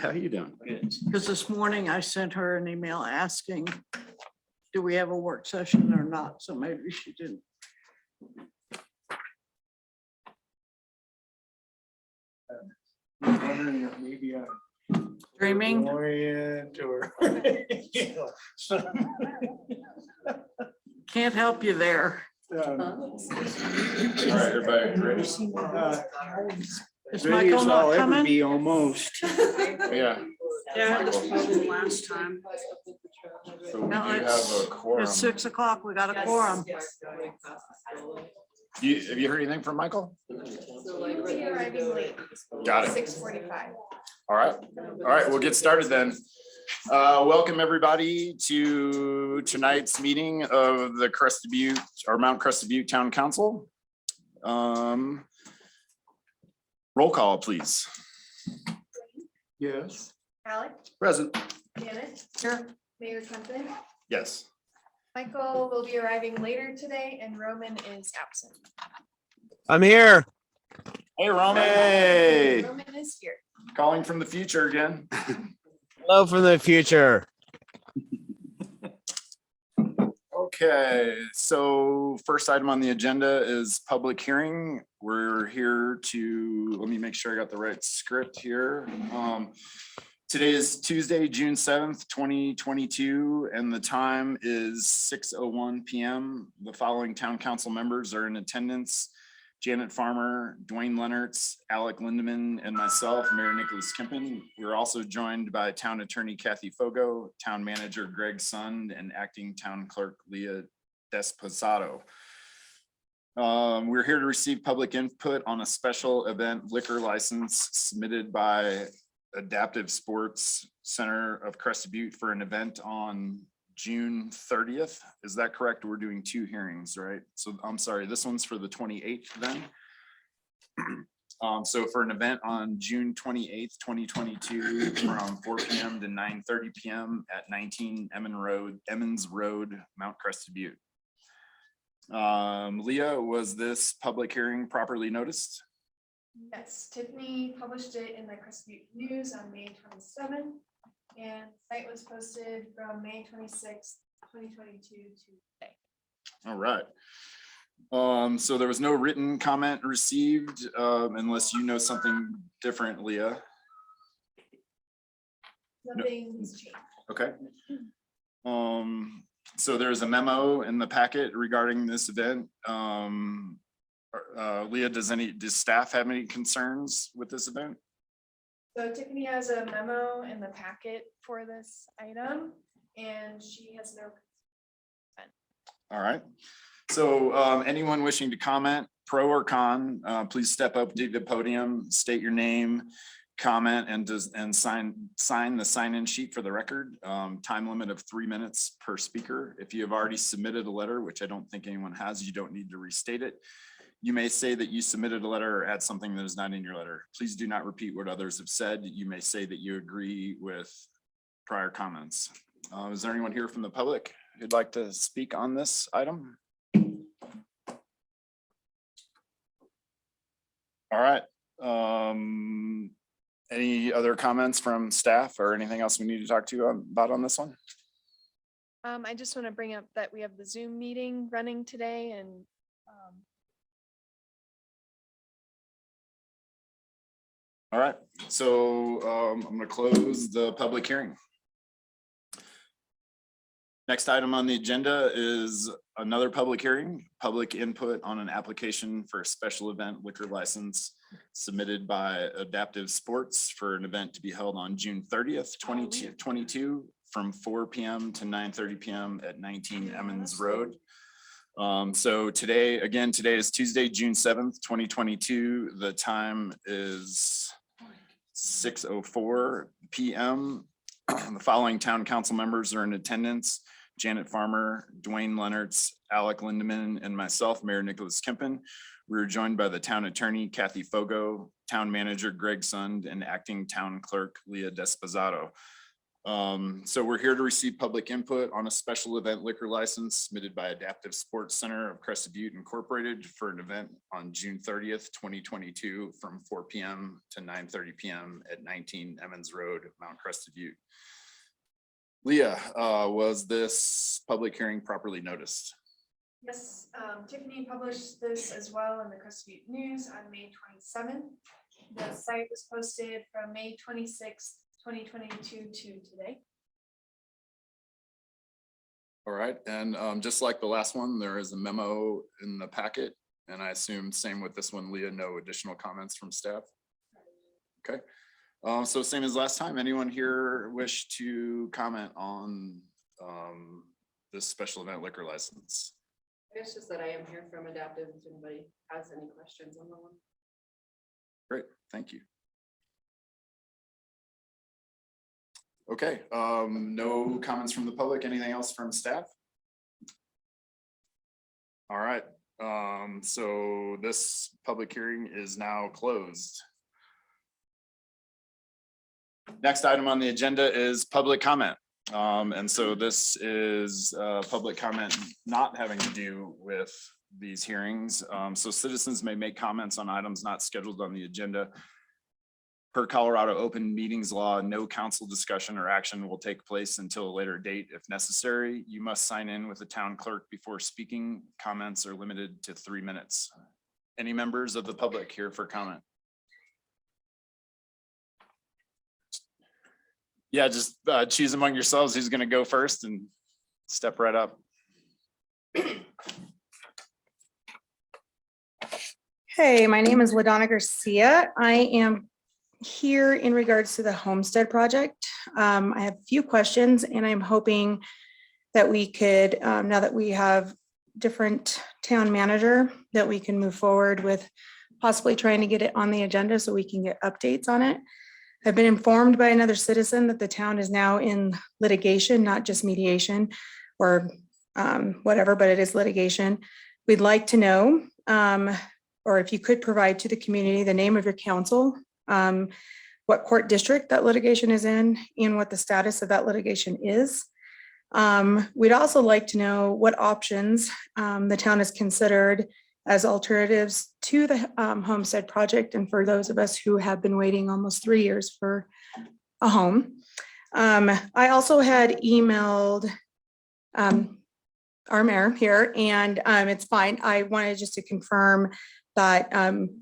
How you doing? Good. Because this morning I sent her an email asking, do we have a work session or not? So maybe she didn't. I'm wondering if maybe I'm Dreaming. orient or. Can't help you there. All right, everybody ready? Is Ready Michael as I'll not ever coming? be almost. Yeah. Yeah, this problem last time. So we do No, have it's- a quorum. It's 6 o'clock. We got a quorum. Have you heard anything from Michael? We are arriving late. Got it. 6:45. All right, we'll get started then. Welcome everybody to tonight's meeting of the Crested Butte or Mount Crested Butte Town Council. Roll call, please. Yes. Alec, Present. Janet, Here. Mayor Kempton. Yes. Michael will be arriving later today and Roman is absent. I'm here. Hey, Roman. Hey, Roman is here. calling from the future again. Hello from the future. Okay, so first item on the agenda is public hearing. We're here to, let me make sure I got the right script here. Today is Tuesday, June 7th, 2022, and the time is 6:01 PM. The following town council members are in attendance: Janet Farmer, Dwayne Leonards, Alec Lindeman, and myself, Mayor Nicholas Kempen. We're also joined by Town Attorney Kathy Fogo, Town Manager Greg Sund, and Acting Town Clerk Leah Desposato. We're here to receive public input on a special event liquor license submitted by Adaptive Sports Center of Crested Butte for an event on June 30th. Is that correct? We're doing two hearings, right? So I'm sorry, this one's for the 28th then. So for an event on June 28th, 2022, from 4 PM to 9:30 PM at 19 Emmons Road, Mount Crested Butte. Leah, was this public hearing properly noticed? Yes, Tiffany published it in the Crested Butte News on May 27th. And the site was posted from May 26th, 2022 to today. All right. So there was no written comment received, unless you know something different, Leah. Nothing's changed. Okay. So there's a memo in the packet regarding this event. Leah, does staff have any concerns with this event? So Tiffany has a memo in the packet for this item and she has no. All right. So anyone wishing to comment, pro or con, please step up to the podium, state your name, comment, and sign the sign-in sheet for the record. Time limit of 3 minutes per speaker. If you have already submitted a letter, which I don't think anyone has, you don't need to restate it. You may say that you submitted a letter or add something that is not in your letter. Please do not repeat what others have said. You may say that you agree with prior comments. Is there anyone here from the public who'd like to speak on this item? All right. Any other comments from staff or anything else we need to talk to you about on this one? I just want to bring up that we have the Zoom meeting running today and All right, so I'm going to close the public hearing. Next item on the agenda is another public hearing, public input on an application for a special event liquor license submitted by Adaptive Sports for an event to be held on June 30th, 2022 from 4 PM to 9:30 PM at 19 Emmons Road. So today is Tuesday, June 7th, 2022. The time is 6:04 PM. The following town council members are in attendance: Janet Farmer, Dwayne Leonards, Alec Lindeman, and myself, Mayor Nicholas Kempen. We were joined by the town attorney, Kathy Fogo, town manager, Greg Sund, and acting town clerk, Leah Desposato. So we're here to receive public input on a special event liquor license submitted by Adaptive Sports Center of Crested Butte Incorporated for an event on June 30th, 2022 from 4 p.m. to 9:30 p.m. at 19 Emmons Road, Mount Crested Butte. Leah, was this public hearing properly noticed? Yes, Tiffany published this as well in the Crested Butte News on May 27th. The site was posted from May 26th, 2022 to today. All right, and just like the last one, there is a memo in the packet, and I assume same with this one, Leah, no additional comments from staff? Okay, so same as last time, anyone here wish to comment on this special event liquor license? It's just that I am here from Adaptive, if anybody has any questions on the one. Great, thank you. Okay, no comments from the public, anything else from staff? All right, so this public hearing is now closed. Next item on the agenda is public comment. And so this is public comment not having to do with these hearings. So citizens may make comments on items not scheduled on the agenda. Per Colorado Open Meetings Law, no council discussion or action will take place until a later date if necessary. You must sign in with the town clerk before speaking. Comments are limited to 3 minutes. Any members of the public here for comment? Yeah, just choose among yourselves who's going to go first and step right up. Hey, my name is LaDonna Garcia. I am here in regards to the homestead project. I have a few questions and I'm hoping that we could, now that we have different town manager, that we can move forward with possibly trying to get it on the agenda so we can get updates on it. I've been informed by another citizen that the town is now in litigation, not just mediation or whatever, but it is litigation. We'd like to know, or if you could provide to the community the name of your counsel, what court district that litigation is in, and what the status of that litigation is. We'd also like to know what options the town has considered as alternatives to the homestead project, and for those of us who have been waiting almost 3 years for a home. I also had emailed our mayor here, and it's fine. I wanted just to confirm that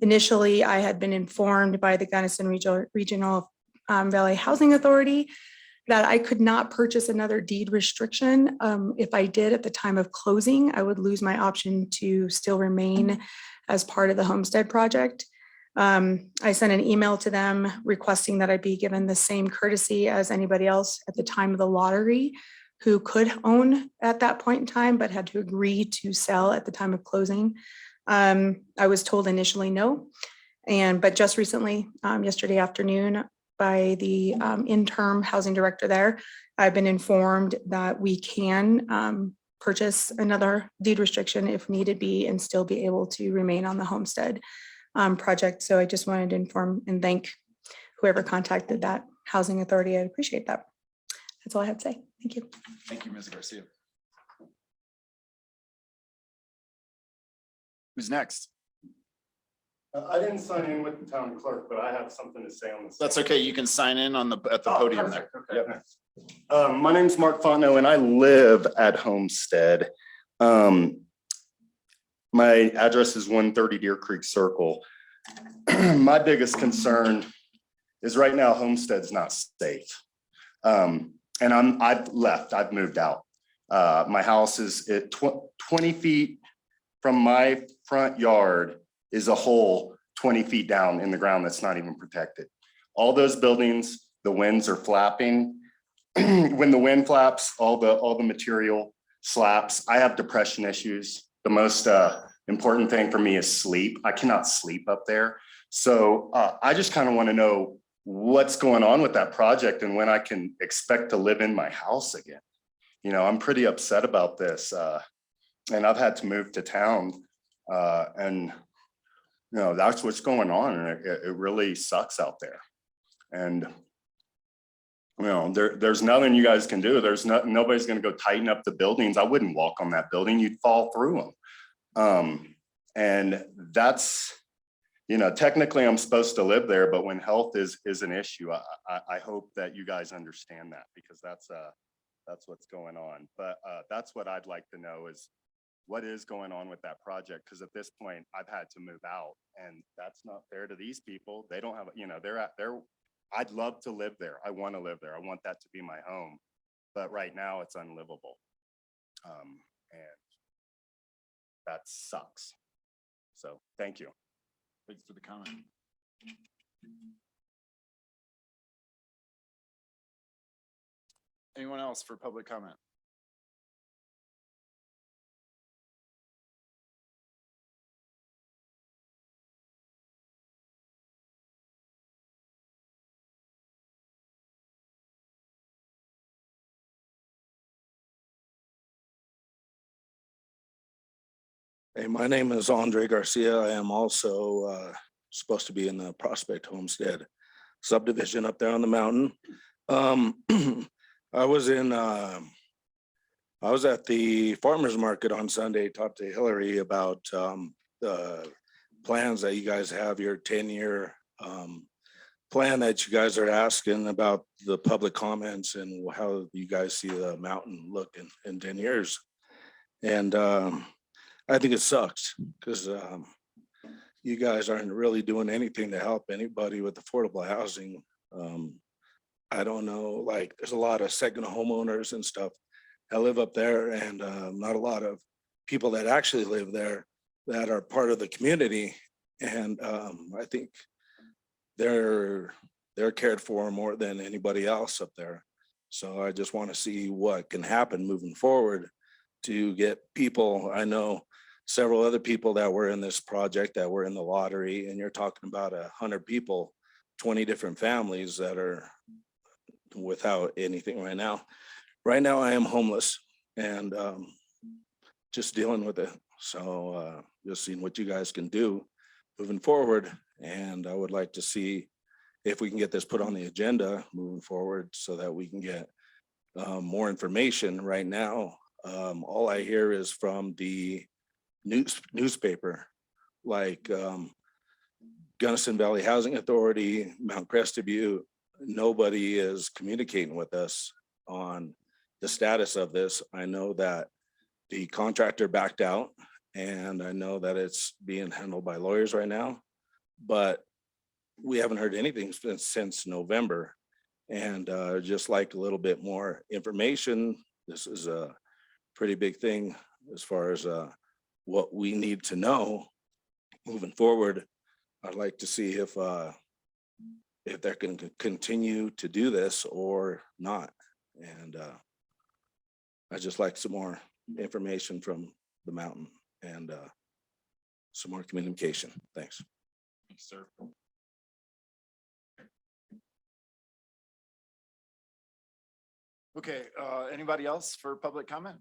initially I had been informed by the Gunnison Regional Valley Housing Authority that I could not purchase another deed restriction. If I did at the time of closing, I would lose my option to still remain as part of the homestead project. I sent an email to them requesting that I be given the same courtesy as anybody else at the time of the lottery who could own at that point in time, but had to agree to sell at the time of closing. I was told initially no, but just recently, yesterday afternoon, by the interim housing director there, I've been informed that we can purchase another deed restriction if needed be and still be able to remain on the homestead project. So I just wanted to inform and thank whoever contacted that housing authority. I appreciate that. That's all I have to say. Thank you. Thank you, Ms. Garcia. Who's next? I didn't sign in with the town clerk, but I have something to say on this. That's okay. You can sign in on at the podium there. Okay. Yep. My name's Mark Fontenot and I live at Homestead. My address is 130 Deer Creek Circle. My biggest concern is right now Homestead's not safe. And I've left, I've moved out. My house is at 20 feet from my front yard is a hole 20 feet down in the ground that's not even protected. All those buildings, the winds are flapping. When the wind flaps, all the material slaps. I have depression issues. The most important thing for me is sleep. I cannot sleep up there. So I just kind of want to know what's going on with that project and when I can expect to live in my house again. You know, I'm pretty upset about this. And I've had to move to town and you know, that's what's going on. And it really sucks out there. And There's nothing you guys can do. Nobody's gonna go tighten up the buildings. I wouldn't walk on that building. You'd fall through them. And that's, technically I'm supposed to live there, but when health is an issue, I hope that you guys understand that, because that's what's going on. But that's what I'd like to know is what is going on with that project? Because at this point I've had to move out, and that's not fair to these people. They don't have, I'd love to live there. I want to live there. I want that to be my home, but right now it's unlivable. And that sucks. So thank you. Thanks for the comment. Anyone else for public comment? Hey, my name is Andre Garcia. I am also supposed to be in the Prospect Homestead subdivision up there on the mountain. I was at the farmer's market on Sunday, talked to Hillary about the plans that you guys have, your 10-year plan that you guys are asking about the public comments and how you guys see the mountain look in 10 years. And I think it sucks because you guys aren't really doing anything to help anybody with affordable housing. I don't know, like there's a lot of second homeowners and stuff that live up there, and not a lot of people that actually live there that are part of the community. And I think they're cared for more than anybody else up there. So I just want to see what can happen moving forward to get people. I know several other people that were in this project that were in the lottery, and you're talking about 100 people, 20 different families that are without anything right now. Right now I am homeless and just dealing with it. So just seeing what you guys can do moving forward. And I would like to see if we can get this put on the agenda moving forward so that we can get more information. Right now, all I hear is from the newspaper, like Gunnison Valley Housing Authority, Mount Crested Butte. Nobody is communicating with us on the status of this. I know that the contractor backed out, and I know that it's being handled by lawyers right now, but we haven't heard anything since November. And just like a little bit more information. This is a pretty big thing as far as what we need to know moving forward. I'd like to see if they can continue to do this or not. And I just like some more information from the mountain and some more communication. Thanks. Thanks, sir. Okay, anybody else for public comment?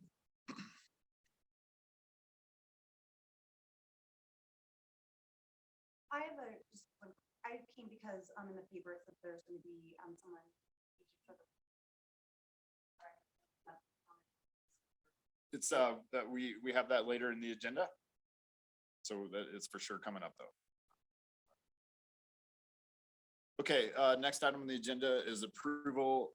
I have I came because in the paper that there's going to be someone. It's that we have that later in the agenda. So that is for sure coming up though. Okay, next item on the agenda is approval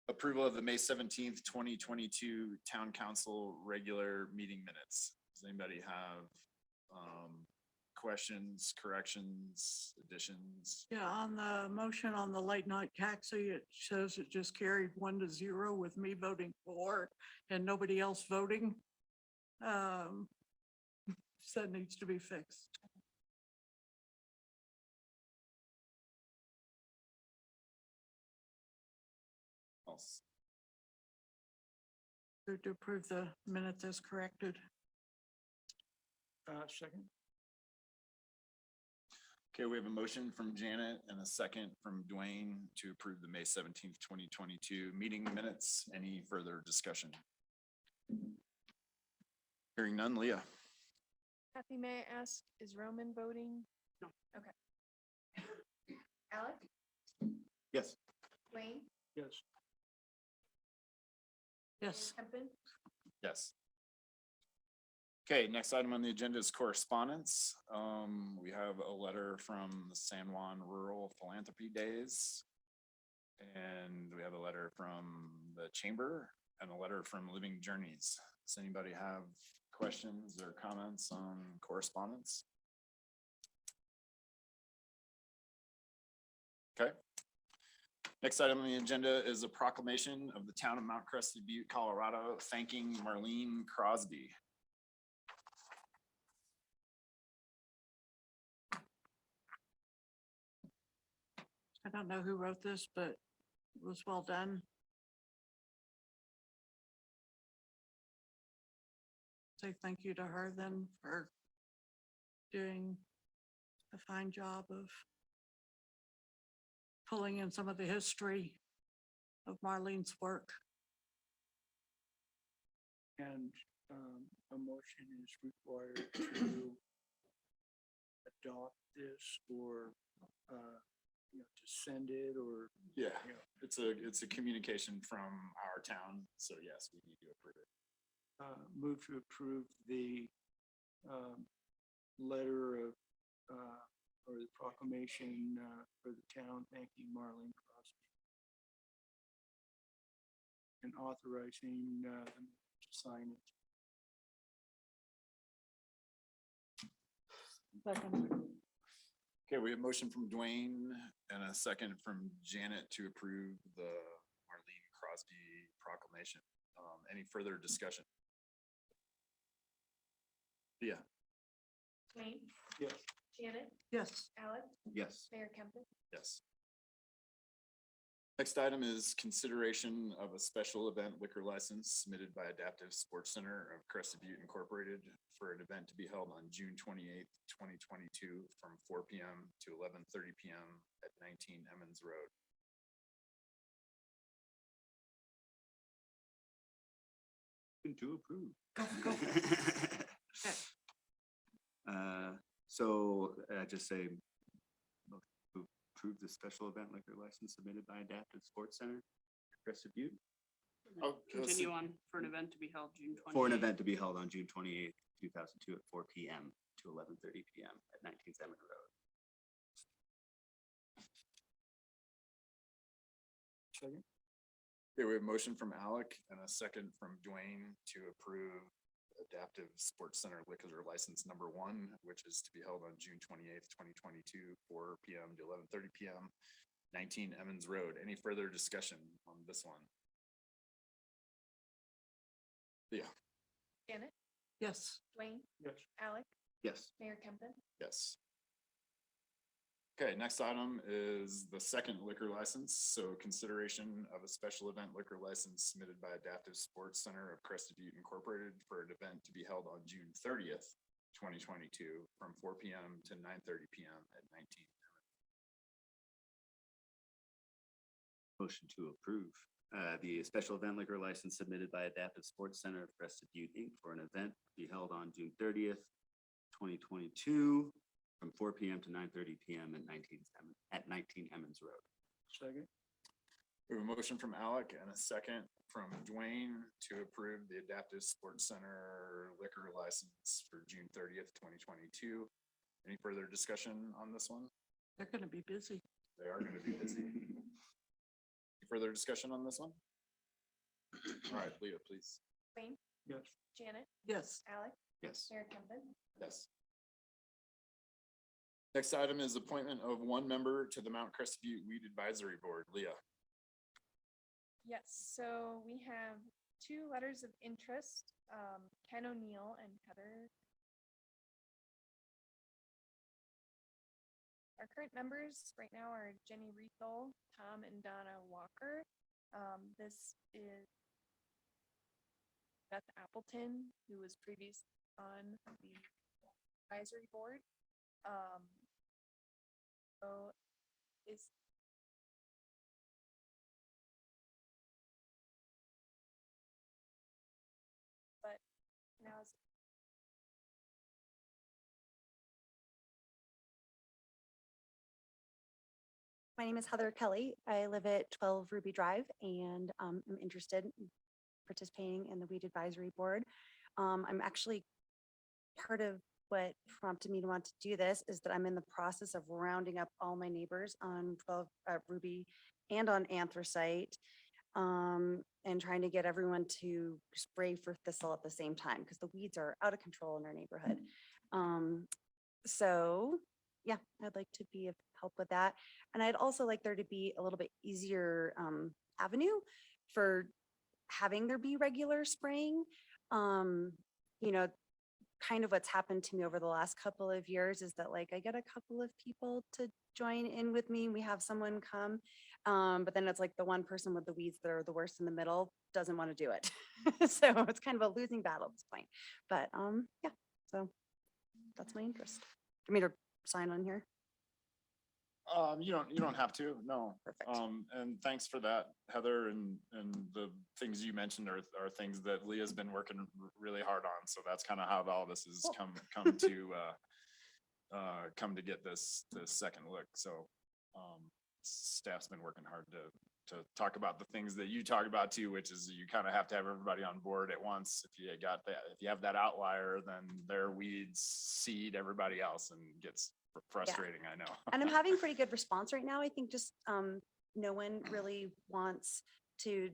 of the May 17th, 2022 Town Council regular meeting minutes. Does anybody have questions, corrections, additions? Yeah, on the motion on the late night taxi, it shows it just carried 1-0 with me voting for and nobody else voting. So that needs to be fixed. Else? To approve the minutes as corrected. Second. Okay, we have a motion from Janet and a second from Dwayne to approve the May 17th, 2022 meeting minutes. Any further discussion? Hearing none, Leah. Kathy, may I ask, is Roman voting? No. Okay. Alex, Yes. Yes. Mayor Kempin. Yes. Okay, next item on the agenda is correspondence. We have a letter from the San Juan Rural Philanthropy Days. And we have a letter from the chamber and a letter from Living Journeys. Does anybody have questions or comments on correspondence? Okay. Next item on the agenda is a proclamation of the town of Mount Crested Butte, Colorado, thanking Marlene Crosby. I don't know who wrote this, but it was well done. Say thank you to her then for doing a fine job of pulling in some of the history of Marlene's work. And a motion is required to adopt this or, to send it or, Yeah, it's a communication from our town, so yes, we need to approve it. move to approve the letter of, or the proclamation for the town thanking Marlene Crosby and authorizing them to sign it. Okay, we have a motion from Dwayne and a second from Janet to approve the Marlene Crosby proclamation. Any further discussion? Yeah. Dwayne, Yes. Janet, Yes. Alec, Yes. Mayor Kempin. Yes. Next item is consideration of a special event liquor license submitted by Adaptive Sports Center of Crested Butte Incorporated for an event to be held on June 28th, 2022 from 4 p.m. to 11:30 p.m. at 19 Emmons Road. To approve. Okay. So just say to approve the special event liquor license submitted by Adaptive Sports Center, Crested Butte, Oh, Continue on for an event to be held June 28th. for an event to be held on June 28th, 2002 at 4 p.m. to 11:30 p.m. at 19 Emmons Road. Second. Okay, we have a motion from Alec and a second from Dwayne to approve Adaptive Sports Center liquor license number 1, which is to be held on June 28th, 2022, 4 p.m. to 11:30 p.m. 19 Emmons Road. Any further discussion on this one? Yeah. Janet, Yes. Dwayne, Yes. Alec, Yes. Mayor Kempin. Yes. Okay, next item is the second liquor license. So consideration of a special event liquor license submitted by Adaptive Sports Center of Crested Butte Incorporated for an event to be held on June 30th, 2022 from 4 p.m. to 9:30 p.m. at 19. Motion to approve the special event liquor license submitted by Adaptive Sports Center of Crested Butte Inc. for an event to be held on June 30th, 2022 from 4 p.m. to 9:30 p.m. at 19 Emmons Road. Second. We have a motion from Alec and a second from Dwayne to approve the Adaptive Sports Center liquor license for June 30th, 2022. Any further discussion on this one? They're gonna be busy. They are going to be busy. Any further discussion on this one? All right, Leah, please. Dwayne, Yes. Janet, Yes. Alec, Yes. Mayor Kempin. Yes. Next item is appointment of one member to the Mount Crested Butte Weed Advisory Board. Leah. Yes, so we have 2 letters of interest, Ken O'Neill and Heather. Our current members right now are Jenny Riethel, Tom and Donna Walker. This is Beth Appleton, who was previously on the advisory board. So is but now is My name is Heather Kelly. I live at 12 Ruby Drive and I'm interested in participating in the Weed Advisory Board. I'm actually part of what prompted me to want to do this is that I'm in the process of rounding up all my neighbors on 12 Ruby and on Anthracite, and trying to get everyone to spray for thistle at the same time because the weeds are out of control in our neighborhood. So yeah, I'd like to be of help with that. And I'd also like there to be a little bit easier avenue for having there be regular spraying. You know, kind of what's happened to me over the last couple of years is that like I get a couple of people to join in with me. We have someone come, but then it's like the one person with the weeds that are the worst in the middle doesn't want to do it. So it's kind of a losing battle at this point. But yeah, so that's my interest. For me to sign on here. You don't have to, no. Perfect. And thanks for that, Heather, and the things you mentioned are things that Leah's been working really hard on. So that's kind of how all this has Cool. come to get this second look. So staff's been working hard to talk about the things that you talk about too, which is you kind of have to have everybody on board at once. If you got that, if you have that outlier, then their weeds seed everybody else and gets frustrating, I know. And I'm having pretty good response right now. I think just no one really wants to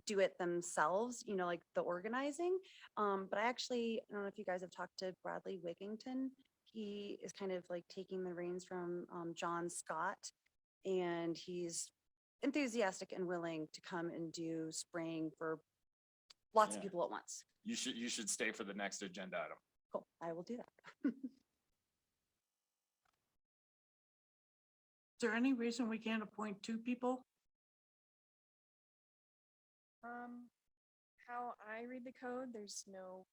do it themselves, you know, like the organizing. But I don't know if you guys have talked to Bradley Wigington. He is kind of like taking the reins from John Scott, and he's enthusiastic and willing to come and do spraying for lots of Yeah. people at once. You should stay for the next agenda item. Cool, I will do that. Is there any reason we can't appoint 2 people? How I read the code, there's no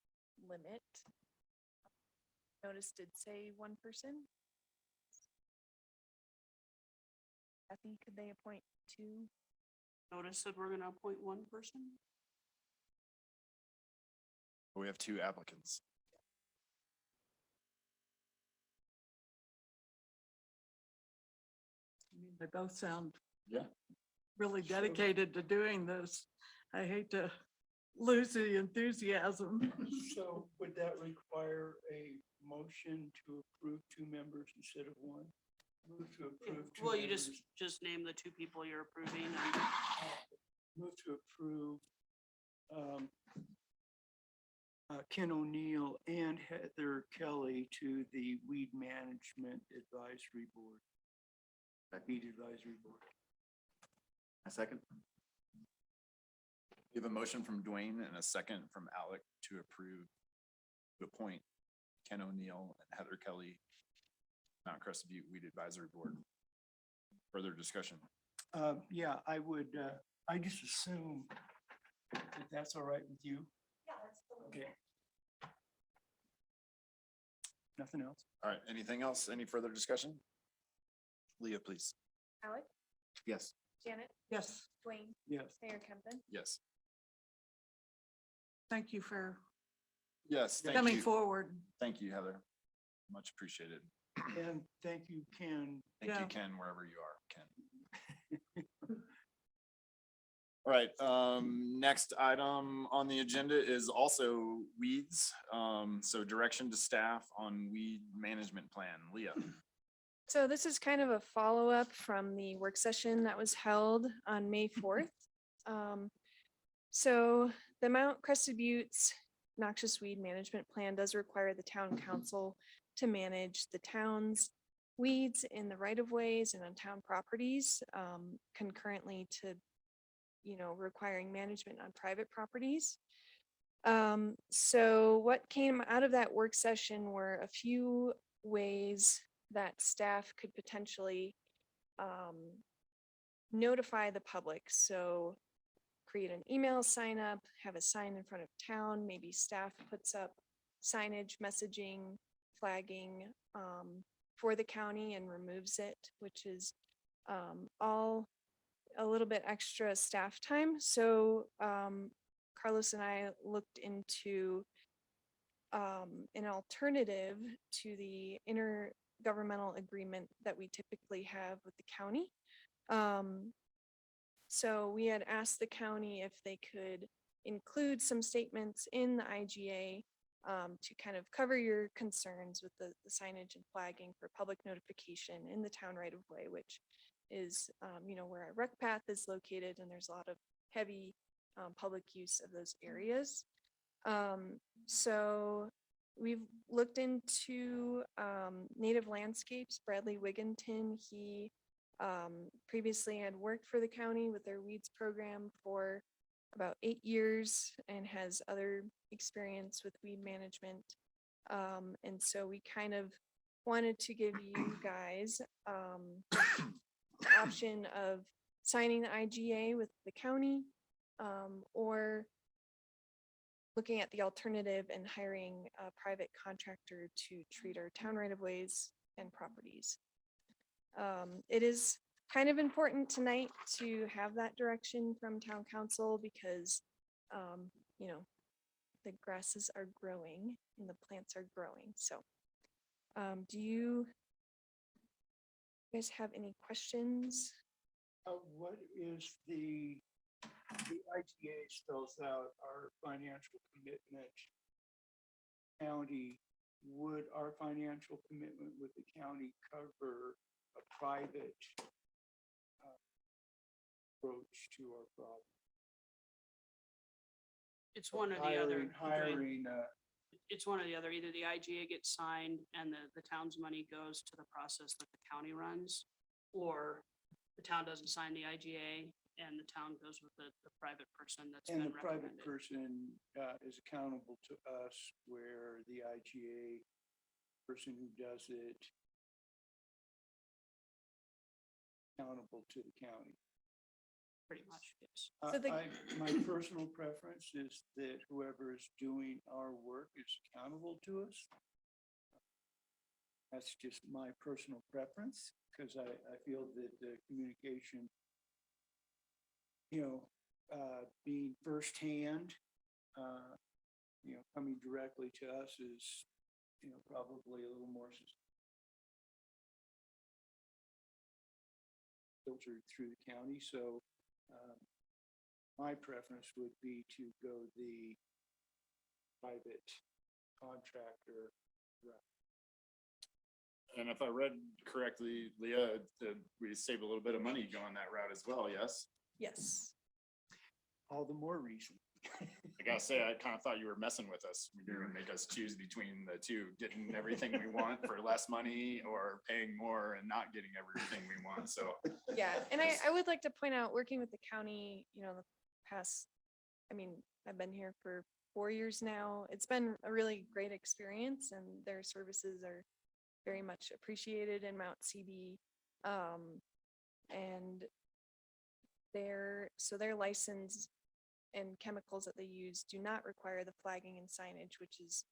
limit. Notice did say 1 person. Kathy, could they appoint 2? Notice that we're gonna appoint 1 person. We have 2 applicants. I mean, they both sound Yeah. really dedicated to doing this. I hate to lose the enthusiasm. So would that require a motion to approve 2 members instead of 1? Move to approve. 2 Well, you members. just name the 2 people you're approving and Move to approve Ken O'Neill and Heather Kelly to the Weed Management Advisory Board. Weed Advisory Board. A second? We have a motion from Dwayne and a second from Alec to appoint Ken O'Neill and Heather Kelly, Mount Crested Butte Weed Advisory Board. Further discussion. Yeah, I would, I just assume that that's all right with you. Yeah, that's Okay. Nothing else? All right, anything else? Any further discussion? Leah, please. Alec, Yes. Janet, Yes, Dwayne, Yes. Mayor Kempton. Yes. thank you for Yes, thank coming you. forward. Thank you, Heather. Much appreciated. And thank you, Ken. Thank you, Yeah. Ken, wherever you are, Ken. All right, next item on the agenda is also weeds. So direction to staff on weed management plan. Leah. So this is kind of a follow-up from the work session that was held on May 4th. So the Mount Crested Buttes Noxious Weed Management Plan does require the town council to manage the town's weeds in the right-of-ways and on town properties, concurrently to, you know, requiring management on private properties. So what came out of that work session were a few ways that staff could potentially notify the public. So create an email sign up, have a sign in front of town, maybe staff puts up signage, messaging, flagging for the county and removes it, which is all a little bit extra staff time. So Carlos and I looked into an alternative to the intergovernmental agreement that we typically have with the county. So we had asked the county if they could include some statements in the IGA to kind of cover your concerns with the signage and flagging for public notification in the town right of way, which is, where our rec path is located, and there's a lot of heavy public use of those areas. So we've looked into Native Landscapes. Bradley Wigginton, he previously had worked for the county with their weeds program for about 8 years and has other experience with weed management. And so we kind of wanted to give you guys the option of signing the IGA with the county, or looking at the alternative and hiring a private contractor to treat our town right of ways and properties. It is kind of important tonight to have that direction from town council because, the grasses are growing and the plants are growing. So, do you guys have any questions? What is the IGA spells out our financial commitment. County, would our financial commitment with the county cover a private approach to our problem? It's one or the other. Hiring, It's one or the other. Either the IGA gets signed and the town's money goes to the process that the county runs, or the town doesn't sign the IGA and the town goes with the private person that's and been the private recommended. person is accountable to us, where the IGA person who does it accountable to the county. Pretty much, yes. So the- My personal preference is that whoever is doing our work is accountable to us. That's just my personal preference, because I feel that the communication, being firsthand, coming directly to us is, probably a little more filtered through the county. So my preference would be to go the private contractor route. And if I read correctly, Leah, we saved a little bit of money going that route as well, yes? Yes. All the more reason. I gotta say, I kind of thought you were messing with us. You were gonna make us choose between the two, getting everything we want for less money or paying more and not getting everything we want, so. Yeah, and I would like to point out, working with the county, the past, I've been here for 4 years now. It's been a really great experience, and their services are very much appreciated in Mount CB. And their license and chemicals that they use do not require the flagging and signage, which is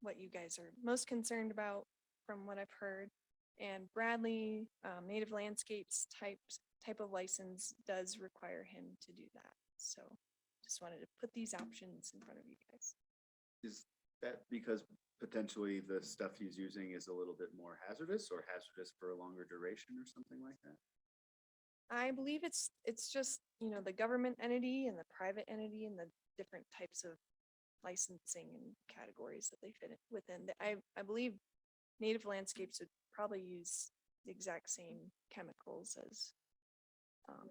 what you guys are most concerned about from what I've heard. And Bradley, Native Landscapes type of license does require him to do that. So just wanted to put these options in front of you guys. Is that because potentially the stuff he's using is a little bit more hazardous or hazardous for a longer duration or something like that? I believe it's just, the government entity and the private entity and the different types of licensing and categories that they fit within. I believe Native Landscapes would probably use the exact same chemicals as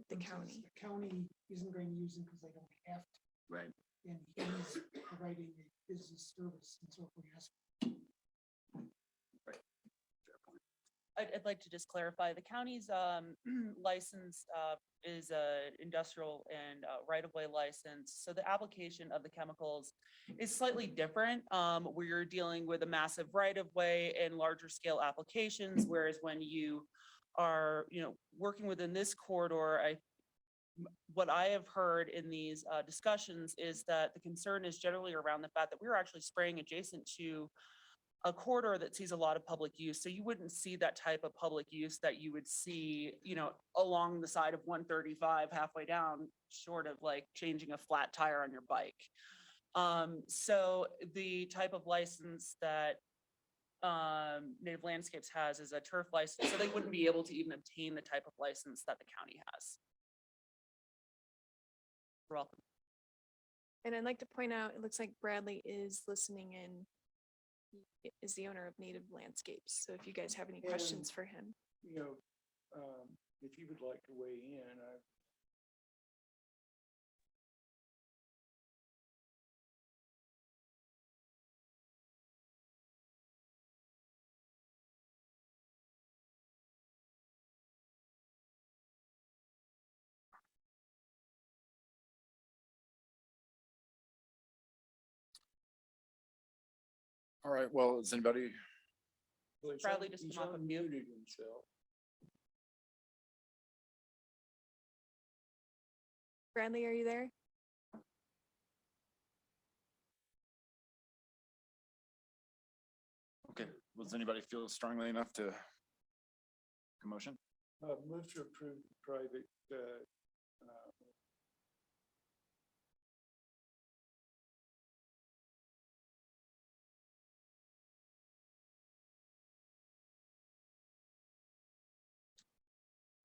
the county. The county isn't going to use them because they don't have to. Right. And he's providing a business service, and so if we ask. I'd like to just clarify, the county's license is a industrial and right-of-way license. So the application of the chemicals is slightly different. Where you're dealing with a massive right-of-way and larger scale applications, whereas when you are, working within this corridor, what I have heard in these discussions is that the concern is generally around the fact that we're actually spraying adjacent to a corridor that sees a lot of public use. So you wouldn't see that type of public use that you would see, along the side of 135 halfway down, short of like changing a flat tire on your bike. So the type of license that Native Landscapes has is a turf license, so they wouldn't be able to even obtain the type of license that the county has. You're welcome. And I'd like to point out, it looks like Bradley is listening in. He is the owner of Native Landscapes. So if you guys have any questions for him. You know, if you would like to weigh in, All right, well, is anybody, Bradley just he's come off of mute. unmuted himself. Bradley, are you there? okay, does anybody feel strongly enough to make a motion? Move to approve the private,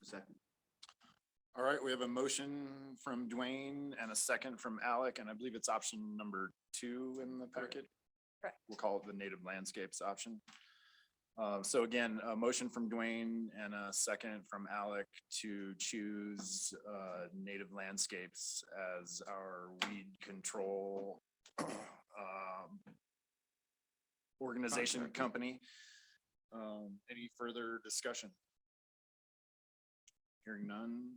Second. All right, we have a motion from Dwayne and a second from Alec, and I believe it's option number 2 in the packet. Correct. We'll call it the native landscapes option. So again, a motion from Dwayne and a second from Alec to choose native landscapes as our weed control organization company. Any further discussion? Hearing none.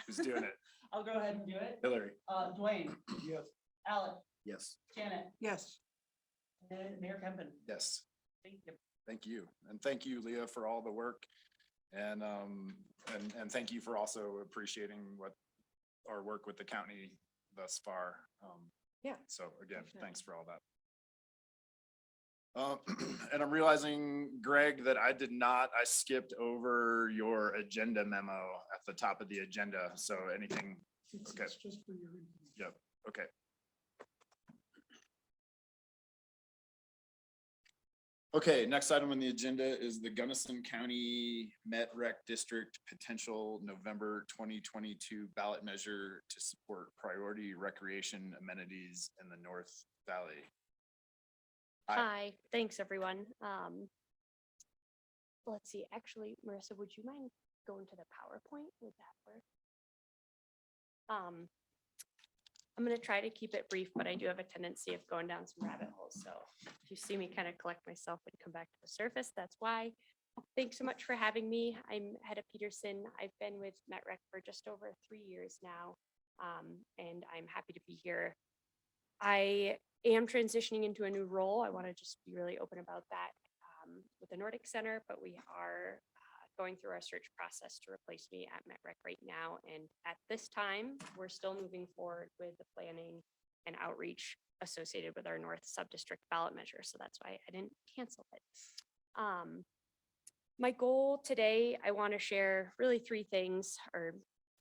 Who's doing it? I'll go ahead and do it. Hillary? Dwayne, yes. Alec, Yes. Janet, Yes. and Mayor Kempin. Yes. Thank you. Thank you. And thank you, Leah, for all the work. And thank you for also appreciating what our work with the county thus far. Yeah. So again, Definitely. thanks for all that. And I'm realizing, Greg, that I skipped over your agenda memo at the top of the agenda. So anything, okay. It's just for your. Yep, okay. Okay, next item on the agenda is the Gunnison County Met Rec District potential November 2022 ballot measure to support priority recreation amenities in the North Valley. Hi, thanks, everyone. Let's see, actually, Marissa, would you mind going to the PowerPoint? Would that work? I'm gonna try to keep it brief, but I do have a tendency of going down some rabbit holes. So if you see me kind of collect myself and come back to the surface, that's why. Thanks so much for having me. I'm Hedda Peterson. I've been with MetRec for just over 3 years now, and I'm happy to be here. I am transitioning into a new role. I want to just be really open about that with the Nordic Center, but we are going through our search process to replace me at MetRec right now. And at this time, we're still moving forward with the planning and outreach associated with our North Subdistrict ballot measure. So that's why I didn't cancel it. My goal today, I want to share really 3 things, or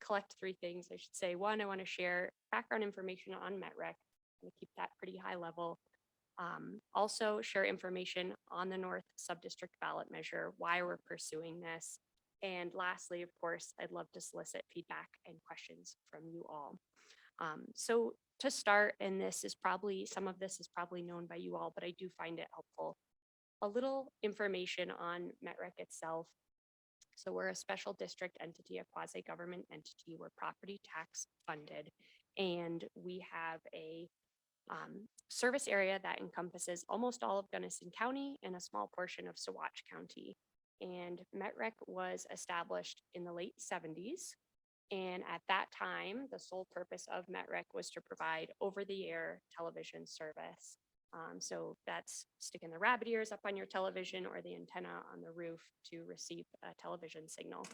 collect 3 things, I should say. One, I want to share background information on MetRec. I'm gonna keep that pretty high level. Also share information on the North Subdistrict ballot measure, why we're pursuing this. And lastly, of course, I'd love to solicit feedback and questions from you all. So to start, and some of this is probably known by you all, but I do find it helpful. A little information on MetRec itself. So we're a special district entity, a quasi-government entity. We're property tax funded, and we have a service area that encompasses almost all of Gunnison County and a small portion of Saguache County. And MetRec was established in the late 70s. And at that time, the sole purpose of MetRec was to provide over-the-air television service. So that's sticking the rabbit ears up on your television or the antenna on the roof to receive a television signal.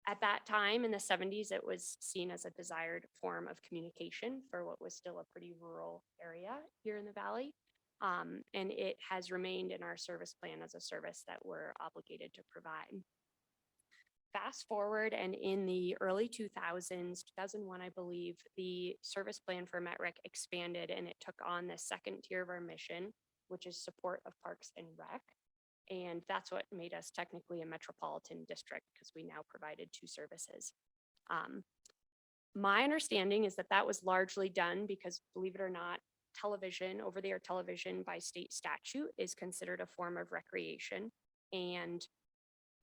At that time, in the 70s, it was seen as a desired form of communication for what was still a pretty rural area here in the Valley. And it has remained in our service plan as a service that we're obligated to provide. Fast forward, and in the early 2000s, 2001, I believe, the service plan for MetRec expanded, and it took on the second tier of our mission, which is support of parks and rec. And that's what made us technically a metropolitan district, because we now provided 2 services. My understanding is that that was largely done because, believe it or not, television, over-the-air television by state statute is considered a form of recreation. And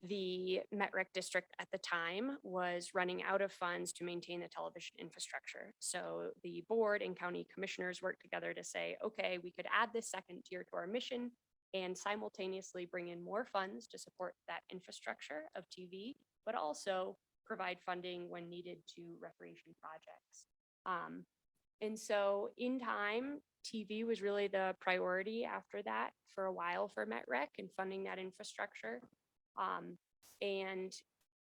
the MetRec district at the time was running out of funds to maintain the television infrastructure. So the board and county commissioners worked together to say, okay, we could add this second tier to our mission and simultaneously bring in more funds to support that infrastructure of TV, but also provide funding when needed to recreation projects. And so in time, TV was really the priority after that for a while for MetRec and funding that infrastructure. And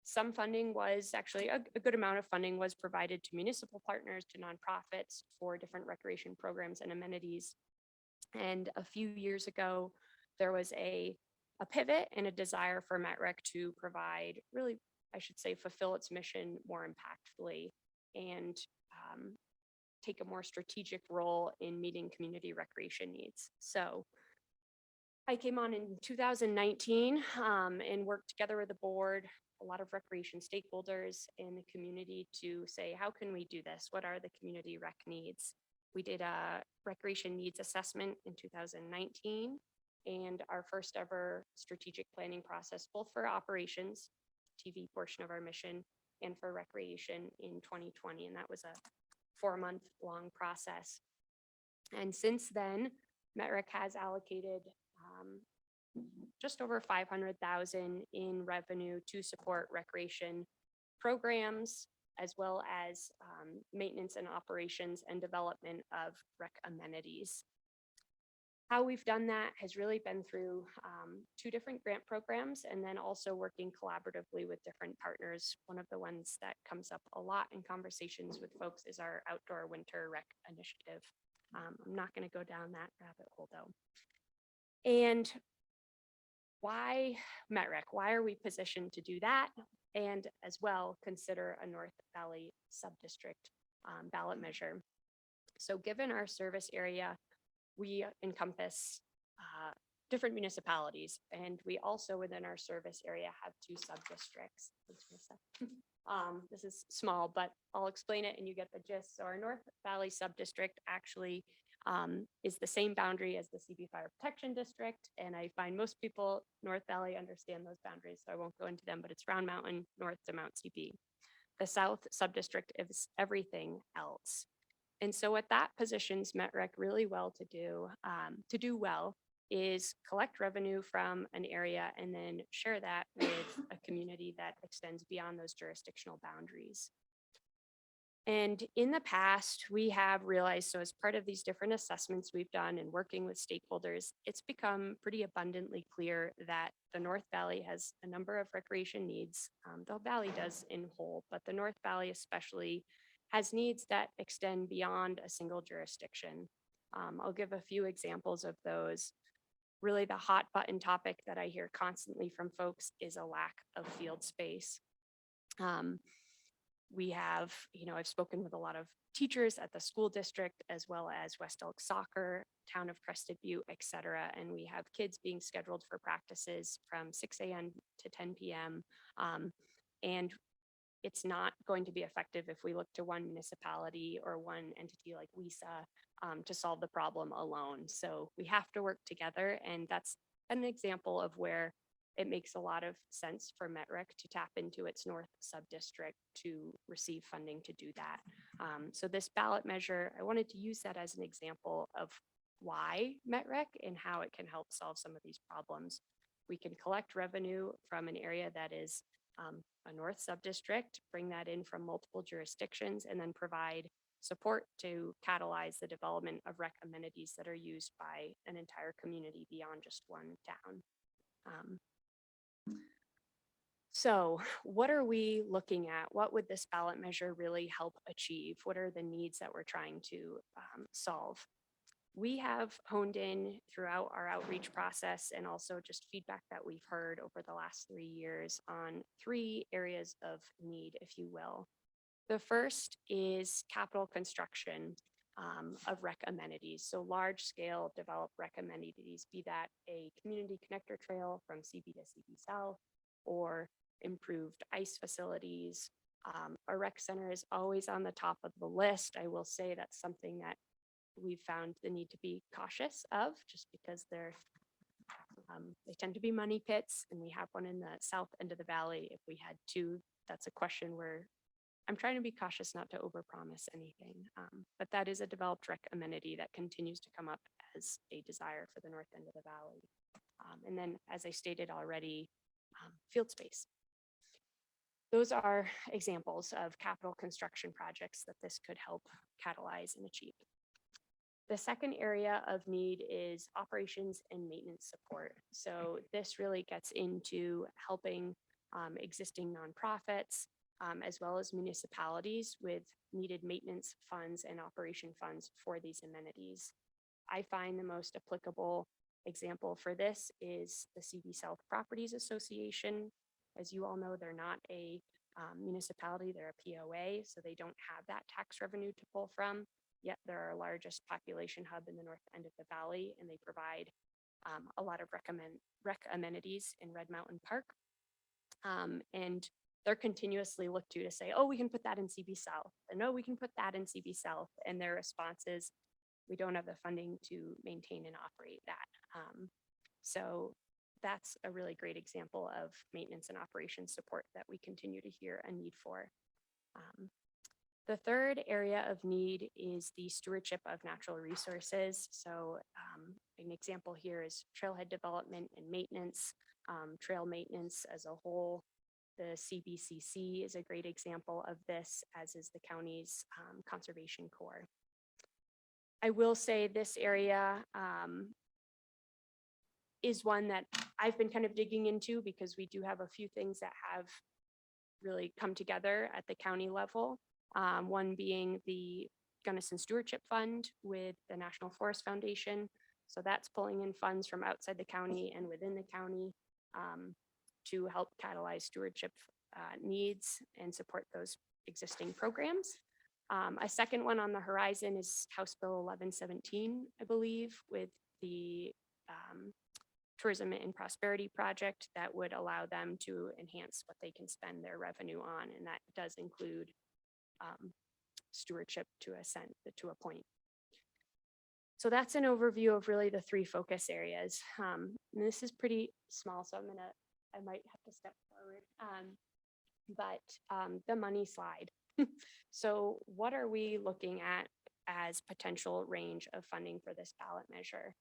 some funding was actually a good amount of funding was provided to municipal partners, to nonprofits for different recreation programs and amenities. And a few years ago, there was a pivot and a desire for MetRec to provide, really, I should say, fulfill its mission more impactfully and take a more strategic role in meeting community recreation needs. So I came on in 2019 and worked together with the board, a lot of recreation stakeholders in the community to say, how can we do this? What are the community rec needs? We did a recreation needs assessment in 2019 and our first ever strategic planning process, both for operations, TV portion of our mission, and for recreation in 2020. And that was a 4-month long process. And since then, MetRec has allocated just over $500,000 in revenue to support recreation programs, as well as maintenance and operations and development of rec amenities. How we've done that has really been through 2 different grant programs and then also working collaboratively with different partners. One of the ones that comes up a lot in conversations with folks is our outdoor winter rec initiative. I'm not going to go down that rabbit hole though. And why MetRec? Why are we positioned to do that? And as well, consider a North Valley subdistrict ballot measure. So given our service area, we encompass different municipalities, and we also within our service area have 2 subdistricts. This is small, but I'll explain it and you get the gist. So our North Valley subdistrict actually is the same boundary as the CB Fire Protection District. And I find most people North Valley understand those boundaries, so I won't go into them, but it's Round Mountain north to Mount CB. The South subdistrict is everything else. And so what that positions MetRec really well to do well is collect revenue from an area and then share that with a community that extends beyond those jurisdictional boundaries. And in the past, we have realized, so as part of these different assessments we've done and working with stakeholders, it's become pretty abundantly clear that the North Valley has a number of recreation needs. The Valley does in whole, but the North Valley especially has needs that extend beyond a single jurisdiction. I'll give a few examples of those. Really the hot button topic that I hear constantly from folks is a lack of field space. We have, I've spoken with a lot of teachers at the school district as well as West Elk Soccer, Town of Crested Butte, et cetera. And we have kids being scheduled for practices from 6 a.m. to 10 p.m. And it's not going to be effective if we look to one municipality or one entity like WISA to solve the problem alone. So we have to work together. And that's an example of where it makes a lot of sense for MetRec to tap into its North subdistrict to receive funding to do that. So this ballot measure, I wanted to use that as an example of why MetRec and how it can help solve some of these problems. We can collect revenue from an area that is a North subdistrict, bring that in from multiple jurisdictions, and then provide support to catalyze the development of rec amenities that are used by an entire community beyond just one town. So what are we looking at? What would this ballot measure really help achieve? What are the needs that we're trying to solve? We have honed in throughout our outreach process and also just feedback that we've heard over the last 3 years on 3 areas of need, if you will. The first is capital construction of rec amenities. So large scale developed rec amenities, be that a community connector trail from CB to CB South or improved ice facilities A rec center is always on the top of the list. I will say that's something that we've found the need to be cautious of, just because they tend to be money pits, and we have one in the south end of the valley. If we had two, that's a question where I'm trying to be cautious not to overpromise anything. But that is a developed rec amenity that continues to come up as a desire for the north end of the valley. And then, as I stated already, field space. Those are examples of capital construction projects that this could help catalyze and achieve. The second area of need is operations and maintenance support. So this really gets into helping existing nonprofits as well as municipalities with needed maintenance funds and operation funds for these amenities. I find the most applicable example for this is the CB South Properties Association. As you all know, they're not a municipality, they're a POA, so they don't have that tax revenue to pull from. Yet they're our largest population hub in the north end of the valley, and they provide a lot of rec amenities in Red Mountain Park. And they're continuously looked to say, oh, we can put that in CB South, and no, we can put that in CB South. And their response is, we don't have the funding to maintain and operate that. So that's a really great example of maintenance and operations support that we continue to hear a need for. The third area of need is the stewardship of natural resources. So an example here is trailhead development and maintenance, trail maintenance as a whole. The CBCC is a great example of this, as is the county's Conservation Corps. I will say this area is one that I've been kind of digging into, because we do have a few things that have really come together at the county level. One being the Gunnison Stewardship Fund with the National Forest Foundation. So that's pulling in funds from outside the county and within the county to help catalyze stewardship needs and support those existing programs. A second one on the horizon is House Bill 1117, I believe, with the Tourism and Prosperity Project that would allow them to enhance what they can spend their revenue on. And that does include stewardship to a point. So that's an overview of really the three focus areas. And this is pretty small, so I might have to step forward. But the money slide. So what are we looking at as potential range of funding for this ballot measure?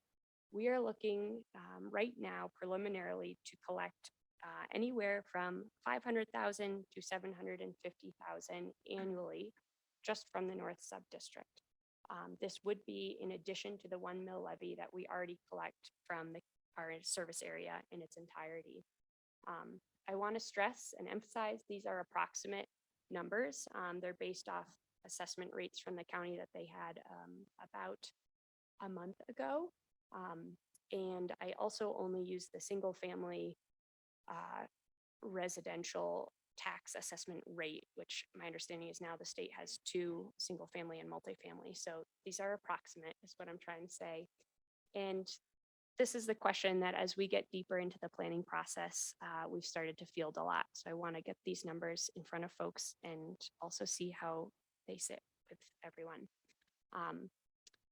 We are looking right now preliminarily to collect anywhere from 500,000 to 750,000 annually, just from the North Subdistrict. This would be in addition to the 1 mil levy that we already collect from our service area in its entirety. I want to stress and emphasize these are approximate numbers. They're based off assessment rates from the county that they had about a month ago. And I also only use the single family residential tax assessment rate, which my understanding is now the state has 2 single family and multifamily. So these are approximate is what I'm trying to say. And this is the question that as we get deeper into the planning process, we've started to field a lot. So I want to get these numbers in front of folks and also see how they sit with everyone.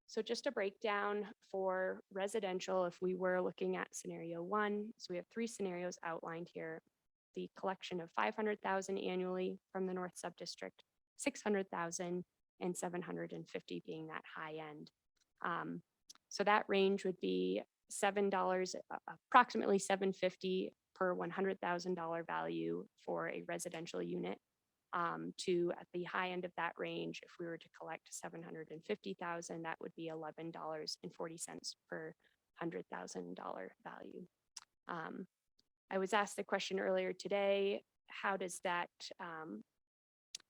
So just a breakdown for residential, if we were looking at scenario 1, so we have 3 scenarios outlined here. The collection of 500,000 annually from the North Subdistrict, 600,000 and 750 being that high end. So that range would be $7, approximately $750 per $100,000 value for a residential unit. To at the high end of that range, if we were to collect 750,000, that would be $11.40 per $100,000 value. I was asked the question earlier today, how does that,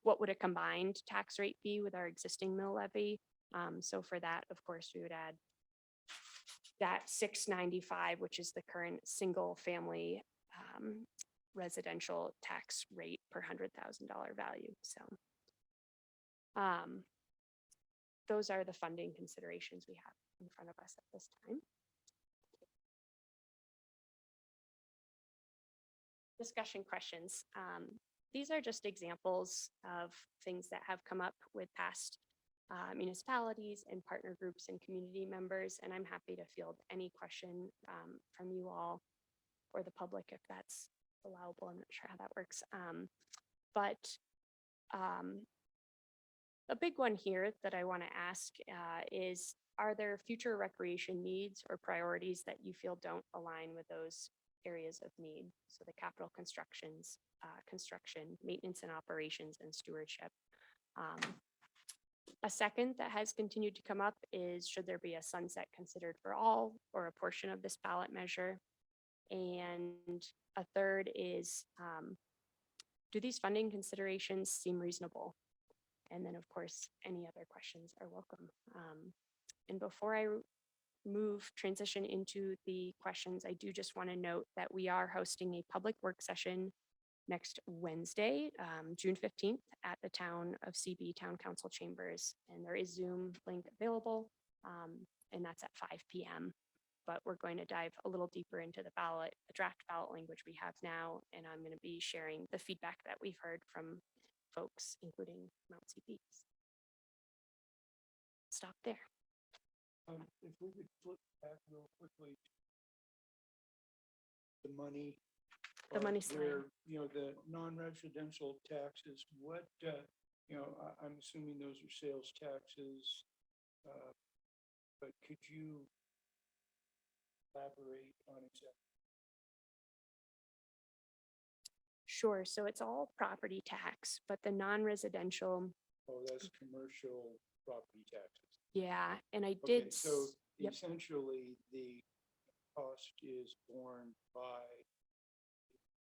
what would a combined tax rate be with our existing mill levy? So for that, of course, we would add that $695, which is the current single family residential tax rate per $100,000 value. So those are the funding considerations we have in front of us at this time. Discussion questions. these are just examples of things that have come up with past municipalities and partner groups and community members, and I'm happy to field any question from you all or the public if that's allowable. I'm not sure how that works. But a big one here that I want to ask is, are there future recreation needs or priorities that you feel don't align with those areas of need? So the capital constructions, construction, maintenance and operations, and stewardship. A second that has continued to come up is, should there be a sunset considered for all or a portion of this ballot measure? And a third is, do these funding considerations seem reasonable? And then, of course, any other questions are welcome. And before I transition into the questions, I do just want to note that we are hosting a public work session next Wednesday, June 15th at the Town of CB Town Council Chambers. And there is Zoom link available, and that's at 5 p.m. But we're going to dive a little deeper into the ballot, the draft ballot language we have now, and I'm going to be sharing the feedback that we've heard from folks, including Mount CP. Stop there. If we could flip back real quickly. The money. The money where, you know, the non-residential taxes, what, you know, I'm assuming those are sales taxes. But could you elaborate on exactly? Sure. So it's all property tax, but the non-residential, Oh, that's commercial property taxes. yeah. And I Okay, did, so yep. essentially, the cost is borne by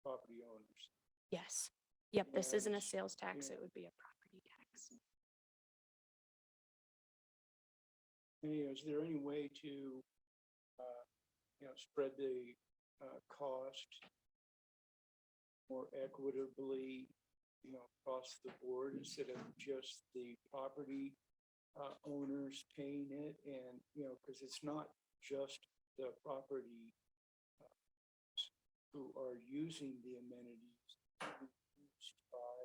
property owners. Yes. Yep. This isn't a And, sales tax. yeah. It would be a property tax. And, you know, is there any way to, you know, spread the cost more equitably, you know, across the board instead of just the property owners paying it? And, you know, because it's not just the property who are using the amenities, used by,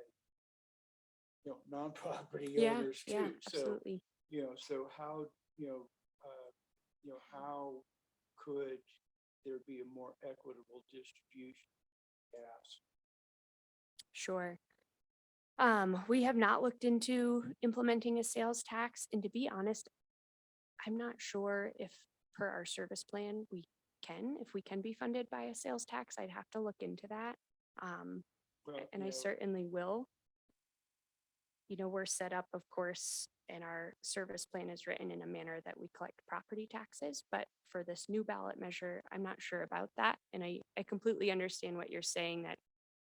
you know, non-property Yeah. owners too. Yeah. So, Absolutely. you know, so how, you know, how could there be a more equitable distribution of gas? Sure. We have not looked into implementing a sales tax, and to be honest, I'm not sure if per our service plan, if we can be funded by a sales tax. I'd have to look into that. Well, And you I know, certainly will. You know, we're set up, of course, and our service plan is written in a manner that we collect property taxes, but for this new ballot measure, I'm not sure about that. And I completely understand what you're saying, that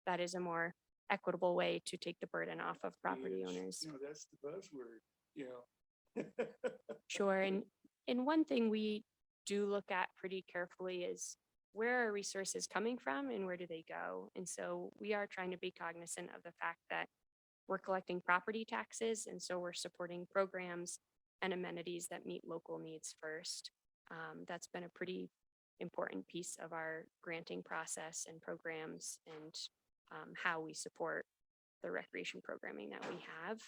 that is a more equitable way to take the burden off of property is, owners. you know, that's the buzzword, you know. Sure. And one thing we do look at pretty carefully is, where are resources coming from and where do they go? And so we are trying to be cognizant of the fact that we're collecting property taxes, and so we're supporting programs and amenities that meet local needs first. That's been a pretty important piece of our granting process and programs, and how we support the recreation programming that we have.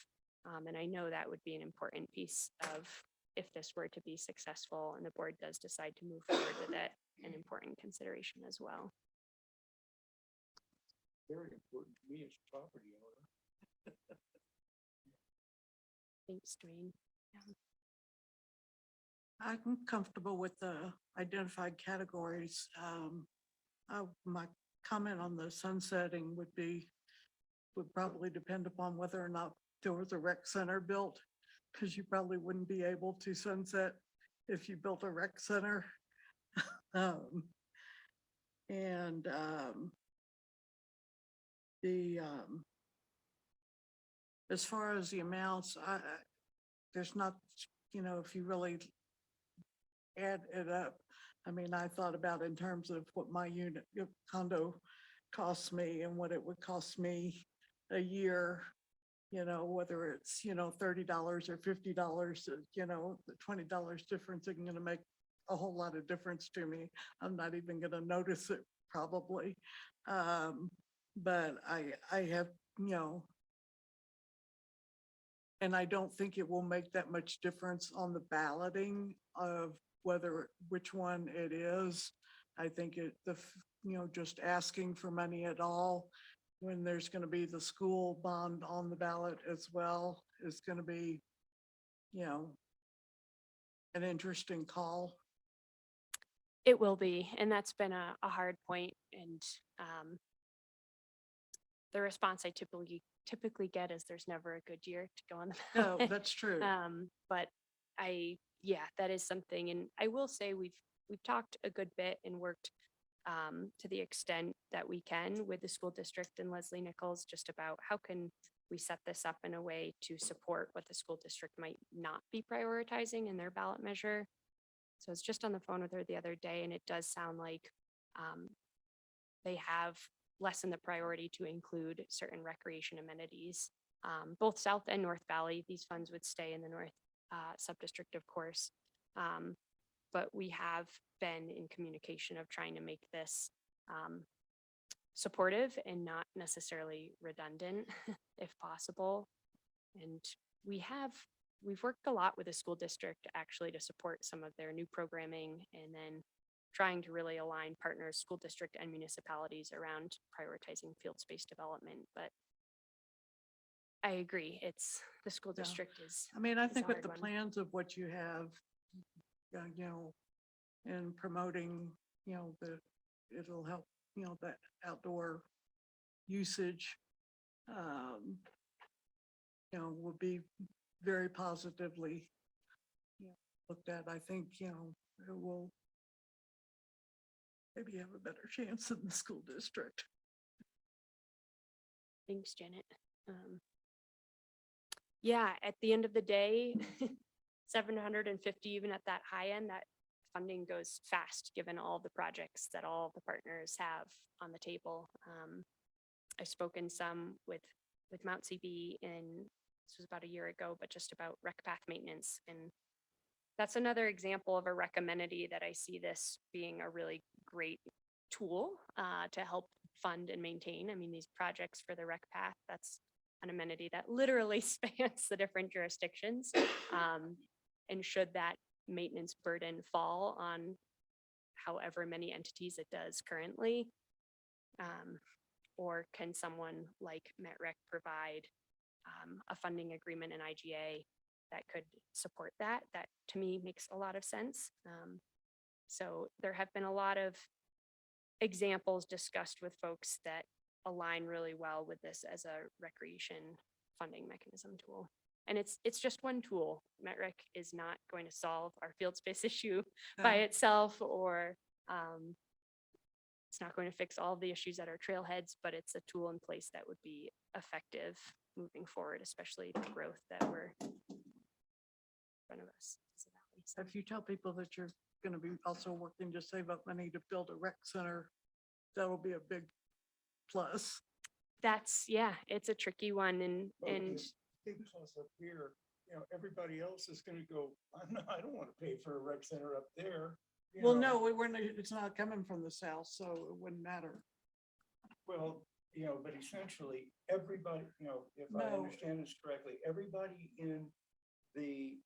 And I know that would be an important piece of, if this were to be successful and the board does decide to move forward with it, an important consideration as well. Very important to me as a property owner. Thanks, Dwayne. Yeah. I'm comfortable with the identified categories. My comment on the sunsetting would probably depend upon whether or not there was a rec center built, because you probably wouldn't be able to sunset if you built a rec center. As far as the amounts, there's not, you know, if you really add it up, I mean, I thought about in terms of what my condo costs me and what it would cost me a year, you know, whether it's, you know, $30 or $50, you know, the $20 difference isn't gonna make a whole lot of difference to me. I'm not even gonna notice it probably. But I have, you know, and I don't think it will make that much difference on the balloting of which one it is. I think just asking for money at all, when there's gonna be the school bond on the ballot as well, is gonna be, an interesting call. It will be, and that's been a hard point, and the response I typically get is there's never a good year to go on the No, ballot. that's true. But yeah, that is something, and I will say we've talked a good bit and worked to the extent that we can with the school district and Leslie Nichols, just about how can we set this up in a way to support what the school district might not be prioritizing in their ballot measure. So I was just on the phone with her the other day, and it does sound like they have lessened the priority to include certain recreation amenities. Both South and North Valley, these funds would stay in the North subdistrict, of course. But we have been in communication of trying to make this supportive and not necessarily redundant, if possible. And we've worked a lot with the school district actually to support some of their new programming, and then trying to really align partners, school district and municipalities, around prioritizing field space development. But I agree, it's the school Yeah. district is. I mean, I It's a think with hard the one. plans of what you have, and promoting, it'll help, that outdoor usage, will be very positively looked at. I think, it will maybe have a better chance than the school district. Thanks, Janet. Yeah, at the end of the day, 750, even at that high end, that funding goes fast, given all the projects that all the partners have on the table. I've spoken some with Mount CB, and this was about a year ago, but just about rec path maintenance. And that's another example of a rec amenity that I see this being a really great tool to help fund and maintain. I mean, these projects for the rec path, that's an amenity that literally spans the different jurisdictions. And should that maintenance burden fall on however many entities it does currently, or can someone like MetRec provide a funding agreement in IGA that could support that? That to me makes a lot of sense. So there have been a lot of examples discussed with folks that align really well with this as a recreation funding mechanism tool. And it's just one tool. MetRec is not going to solve our field space issue by itself, or it's not going to fix all of the issues at our trailheads, but it's a tool in place that would be effective moving forward, especially the growth that we're in front of us. So If you tell people that you're gonna be also working to save up money to build a rec center, that'll be a big plus. that's, yeah, it's a tricky one, and Big plus up here, everybody else is gonna go, I don't wanna pay for a rec center up there. Well, no, it's not coming from the south, so it wouldn't matter. Well, but essentially, everybody, if I No. understand this correctly, everybody in the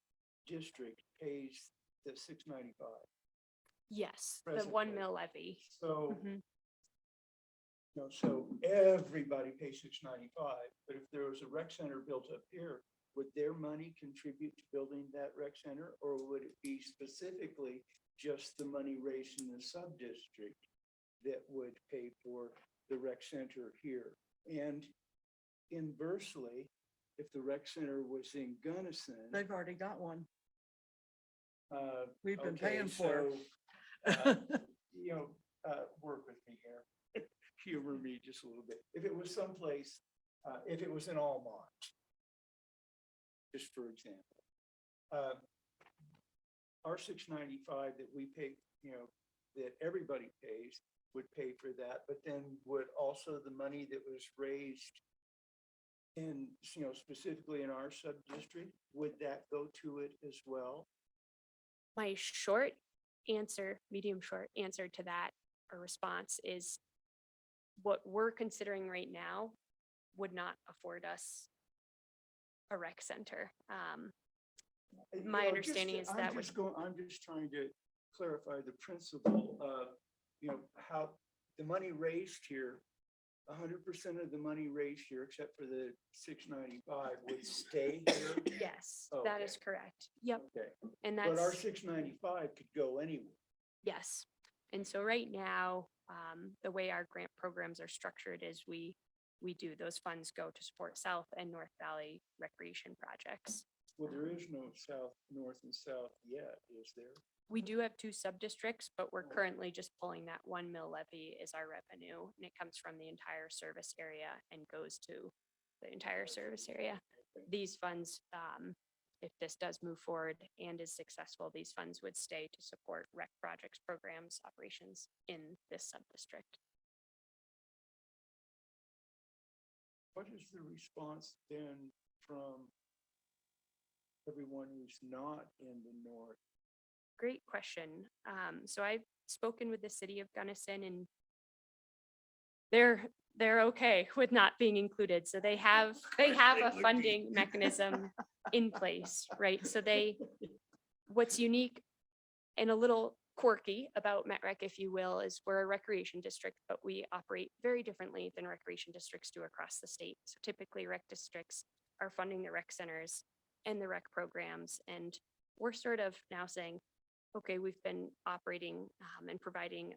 district pays the $6.95. yes, the Present 1 day. mil levy. So, Mhm. so everybody pays $6.95, but if there was a rec center built up here, would their money contribute to building that rec center, or would it be specifically just the money raised in the sub-district that would pay for the rec center here? And inversely, if the rec center was in Gunnison. They've already got one. We've been okay, paying for. so, work with me here. Humor me just a little bit. If it was someplace, if it was in Almont, just for example, our $6.95 that we pay, that everybody pays would pay for that, but then would also the money that was raised in, specifically in our sub-district, would that go to it as well? My short answer, medium short answer to that, or response, is what we're considering right now would not afford us a rec center. My understanding is that would, I'm just trying to clarify the principle of, how the money raised here, 100% of the money raised here, except for the 695, would stay here. yes, that is Okay. correct. Yep. Okay, And but our that's, 695 could go anywhere. yes. And so right now, the way our grant programs are structured is we do, those funds go to support South and North Valley recreation projects. Well, there is no south, north and south yet, is there? We do have 2 sub-districts, but we're currently just pulling that 1 mill levy as our revenue, and it comes from the entire service area and goes to the entire service area. These funds, if this does move forward and is successful, these funds would stay to support rec projects, programs, operations in this sub-district. What is the response then from everyone who's not in the north? Great question. So I've spoken with the city of Gunnison, and they're okay with not being included. So they have a funding mechanism in place, right? So what's unique and a little quirky about MetRec, if you will, is we're a recreation district, but we operate very differently than recreation districts do across the state. So typically rec districts are funding the rec centers and the rec programs. And we're sort of now saying, okay, we've been operating and providing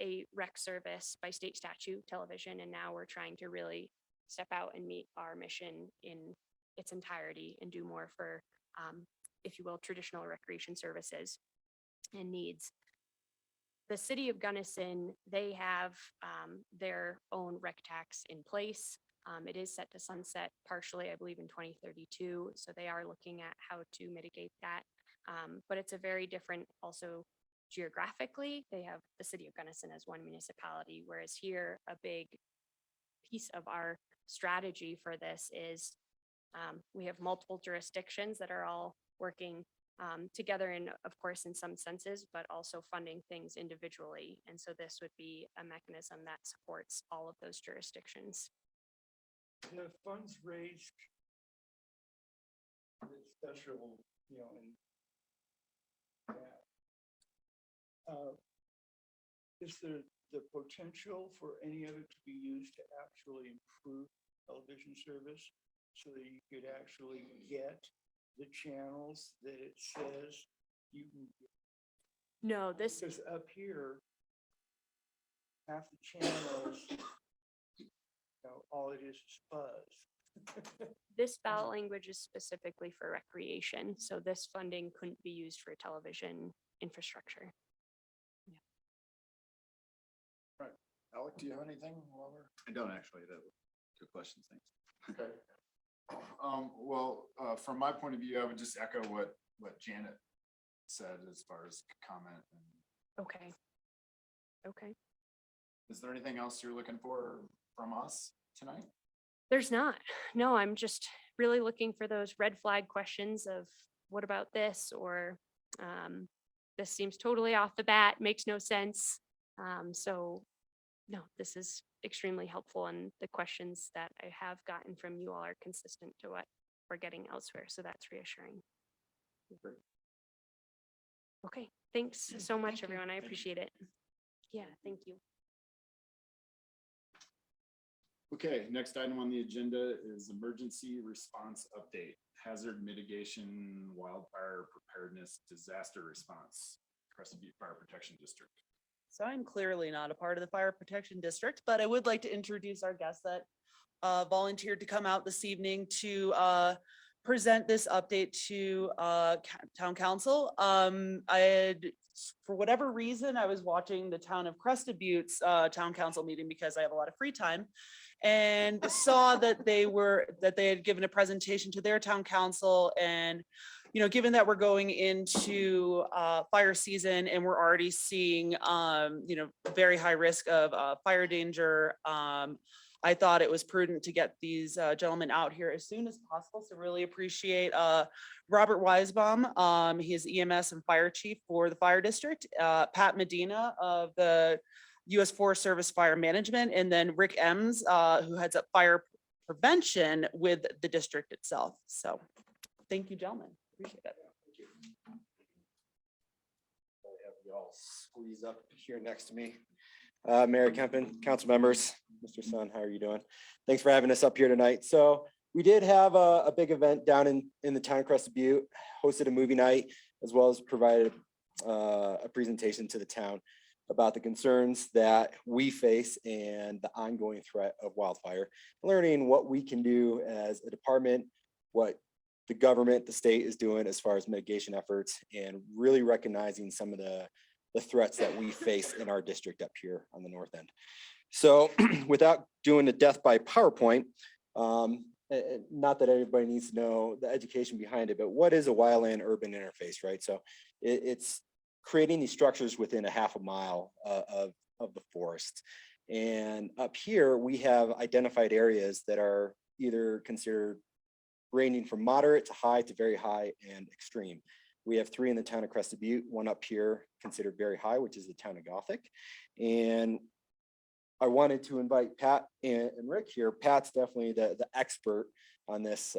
a rec service by state statute, television, and now we're trying to really step out and meet our mission in its entirety and do more for, if you will, traditional recreation services and needs. The city of Gunnison, they have their own rec tax in place. It is set to sunset partially, I believe, in 2032. So they are looking at how to mitigate that. But it's a very different also geographically. They have the city of Gunnison as one municipality, whereas here a big piece of our strategy for this is we have multiple jurisdictions that are all working together in, of course, in some senses, but also funding things individually. And so this would be a mechanism that supports all of those jurisdictions. The funds raised, the special, in that, is there the potential for any of it to be used to actually improve television service so that you could actually get the channels that it says you can get? No, this, Because up here, half the channels, all it is fuzz. this ballot language is specifically for recreation. So this funding couldn't be used for television infrastructure. Alec, do you have anything while we're? I don't actually, that was good questions, thanks. Okay. Well, from my point of view, I would just echo what Janet said as far as comment. Okay. Okay. Is there anything else you're looking for from us tonight? There's not. No, I'm just really looking for those red flag questions of what about this? Or this seems totally off the bat, makes no sense. So no, this is extremely helpful, and the questions that I have gotten from you all are consistent to what we're getting elsewhere. So that's reassuring. Okay, thanks so much, everyone. I appreciate it. Yeah, thank you. Okay, next item on the agenda is emergency response update, hazard mitigation, wildfire preparedness, disaster response, Crescent Butte Fire Protection District. So I'm clearly not a part of the Fire Protection District, but I would like to introduce our guest that volunteered to come out this evening to present this update to town council. For whatever reason, I was watching the town of Crested Butte's town council meeting because I have a lot of free time, and saw that they had given a presentation to their town council. And given that we're going into fire season and we're already seeing very high risk of fire danger, I thought it was prudent to get these gentlemen out here as soon as possible. So really appreciate Robert Weisbaum. He is EMS and fire chief for the fire district. Pat Medina of the U.S. Forest Service Fire Management, and then Rick Ems, who heads up fire prevention with the district itself. So thank you, gentlemen. Appreciate it. Have you all squeeze up here next to me. Mayor Kempen, council members, Mr. Sun, how are you doing? Thanks for having us up here tonight. So we did have a big event down in the town of Crested Butte, hosted a movie night, as well as provided a presentation to the town about the concerns that we face and the ongoing threat of wildfire, learning what we can do as a department, what the government, the state is doing as far as mitigation efforts, and really recognizing some of the threats that we face in our district up here on the north end. So without doing the death by PowerPoint, not that everybody needs to know the education behind it, but what is a wildland urban interface, right? So it's creating these structures within a half a mile of the forest. And up here, we have identified areas that are either considered ranging from moderate to high to very high and extreme. We have 3 in the town of Crested Butte, one up here considered very high, which is the town of Gothic. And I wanted to invite Pat and Rick here. Pat's definitely the expert on this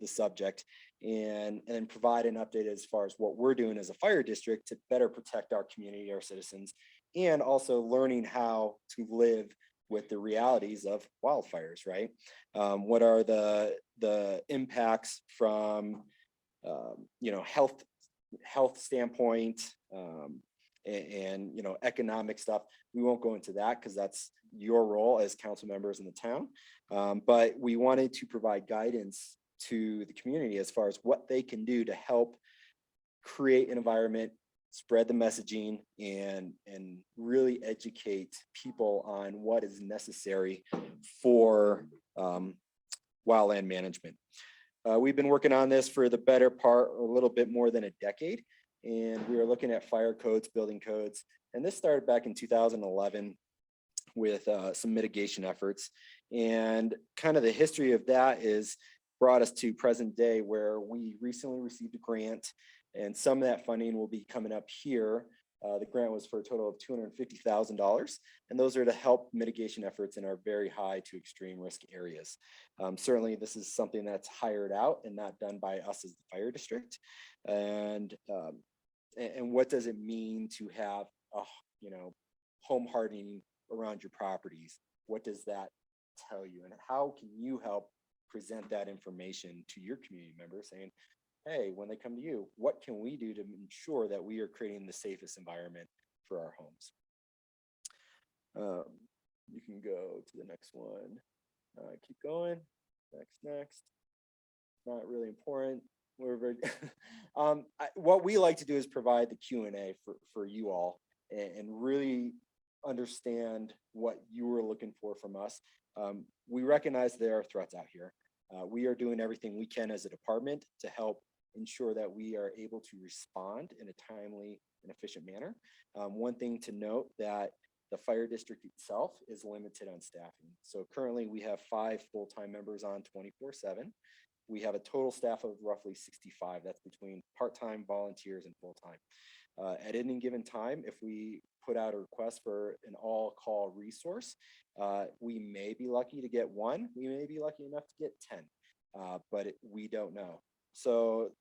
subject, and provide an update as far as what we're doing as a fire district to better protect our community, our citizens, and also learning how to live with the realities of wildfires, right? What are the impacts from health standpoint, and economic stuff. We won't go into that because that's your role as council members in the town. But we wanted to provide guidance to the community as far as what they can do to help create an environment, spread the messaging, and really educate people on what is necessary for wildland management. We've been working on this for the better part, a little bit more than a decade, and we are looking at fire codes, building codes, and this started back in 2011 with some mitigation efforts. And kind of the history of that is brought us to present day, where we recently received a grant, and some of that funding will be coming up here. The grant was for a total of $250,000, and those are to help mitigation efforts in our very high to extreme risk areas. Certainly, this is something that's hired out and not done by us as the fire district. And what does it mean to have home hardening around your properties? What does that tell you, and how can you help present that information to your community members, saying, hey, when they come to you, what can we do to ensure that we are creating the safest environment for our homes? You can go to the next one. Keep going. Next. Not really important. We're very what we like to do is provide the Q&A for you all, and really understand what you were looking for from us. We recognize there are threats out here. We are doing everything we can as a department to help ensure that we are able to respond in a timely and efficient manner. One thing to note, that the fire district itself is limited on staffing. So currently we have 5 full-time members on 24/7. We have a total staff of roughly 65. That's between part-time, volunteers, and full-time. At any given time, if we put out a request for an all-call resource, we may be lucky to get 1. We may be lucky enough to get 10, but we don't know. So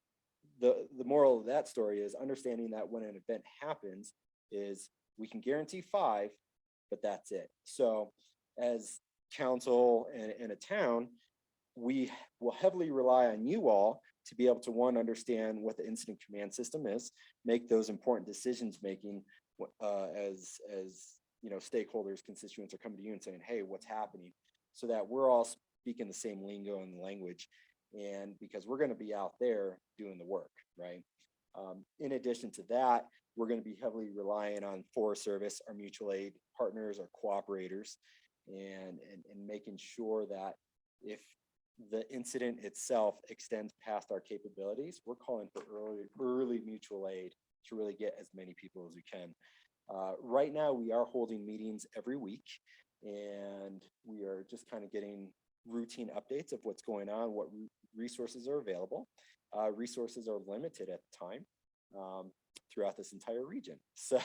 the moral of that story is understanding that when an event happens, is we can guarantee 5, but that's it. So as council and a town, we will heavily rely on you all to be able to, 1, understand what the incident command system is, make those important decisions making as stakeholders, constituents are coming to you and saying, hey, what's happening, so that we're all speaking the same lingo and language. And because we're going to be out there doing the work, right? In addition to that, we're going to be heavily relying on Forest Service, our mutual aid partners, our cooperators, and making sure that if the incident itself extends past our capabilities, we're calling for early mutual aid to really get as many people as we can. Right now, we are holding meetings every week, and we are just kind of getting routine updates of what's going on, what resources are available. Resources are limited at the time. throughout this entire region. So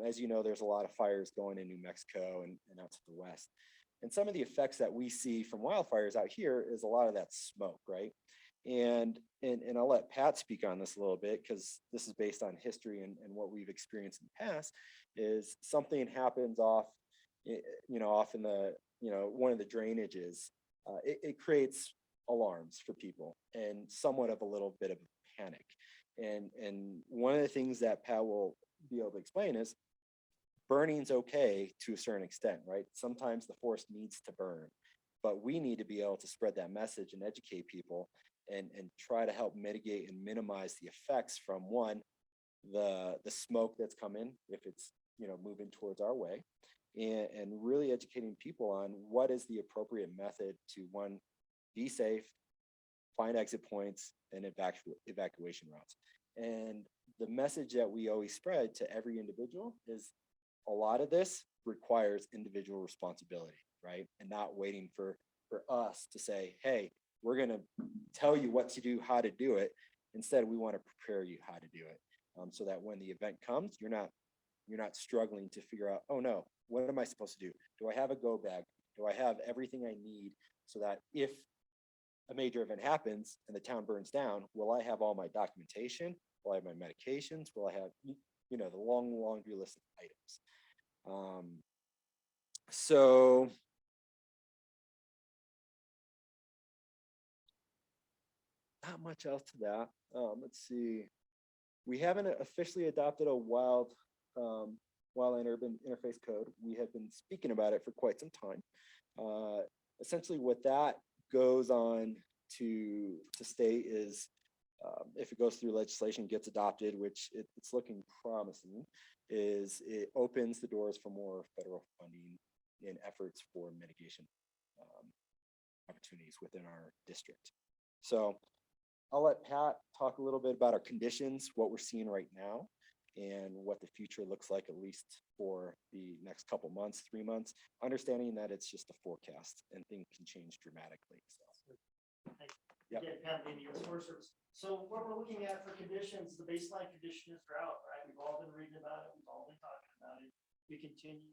as you know, there's a lot of fires going in New Mexico and out to the west. And some of the effects that we see from wildfires out here is a lot of that smoke, right? And I'll let Pat speak on this a little bit because this is based on history and what we've experienced in the past. Is something happens off, off in the, one of the drainages, it creates alarms for people and somewhat of a little bit of a panic. And one of the things that Pat will be able to explain is burning's okay to a certain extent, right? Sometimes the forest needs to burn, but we need to be able to spread that message and educate people and try to help mitigate and minimize the effects from one, the smoke that's coming if it's, moving towards our way, and really educating people on what is the appropriate method to, one, be safe, find exit points and evacuation routes. And the message that we always spread to every individual is a lot of this requires individual responsibility, right? And not waiting for us to say, hey, we're going to tell you what to do, how to do it. Instead, we want to prepare you how to do it, so that when the event comes, you're not struggling to figure out, oh no, what am I supposed to do? Do I have a go bag? Do I have everything I need so that if a major event happens and the town burns down, will I have all my documentation? Will I have my medications? Will I have, the long laundry list of items? So not much else to that. Let's see. We haven't officially adopted a wildland urban interface code. We have been speaking about it for quite some time. Essentially what that goes on to state is if it goes through legislation, gets adopted, which it's looking promising, is it opens the doors for more federal funding in efforts for mitigation opportunities within our district. So I'll let Pat talk a little bit about our conditions, what we're seeing right now, and what the future looks like, at least for the next couple months, 3 months, understanding that it's just a forecast and things can change dramatically. So, yep. Again, Pat Manning, U.S. Forest Service. So what we're looking at for conditions, the baseline condition is drought, right? We've all been reading about it. We've all been talking about it. We continue.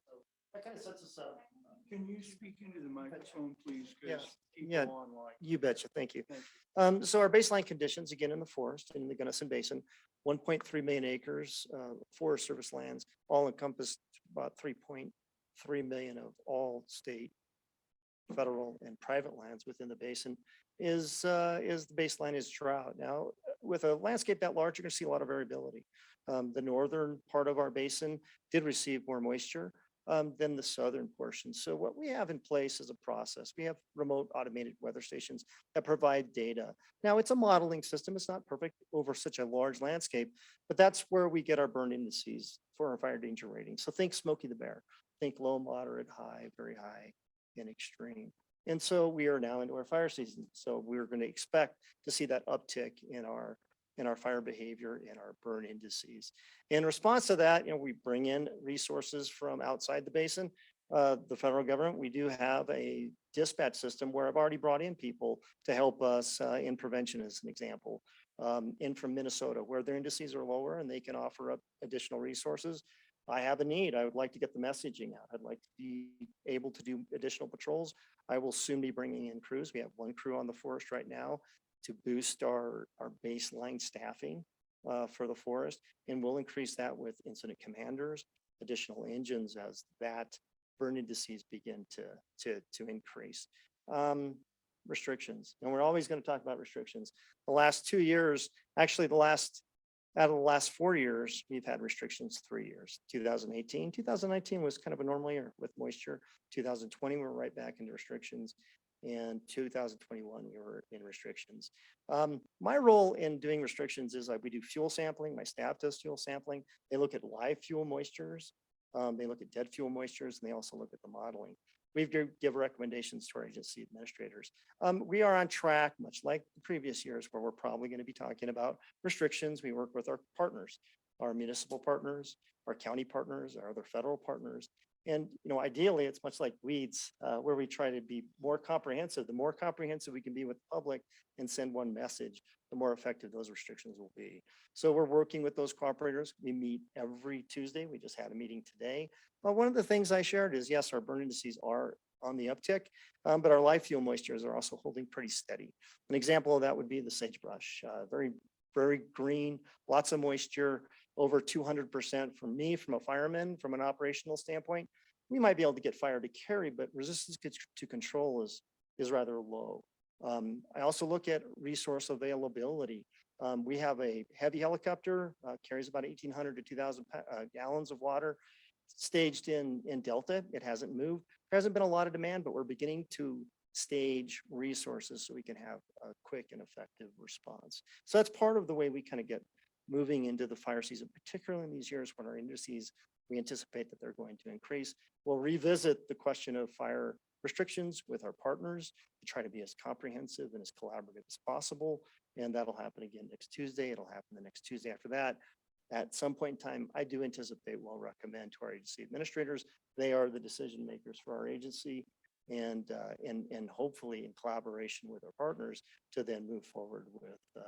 So that kind of sets us up. Can you speak into the microphone, please? 'Cause Yes. people Yeah, online. you betcha. Thank you. Thank you. So our baseline conditions, again, in the forest, in the Gunnison Basin, 1.3 million acres, Forest Service lands, all encompassed about 3.3 million of all state, federal and private lands within the basin is the baseline is drought. Now, with a landscape that large, you're gonna see a lot of variability. The northern part of our basin did receive more moisture than the southern portion. So what we have in place is a process. We have remote automated weather stations that provide data. Now it's a modeling system. It's not perfect over such a large landscape, but that's where we get our burn indices for our fire danger rating. So think Smokey the Bear, think low, moderate, high, very high, and extreme. And so we are now into our fire season. So we're going to expect to see that uptick in our fire behavior and our burn indices. In response to that, we bring in resources from outside the basin. The federal government, we do have a dispatch system where I've already brought in people to help us in prevention, as an example. In from Minnesota, where their indices are lower and they can offer up additional resources. I have a need. I would like to get the messaging out. I'd like to be able to do additional patrols. I will soon be bringing in crews. We have one crew on the forest right now to boost our baseline staffing for the forest. And we'll increase that with incident commanders, additional engines as that burn indices begin to increase. Restrictions, and we're always going to talk about restrictions. The last 2 years, actually out of the last 4 years, we've had restrictions 3 years. 2019 was kind of a normal year with moisture. 2020, we're right back into restrictions. And 2021, we were in restrictions. My role in doing restrictions is we do fuel sampling. My staff does fuel sampling. They look at live fuel moistures. They look at dead fuel moistures, and they also look at the modeling. We give recommendations to our agency administrators. We are on track, much like the previous years, where we're probably going to be talking about restrictions. We work with our partners, our municipal partners, our county partners, our other federal partners, And, ideally, it's much like weeds, where we try to be more comprehensive. The more comprehensive we can be with the public and send one message, the more effective those restrictions will be. So we're working with those cooperators. We meet every Tuesday. We just had a meeting today. But one of the things I shared is, yes, our burn indices are on the uptick, but our live fuel moistures are also holding pretty steady. An example of that would be the sagebrush, very, very green, lots of moisture, over 200% from me, from a fireman, from an operational standpoint. We might be able to get fire to carry, but resistance to control is rather low. I also look at resource availability. We have a heavy helicopter, carries about 1,800 to 2,000 gallons of water, staged in Delta. It hasn't moved. There hasn't been a lot of demand, but we're beginning to stage resources so we can have a quick and effective response. So that's part of the way we kind of get moving into the fire season, particularly in these years when our indices, we anticipate that they're going to increase. We'll revisit the question of fire restrictions with our partners to try to be as comprehensive and as collaborative as possible. And that'll happen again next Tuesday. It'll happen the next Tuesday after that. At some point in time, I do anticipate we'll recommend to our agency administrators. They are the decision makers for our agency, and hopefully in collaboration with our partners to then move forward with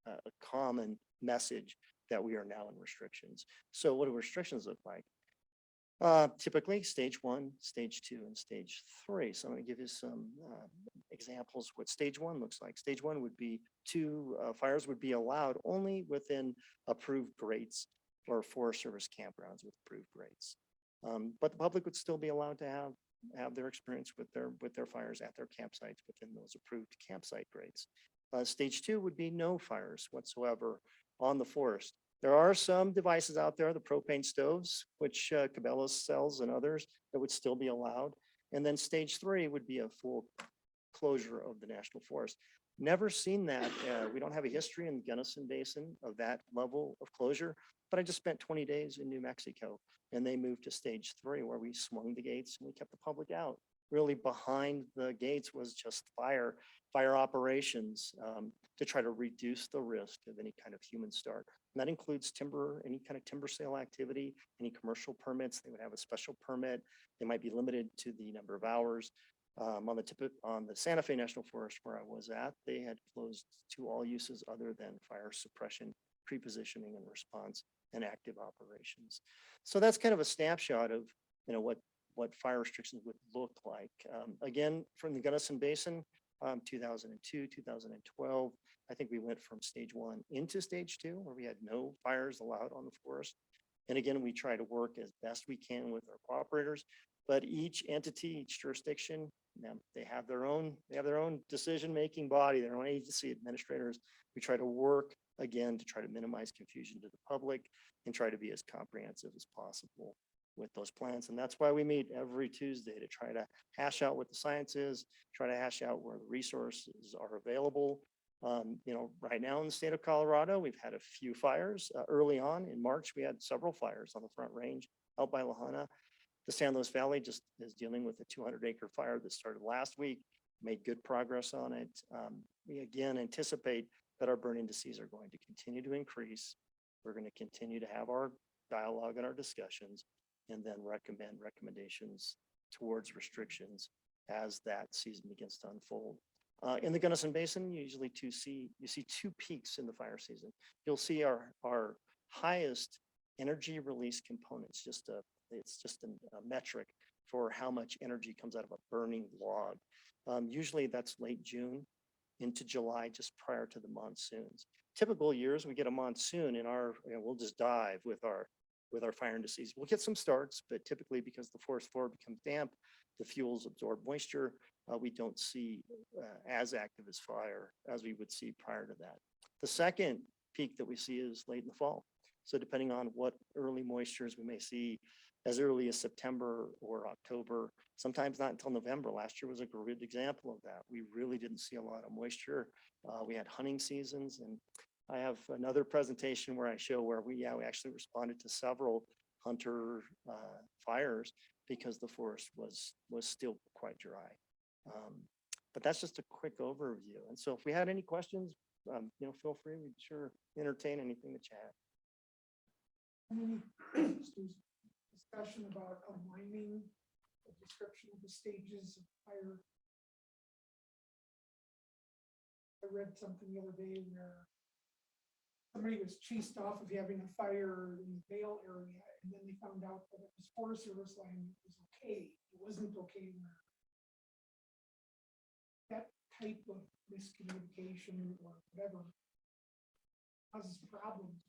a common message that we are now in restrictions. So what do restrictions look like? Typically stage 1, stage 2, and stage 3. So I'm going to give you some examples what stage 1 looks like. Stage 1 would be fires would be allowed only within approved grates or Forest Service campgrounds with approved grates. But the public would still be allowed to have their experience with their fires at their campsites within those approved campsite grates. Stage 2 would be no fires whatsoever on the forest. There are some devices out there, the propane stoves, which Cabela's sells and others, that would still be allowed. And then stage 3 would be a full closure of the national forest. Never seen that. We don't have a history in the Gunnison Basin of that level of closure, but I just spent 20 days in New Mexico and they moved to stage 3 where we swung the gates and we kept the public out. Really behind the gates was just fire operations to try to reduce the risk of any kind of human start. And that includes timber, any kind of timber sale activity, any commercial permits. They would have a special permit. They might be limited to the number of hours. On the Santa Fe National Forest where I was at, they had closed to all uses other than fire suppression, pre-positioning and response, and active operations. So that's kind of a snapshot of what fire restrictions would look like. Again, from the Gunnison Basin, 2002, 2012, I think we went from stage 1 into stage 2 where we had no fires allowed on the forest. And again, we try to work as best we can with our cooperators, but each entity, each jurisdiction, they have their own decision-making body, their own agency administrators. We try to work again to try to minimize confusion to the public and try to be as comprehensive as possible with those plans. And that's why we meet every Tuesday to try to hash out what the science is, try to hash out where the resources are available. Right now in the state of Colorado, we've had a few fires. Early on in March, we had several fires on the Front Range out by Lahana. The San Luis Valley just is dealing with a 200-acre fire that started last week, made good progress on it. We again anticipate that our burn indices are going to continue to increase. We're going to continue to have our dialogue and our discussions, and then recommend recommendations towards restrictions as that season begins to unfold. In the Gunnison Basin, you usually you see two peaks in the fire season. You'll see our highest energy release components, it's just a metric for how much energy comes out of a burning log. Usually that's late June into July, just prior to the monsoons. Typical years, we get a monsoon and we'll just dive with our fire indices. We'll get some starts, but typically because the forest floor becomes damp, the fuels absorb moisture. We don't see as active as fire as we would see prior to that. The second peak that we see is late in the fall. So depending on what early moistures we may see as early as September or October, sometimes not until November. Last year was a good example of that. We really didn't see a lot of moisture. We had hunting seasons, and I have another presentation where I show where we actually responded to several hunter fires because the forest was still quite dry. But that's just a quick overview. And so if we had any questions, feel free. We'd sure entertain anything that you have. discussion about aligning the description of the stages of fire. I read something the other day where somebody was chased off of having a fire in the Vale area, and then they found out that it was Forest Service land, it was okay. It wasn't okay where that type of miscommunication or whatever causes problems.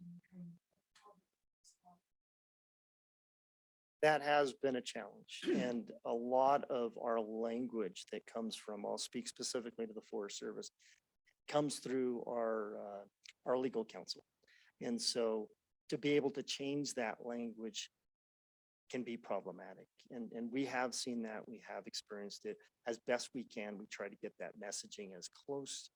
That has been a challenge, and a lot of our language that comes from, I'll speak specifically to the Forest Service, comes through our legal counsel. And so to be able to change that language can be problematic. And we have seen that, we have experienced it. As best we can, we try to get that messaging as close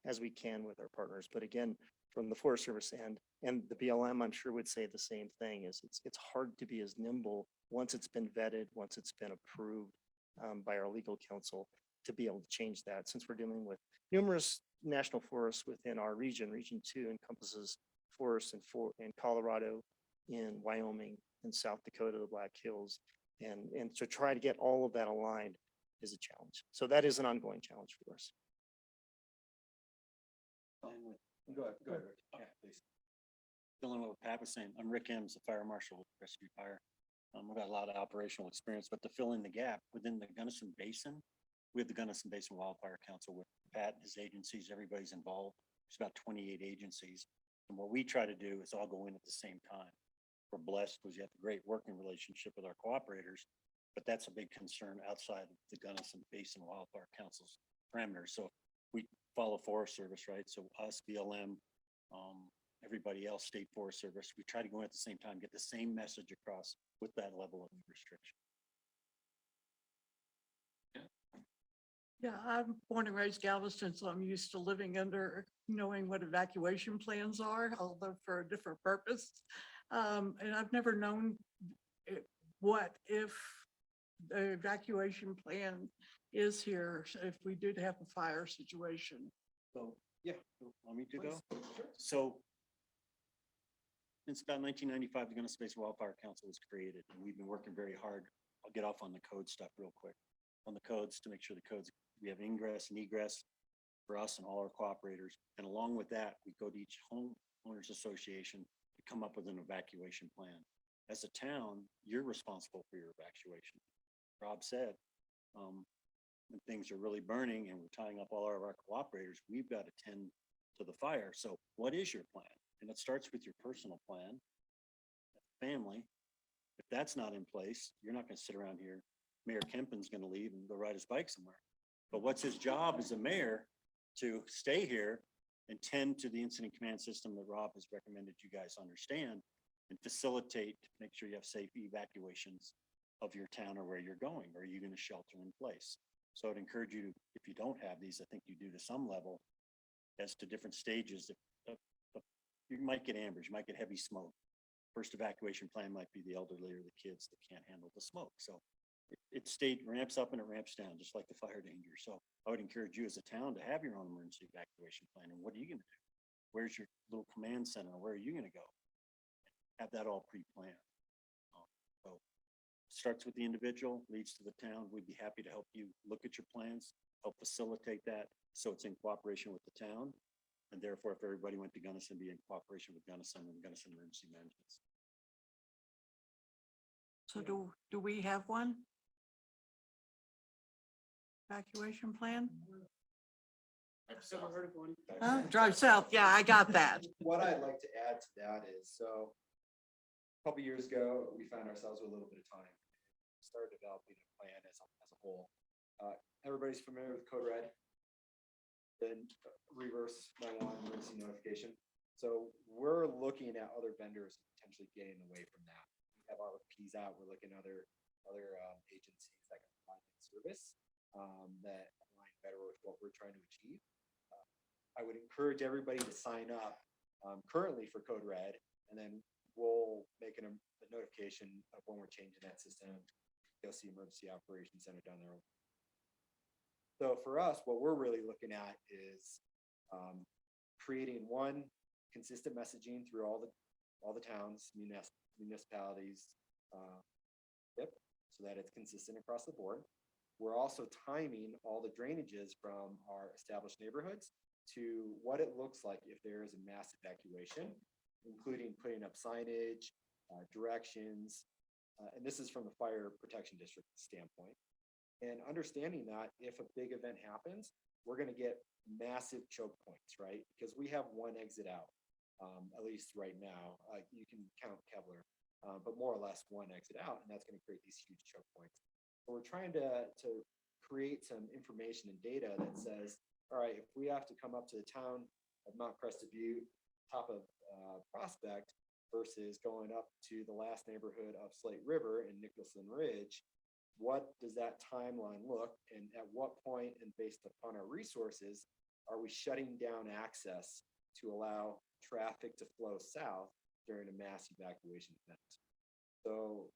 as we can with our partners. But again, from the Forest Service and the BLM, I'm sure would say the same thing, is it's hard to be as nimble once it's been vetted, once it's been approved by our legal counsel, to be able to change that, since we're dealing with numerous national forests within our region. Region 2 encompasses forests in Colorado, in Wyoming, in South Dakota, the Black Hills. And to try to get all of that aligned is a challenge. So that is an ongoing challenge for us. Go ahead, Rick. Yeah, please. Filling what Pat was saying, I'm Rick Ems, the fire marshal with Rescue Fire. I've got a lot of operational experience, but to fill in the gap within the Gunnison Basin, we have the Gunnison Basin Wildfire Council with Pat and his agencies, everybody's involved. There's about 28 agencies. And what we try to do is all go in at the same time. We're blessed because you have a great working relationship with our cooperators, but that's a big concern outside of the Gunnison Basin Wildfire Council's parameters. So we follow Forest Service, right? So us, BLM, everybody else, State Forest Service, we try to go in at the same time, get the same message across with that level of restriction. Yeah, I'm born and raised Galveston, so I'm used to living under, knowing what evacuation plans are, although for a different purpose. And I've never known what if the evacuation plan is here, if we did have a fire situation. So, yeah, want me to go? So since about 1995, the Gunnison Basin Wildfire Council was created, and we've been working very hard. I'll get off on the code stuff real quick. On the codes, to make sure the codes, we have ingress and egress for us and all our cooperators. And along with that, we go to each homeowners association to come up with an evacuation plan. As a town, you're responsible for your evacuation. Rob said, when things are really burning and we're tying up all of our cooperators, we've got to tend to the fire. So what is your plan? And it starts with your personal plan, family. If that's not in place, you're not going to sit around here. Mayor Kempen's going to leave and go ride his bike somewhere. But what's his job as a mayor? To stay here and tend to the incident command system that Rob has recommended you guys understand, and facilitate, make sure you have safe evacuations of your town or where you're going, or are you going to shelter in place? So I'd encourage you to, if you don't have these, I think you do to some level, as to different stages. You might get ambers, you might get heavy smoke. First evacuation plan might be the elderly or the kids that can't handle the smoke. So it ramps up and it ramps down, just like the fire danger. So I would encourage you as a town to have your own emergency evacuation plan. And what are you going to do? Where's your little command center? Where are you going to go? Have that all pre-planned. So starts with the individual, leads to the town. We'd be happy to help you look at your plans, help facilitate that, so it's in cooperation with the town. And therefore, if everybody went to Gunnison, be in cooperation with Gunnison and Gunnison Emergency Management. So do we have one? Evacuation plan? I've never heard of one. Drive south, yeah, I got that. What I'd like to add to that is, so a couple years ago, we found ourselves with a little bit of time. Started developing a plan as a whole. Everybody's familiar with Code Red, then reverse 911 emergency notification. So we're looking at other vendors potentially getting away from that. We have RFPs out. We're looking at other agencies that can provide that service that align better with what we're trying to achieve. I would encourage everybody to sign up currently for Code Red, and then we'll make a notification of when we're changing that system. You'll see Emergency Operations Center down there. So for us, what we're really looking at is creating one consistent messaging through all the towns, municipalities, Yep, so that it's consistent across the board. We're also timing all the drainages from our established neighborhoods to what it looks like if there is a mass evacuation, including putting up signage, directions, and this is from the fire protection district standpoint. And understanding that if a big event happens, we're gonna get massive choke points, right? Because we have one exit out, at least right now. You can count Kevlar, but more or less one exit out, and that's gonna create these huge choke points. So we're trying to create some information and data that says, all right, if we have to come up to the town of Mount Crested Butte, top of Prospect, versus going up to the last neighborhood of Slate River in Nicholson Ridge, what does that timeline look? And at what point, and based upon our resources, are we shutting down access to allow traffic to flow south during a mass evacuation event? So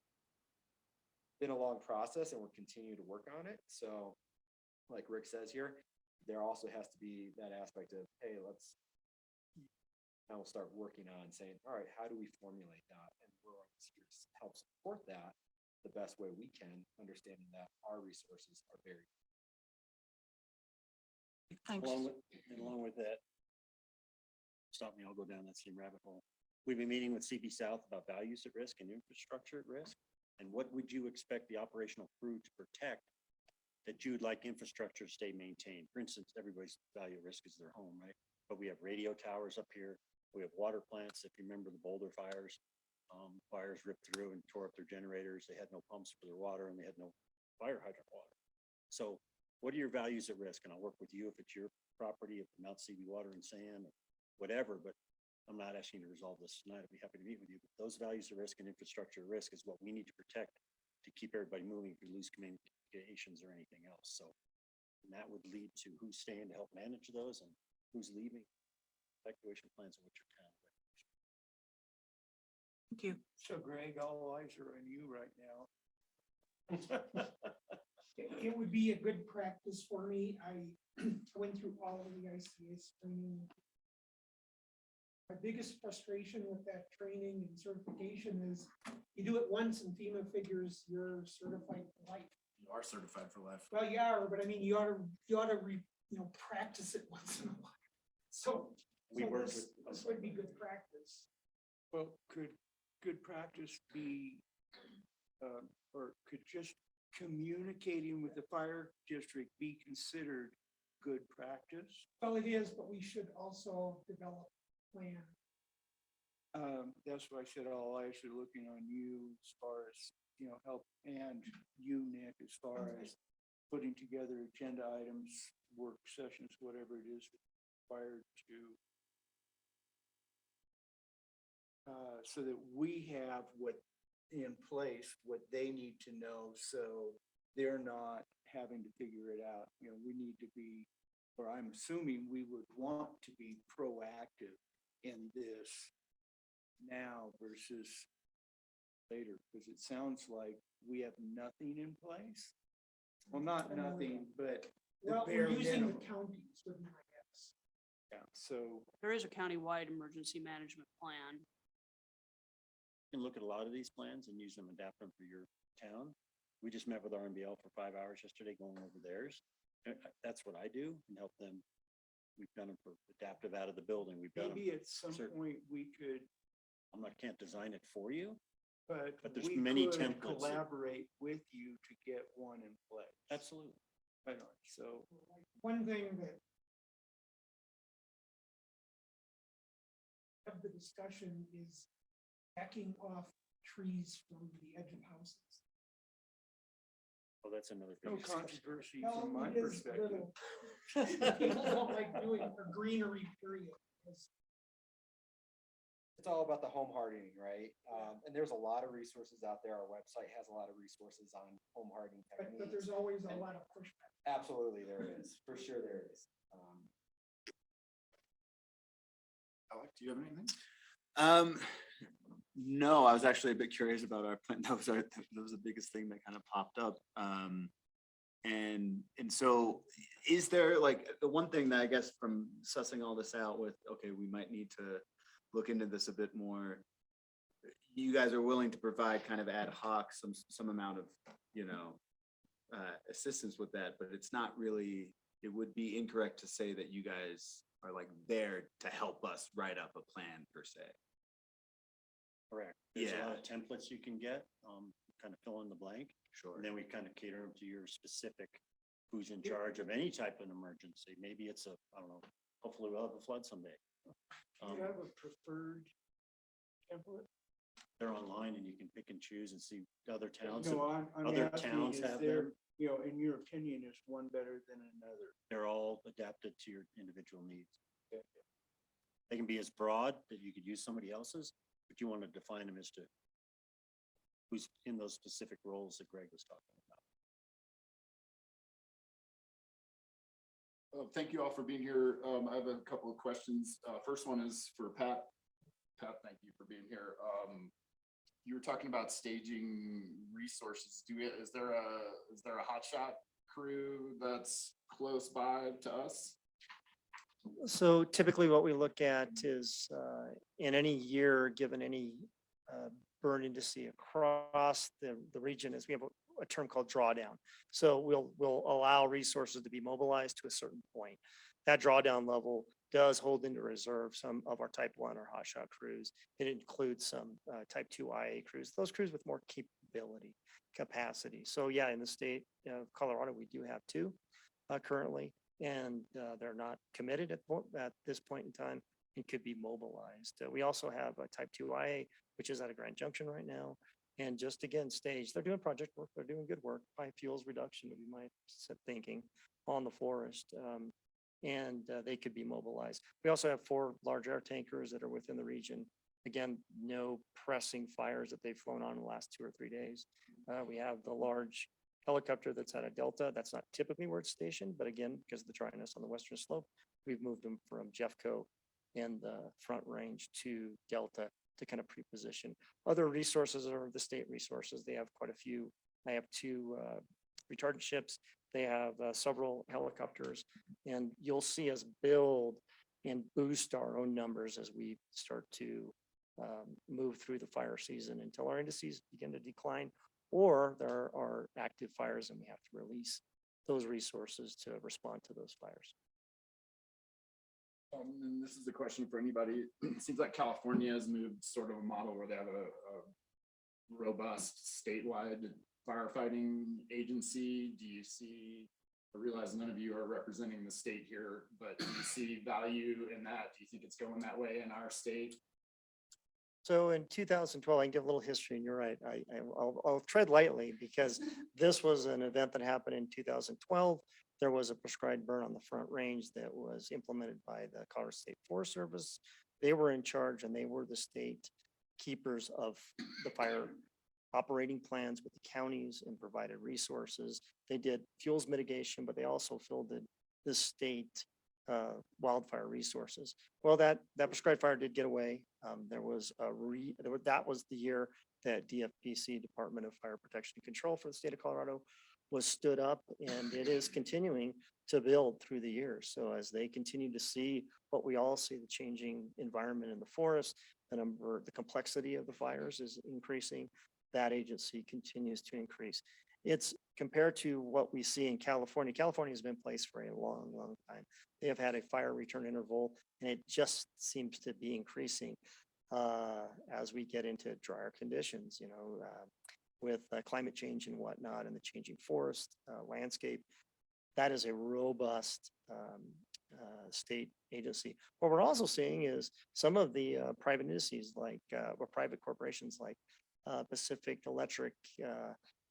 been a long process and we're continuing to work on it. So like Rick says here, there also has to be that aspect of, hey, now we'll start working on saying, all right, how do we formulate that? And we're here to help support that the best way we can, understanding that our resources are very. Thanks. Along with that, stop me, I'll go down that same rabbit hole. We've been meeting with CB South about values at risk and infrastructure at risk. And what would you expect the operational crew to protect that you'd like infrastructure to stay maintained? For instance, everybody's value at risk is their home, right? But we have radio towers up here. We have water plants. If you remember the Boulder fires, fires ripped through and tore up their generators. They had no pumps for their water and they had no fire hydrant water. So what are your values at risk? And I'll work with you if it's your property, if Mount CB Water and Sand or whatever, but I'm not asking you to resolve this tonight. I'd be happy to meet with you, but those values at risk and infrastructure at risk is what we need to protect to keep everybody moving if we lose communications or anything else. So, and that would lead to who's staying to help manage those and who's leaving. Evacuation plans in which your town. Thank you. So Greg, all eyes are on you right now. It would be a good practice for me. I went through all of the ICS training. My biggest frustration with that training and certification is you do it once and FEMA figures you're certified for life. You are certified for life. Well, you are, but I mean, you ought to practice it once in a while. So this would be good practice. Well, could good practice be, or could just communicating with the fire district be considered good practice? Well, it is, but we should also develop a plan. That's why I said all eyes are looking on you as far as, help, and you, Nick, as far as putting together agenda items, work sessions, whatever it is required to, so that we have what in place, what they need to know, so they're not having to figure it out. We need to be, or I'm assuming we would want to be proactive in this now versus later, because it sounds like we have nothing in place. Well, not nothing, but the Well, bare we're using minimum. the counties, would be my guess. Yeah, so There is a countywide emergency management plan. You can look at a lot of these plans and use them, adapt them for your town. We just met with RMBL for 5 hours yesterday going over theirs. That's what I do and help them. We've done them for adaptive out of the building. We've done them. maybe at some certain- point we could, Can't design it for you, but there's we many could templates that- collaborate with you to get one in place. Absolutely. I know, so. One thing that of the discussion is backing off trees from the edge of houses. Oh, that's another. No big discussion. controversy Well, from my it is perspective. little. People don't like doing a greenery period. because It's all about the home hardening, right? And there's a lot of resources out there. Our website has a lot of resources on home hardening But techniques. there's always a lot of pushback. Absolutely, there is, for sure there is. Alec, do you have anything? No, I was actually a bit curious about our plan. That was the biggest thing that kind of popped up. And so is there like the one thing that I guess from sussing all this out with, okay, we might need to look into this a bit more. you guys are willing to provide kind of ad hoc, some amount of, assistance with that, but it's not really, it would be incorrect to say that you guys are like there to help us write up a plan per se. Correct. There's a lot Yeah. of templates you can get, kind of fill in the blank. Sure. And then we kind of cater them to your specific, who's in charge of any type of emergency. Maybe it's I don't know, hopefully we'll have a flood someday. Do you have a preferred template? They're online and you can pick and choose and see other towns. No, I'm Other asking, towns is have there, them. in your opinion, is one better than another? They're all adapted to your individual needs. They can be as broad that you could use somebody else's, but you want to define them as to who's in those specific roles that Greg was talking about. Thank you all for being here. I have a couple of questions. First one is for Pat. Pat, thank you for being here. You were talking about staging resources. Is there a hotshot crew that's close by to us? So typically what we look at is in any year, given any burn indice across the region, is we have a term called drawdown. So we'll allow resources to be mobilized to a certain point. That drawdown level does hold into reserve some of our type 1 or hotshot crews. It includes some type 2 IA crews, those crews with more capability, capacity. So yeah, in the state of Colorado, we do have 2 currently, and they're not committed at this point in time and could be mobilized. We also have a type 2 IA, which is at a Grand Junction right now. And just again, staged, they're doing project work, they're doing good work, by fuels reduction, we might set thinking on the forest. And they could be mobilized. We also have 4 large air tankers that are within the region. Again, no pressing fires that they've flown on in the last 2 or 3 days. We have the large helicopter that's at a Delta. That's not typically where it's stationed, but again, because of the dryness on the western slope, we've moved them from Jeffco and the Front Range to Delta to kind of pre-position. Other resources are the state resources. They have quite a few. I have 2 retardant ships. They have several helicopters, and you'll see us build and boost our own numbers as we start to move through the fire season until our indices begin to decline, or there are active fires and we have to release those resources to respond to those fires. And this is a question for anybody. It seems like California has moved sort of a model where they have a robust statewide firefighting agency. Do you see, I realize none of you are representing the state here, but do you see value in that? Do you think it's going that way in our state? So in 2012, I can give a little history, and you're right, I'll tread lightly because this was an event that happened in 2012. There was a prescribed burn on the Front Range that was implemented by the Colorado State Forest Service. They were in charge and they were the state keepers of the fire operating plans with the counties and provided resources. They did fuels mitigation, but they also filled the state wildfire resources. Well, that prescribed fire did get away. There was that was the year that DFPC, Department of Fire Protection and Control for the state of Colorado, was stood up, and it is continuing to build through the years. So as they continue to see what we all see, the changing environment in the forest, the complexity of the fires is increasing. That agency continues to increase. It's compared to what we see in California. California has been in place for a long, long time. They have had a fire return interval, and it just seems to be increasing as we get into drier conditions, with climate change and whatnot, and the changing forest landscape. That is a robust state agency. What we're also seeing is some of the private entities or private corporations like Pacific Electric,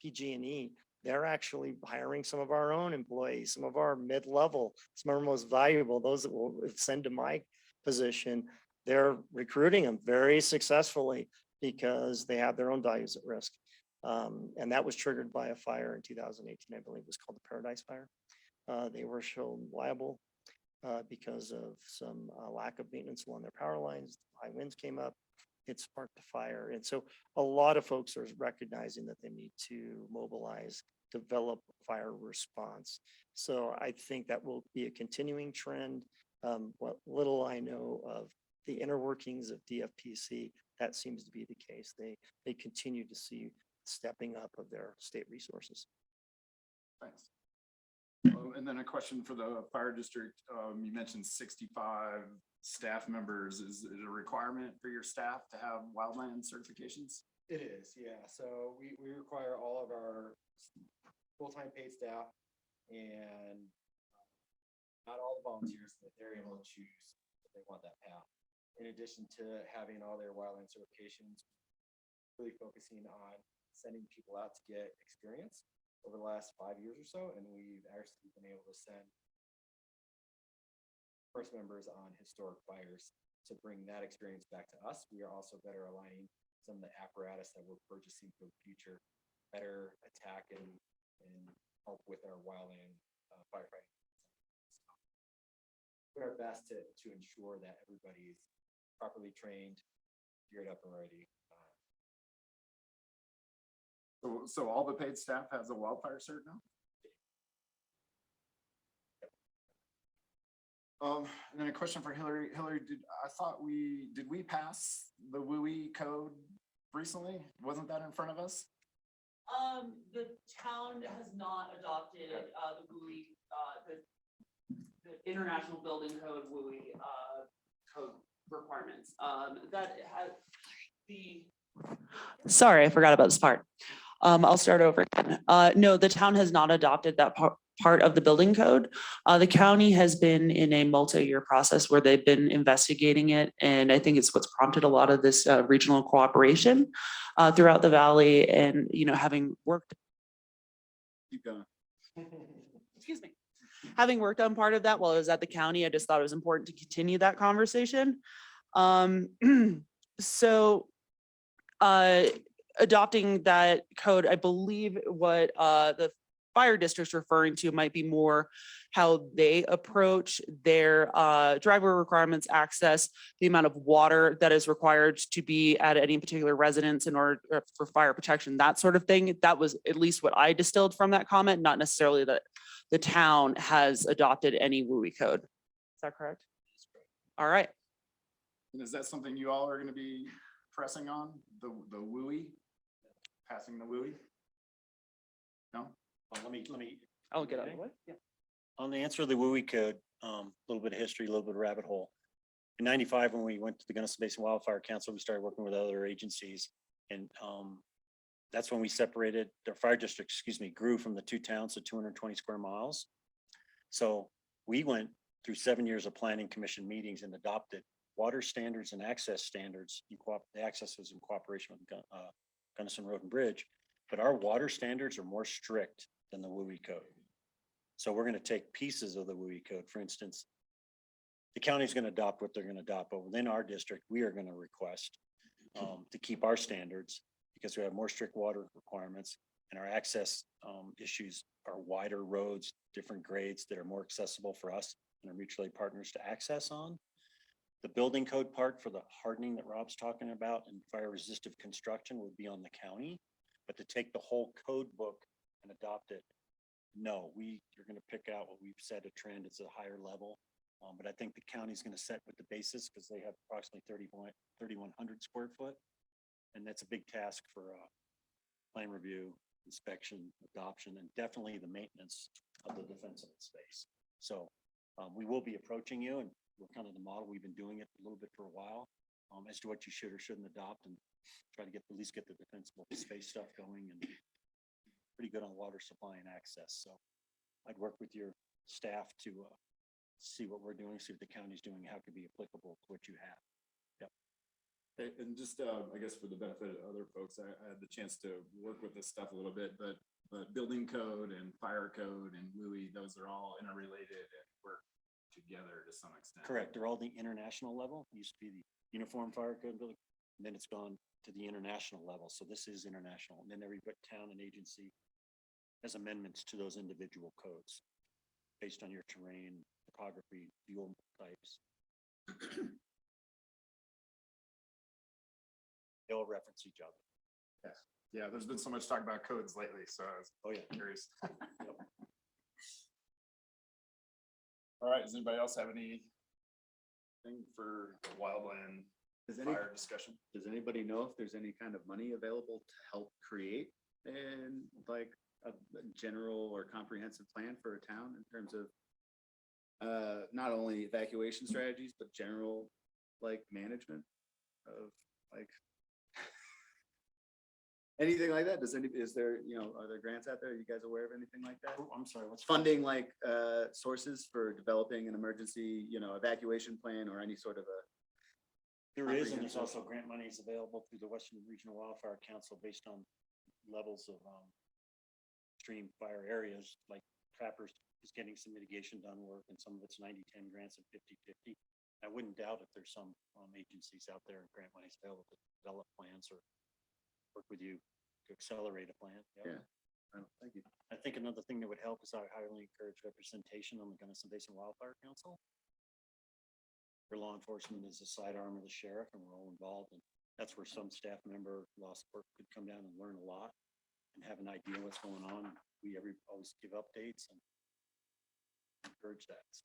PG&E, they're actually hiring some of our own employees, some of our mid-level, some of our most valuable, those that will ascend to my position. They're recruiting them very successfully because they have their own values at risk. And that was triggered by a fire in 2018, I believe it was called the Paradise Fire. They were shown liable because of some lack of maintenance along their power lines. High winds came up, it sparked the fire. And so a lot of folks are recognizing that they need to mobilize, develop fire response. So I think that will be a continuing trend. What little I know of the inner workings of DFPC, that seems to be the case. They continue to see stepping up of their state resources. Thanks. And then a question for the fire district. You mentioned 65 staff members. Is it a requirement for your staff to have wildland certifications? It is, yeah. So we require all of our full-time paid staff and not all the volunteers, that they're able to choose if they want that path. In addition to having all their wildland certifications, really focusing on sending people out to get experience over the last 5 years or so, and we've actually been able to send first members on historic fires to bring that experience back to us. We are also better aligning some of the apparatus that we're purchasing for the future, better attack and help with our wildland firefighting. Do our best to ensure that everybody is properly trained, geared up and ready. So all the paid staff has a wildfire cert now? And then a question for Hillary. Hillary, did we pass the WUI code recently? Wasn't that in front of us? The town has not adopted, the WUI, the International Building Code WUI, code requirements. That has sorry, I forgot about this part. I'll start over again. No, the town has not adopted that part of the building code. The county has been in a multi-year process where they've been investigating it. And I think it's what's prompted a lot of this regional cooperation throughout the valley. And, you know, having worked. Keep going. Excuse me. Having worked on part of that while I was at the county, I just thought it was important to continue that conversation. So adopting that code, I believe what the fire district's referring to might be more how they approach their driveway requirements, access, the amount of water that is required to be at any particular residence in order for fire protection, that sort of thing. That was at least what I distilled from that comment, not necessarily that the town has adopted any WUI code. Is that correct? All right. And is that something you all are going to be pressing on, the WUI, passing the WUI? No? Let me. I'll get out of the way. Yeah. On the answer of the WUI code, a little bit of history, a little bit of rabbit hole. In 95, when we went to the Gunnison Basin Wildfire Council, we started working with other agencies. And that's when we separated, their fire district, grew from the two towns to 220 square miles. So we went through 7 years of planning commission meetings and adopted water standards and access standards. The access was in cooperation with Gunnison Road and Bridge, but our water standards are more strict than the WUI code. So we're going to take pieces of the WUI code. For instance, the county is going to adopt what they're going to adopt, but within our district, we are going to request to keep our standards because we have more strict water requirements and our access issues are wider roads, different grades that are more accessible for us and our mutual aid partners to access on. The building code part for the hardening that Rob's talking about and fire resistive construction would be on the county, but to take the whole code book and adopt it, no, you're going to pick out what we've set a trend. It's a higher level, but I think the county's going to set with the basis because they have approximately 3,100 square foot. And that's a big task for plan review, inspection, adoption, and definitely the maintenance of the defensible space. So we will be approaching you and we're kind of the model. We've been doing it a little bit for a while as to what you should or shouldn't adopt and try to at least get the defensible space stuff going and pretty good on water supply and access. So I'd work with your staff to see what we're doing, see what the county's doing, how it could be applicable to what you have. Yep. And just, I guess for the benefit of other folks, I had the chance to work with this stuff a little bit, but building code and fire code and WUI, those are all interrelated and work together to some extent. Correct. They're all the international level. It used to be the Uniform Fire Code, and then it's gone to the international level. So this is international. And then every town and agency has amendments to those individual codes based on your terrain, topography, fuel types. They'll reference each other. Yes. Yeah, there's been so much talk about codes lately, so I was curious. Yep. All right, does anybody else have anything for wildland Does any, fire discussion. does anybody know if there's any kind of money available to help create and like a general or comprehensive plan for a town in terms of not only evacuation strategies, but general like management of like anything like that? Is there, are there grants out there? Are you guys aware of anything like that? Oh, I'm sorry, what's Funding like sources for developing an emergency, evacuation plan or any sort of a. There is, and there's comprehensive- also grant monies available through the Western Regional Wildfire Council based on levels of extreme fire areas, like Trappers is getting some mitigation done work, and some of it's 90-10 grants and 50-50. I wouldn't doubt if there's some agencies out there and grant monies available to develop plans or work with you to accelerate a plan. Yeah. Thank you. I think another thing that would help is I highly encourage representation on the Gunnison Basin Wildfire Council. For law enforcement is a sidearm of the sheriff, and we're all involved, and that's where some staff member lost work could come down and learn a lot and have an idea what's going on. We always give updates and encourage that. So.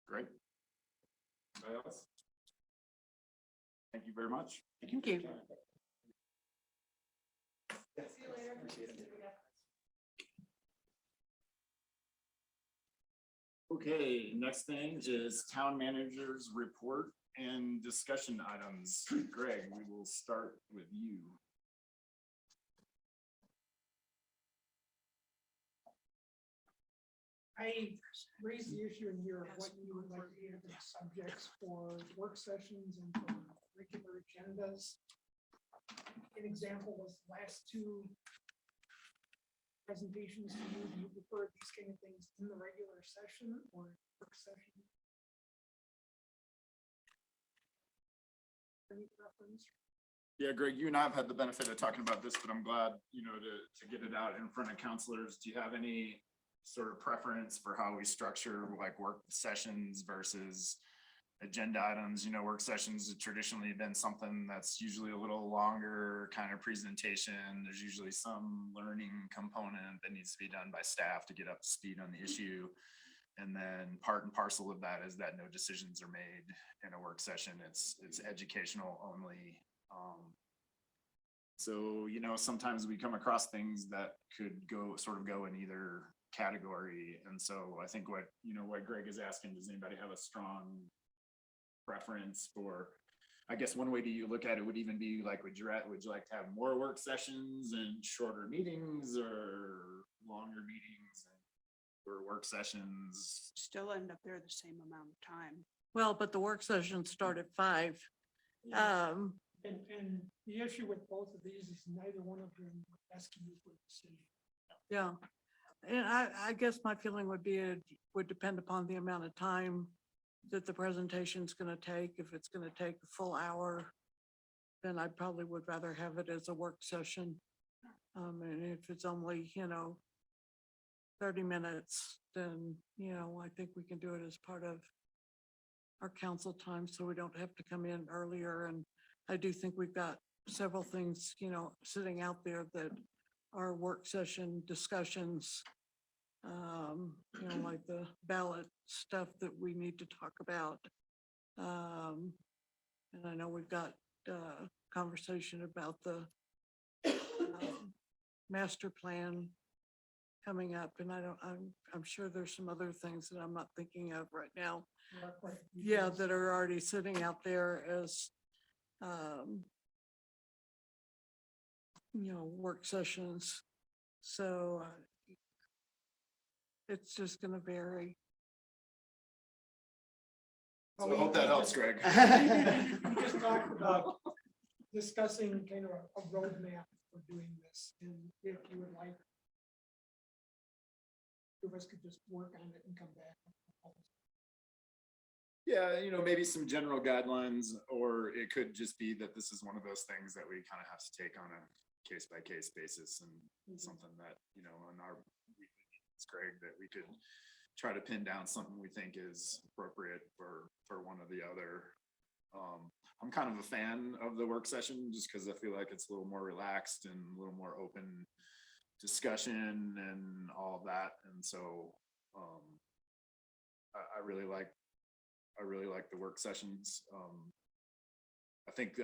Great. Anybody else? Thank you very much. Thank you. See you later. Appreciate it. Okay, next thing is town manager's report and discussion items. Greg, we will start with you. I raised the issue in here of what you would like to hear the subjects for work sessions and for regular agendas. An example was the last two presentations to you. Do you prefer these kind of things in the regular session or work session? Any preference? Yeah, Greg, you and I have had the benefit of talking about this, but I'm glad, to get it out in front of counselors. Do you have any sort of preference for how we structure like work sessions versus agenda items? Work sessions have traditionally been something that's usually a little longer kind of presentation. There's usually some learning component that needs to be done by staff to get up to speed on the issue. And then part and parcel of that is that no decisions are made in a work session. It's educational only. So, sometimes we come across things that could go in either category. And so I think what Greg is asking, does anybody have a strong preference for, I guess one way to look at it would even be like, would you like to have more work sessions and shorter meetings or longer meetings or work sessions? Still end up there the same amount of time. Well, but the work sessions start at 5. And the issue with both of these is neither one of them would ask you for a decision. Yeah. And I guess my feeling would be it would depend upon the amount of time that the presentation is going to take. If it's going to take a full hour, then I probably would rather have it as a work session. And if it's only, 30 minutes, then, I think we can do it as part of our council time, so we don't have to come in earlier. And I do think we've got several things, sitting out there that are work session discussions, like the ballot stuff that we need to talk about. And I know we've got conversation about the master plan coming up, and I'm sure there's some other things that I'm not thinking of right now. Yeah, that are already sitting out there as work sessions. So it's just gonna vary. So I hope that helps, Greg. We just talked about discussing kind of a roadmap for doing this, and if you would like, two of us could just work on it and come back. Yeah, maybe some general guidelines, or it could just be that this is one of those things that we kind of have to take on a case by case basis, and something that, on our weekly meetings, Greg, that we could try to pin down something we think is appropriate for one or the other. I'm kind of a fan of the work session just because I feel like it's a little more relaxed and a little more open discussion and all of that. And so I really like I really like the work sessions. I think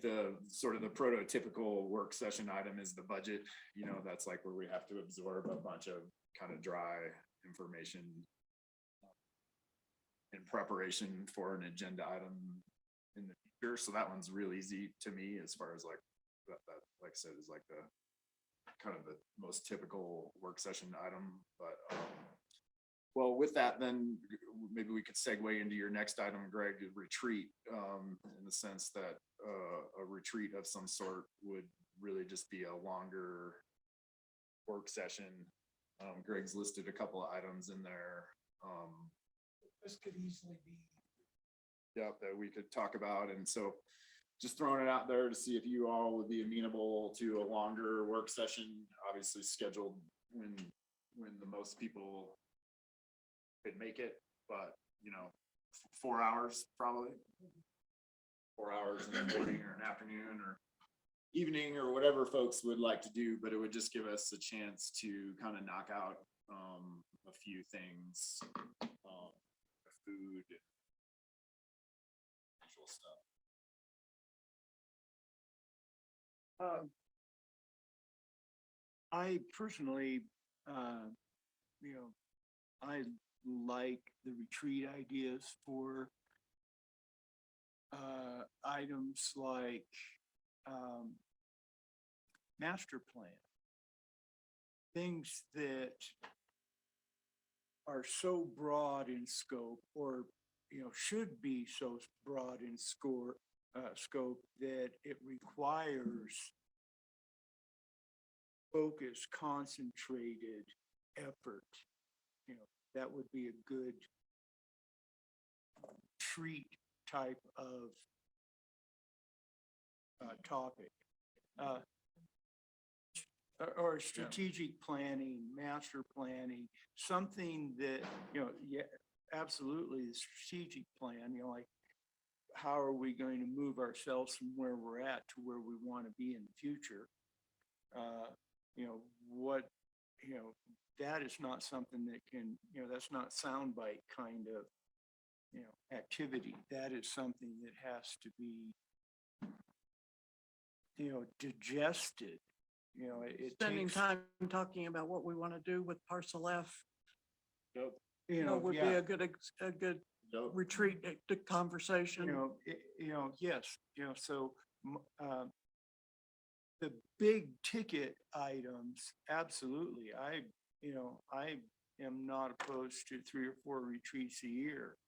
the sort of the prototypical work session item is the budget. You know, that's like where we have to absorb a bunch of kind of dry information in preparation for an agenda item in the future. So that one's real easy to me as far as like that like I said, is like the kind of the most typical work session item. But well, with that, then maybe we could segue into your next item, Greg, retreat, in the sense that a retreat of some sort would really just be a longer work session. Greg's listed a couple of items in there. This could easily be. Yeah, that we could talk about. And so just throwing it out there to see if you all would be amenable to a longer work session, obviously scheduled when the most people could make it, but you know, 4 hours probably. 4 hours in the morning or an afternoon or evening or whatever folks would like to do, but it would just give us a chance to kind of knock out a few things, food, usual stuff. I personally, you know, I like the retreat ideas for items like master plan. Things that are so broad in scope, or, you know, should be so broad in scope that it requires focused, concentrated effort. You know, that would be a good treat type of topic. Or strategic planning, master planning, something that, you know, yeah, absolutely, the strategic plan, you know, like how are we going to move ourselves from where we're at to where we want to be in the future? You know, what, you know, that is not something that can, you know, that's not soundbite kind of, you know, activity. That is something that has to be, you know, digested. You know, it Spending takes, time talking about what we want to do with parcel F, you you know, know, would be yeah, a good retreat conversation. you know, yes, you know, so the big ticket items, absolutely. You know, I am not opposed to 3 or 4 retreats a year.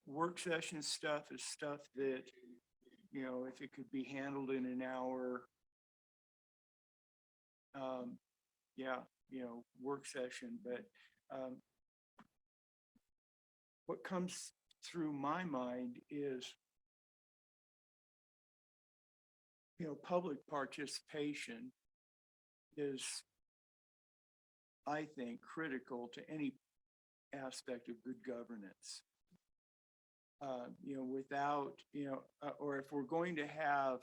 Work session stuff is stuff that, you know, if it could be handled in an hour, yeah, you know, work session, but what comes through my mind is, you know, public participation is, I think, critical to any aspect of good governance. You know, without, you know, or if we're going to have,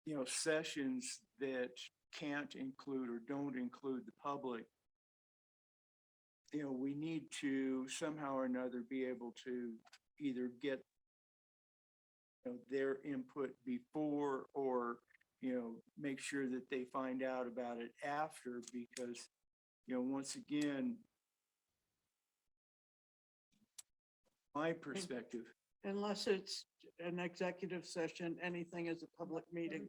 you know, sessions that can't include or don't include the public, you know, we need to somehow or another be able to either get, you know, their input before, or, you know, make sure that they find out about it after, because, you know, once again, my perspective. Unless it's an executive session, anything is a public meeting.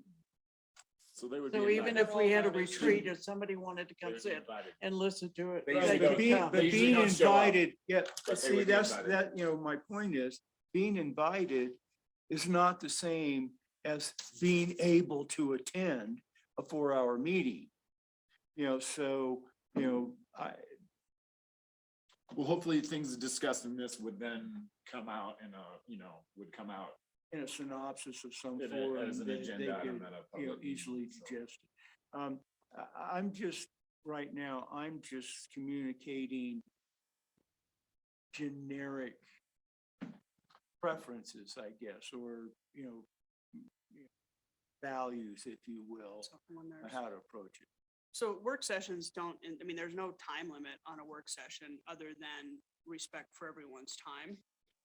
So they would. So be even invited. if we had a retreat, if somebody wanted to come sit and listen to it. They they usually could don't- come. But They usually being don't show up, invited, yeah, but they see, would be that's, invited. that, you know, my point is, being invited is not the same as being able to attend a 4-hour meeting. You know, so, you know, Well, hopefully things discussed in this would then come out in a, you know, would come out in a synopsis of some in form as an that agenda they item could, at a you know, public meeting, easily so. digest. I'm just, right now, I'm just communicating generic preferences, I guess, or, you know, values, if you will, So when on there's how to approach it. So work sessions don't, I mean, there's no time limit on a work session other than respect for everyone's time.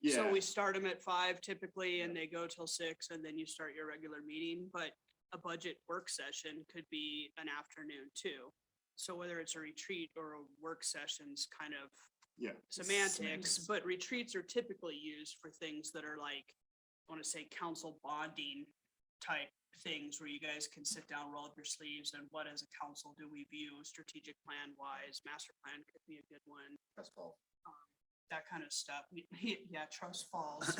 So Yeah. we start them at 5 typically and they go till 6 and then you start your regular meeting, but a budget work session could be an afternoon too. So whether it's a retreat or a work session's kind of Yeah. semantics, but retreats are typically used for things that are like, I want to say council bonding type things where you guys can sit down, roll up your sleeves and what as a council do we view strategic plan wise, master plan could be a good one. That's all. That kind of stuff. Yeah, trust falls.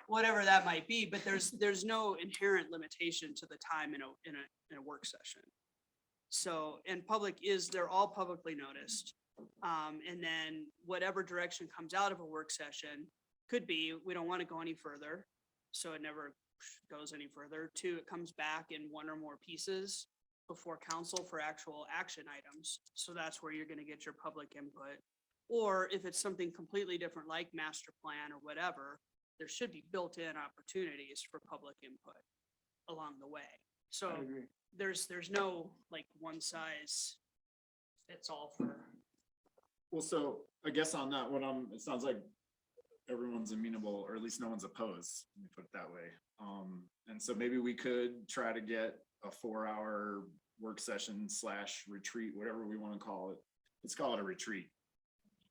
Whatever that might be, but there's no inherent limitation to the time in a work session. So, and they're all publicly noticed. And then whatever direction comes out of a work session could be, we don't want to go any further. So it never goes any further. 2, it comes back in one or more pieces before council for actual action items. So that's where you're going to get your public input. Or if it's something completely different, like master plan or whatever, there should be built-in opportunities for public input along the way. So there's no like one size fits all for. Well, so I guess on that one, it sounds like everyone's amenable, or at least no one's opposed, let me put it that way. And so maybe we could try to get a 4-hour work session / retreat, whatever we want to call it. Let's call it a retreat.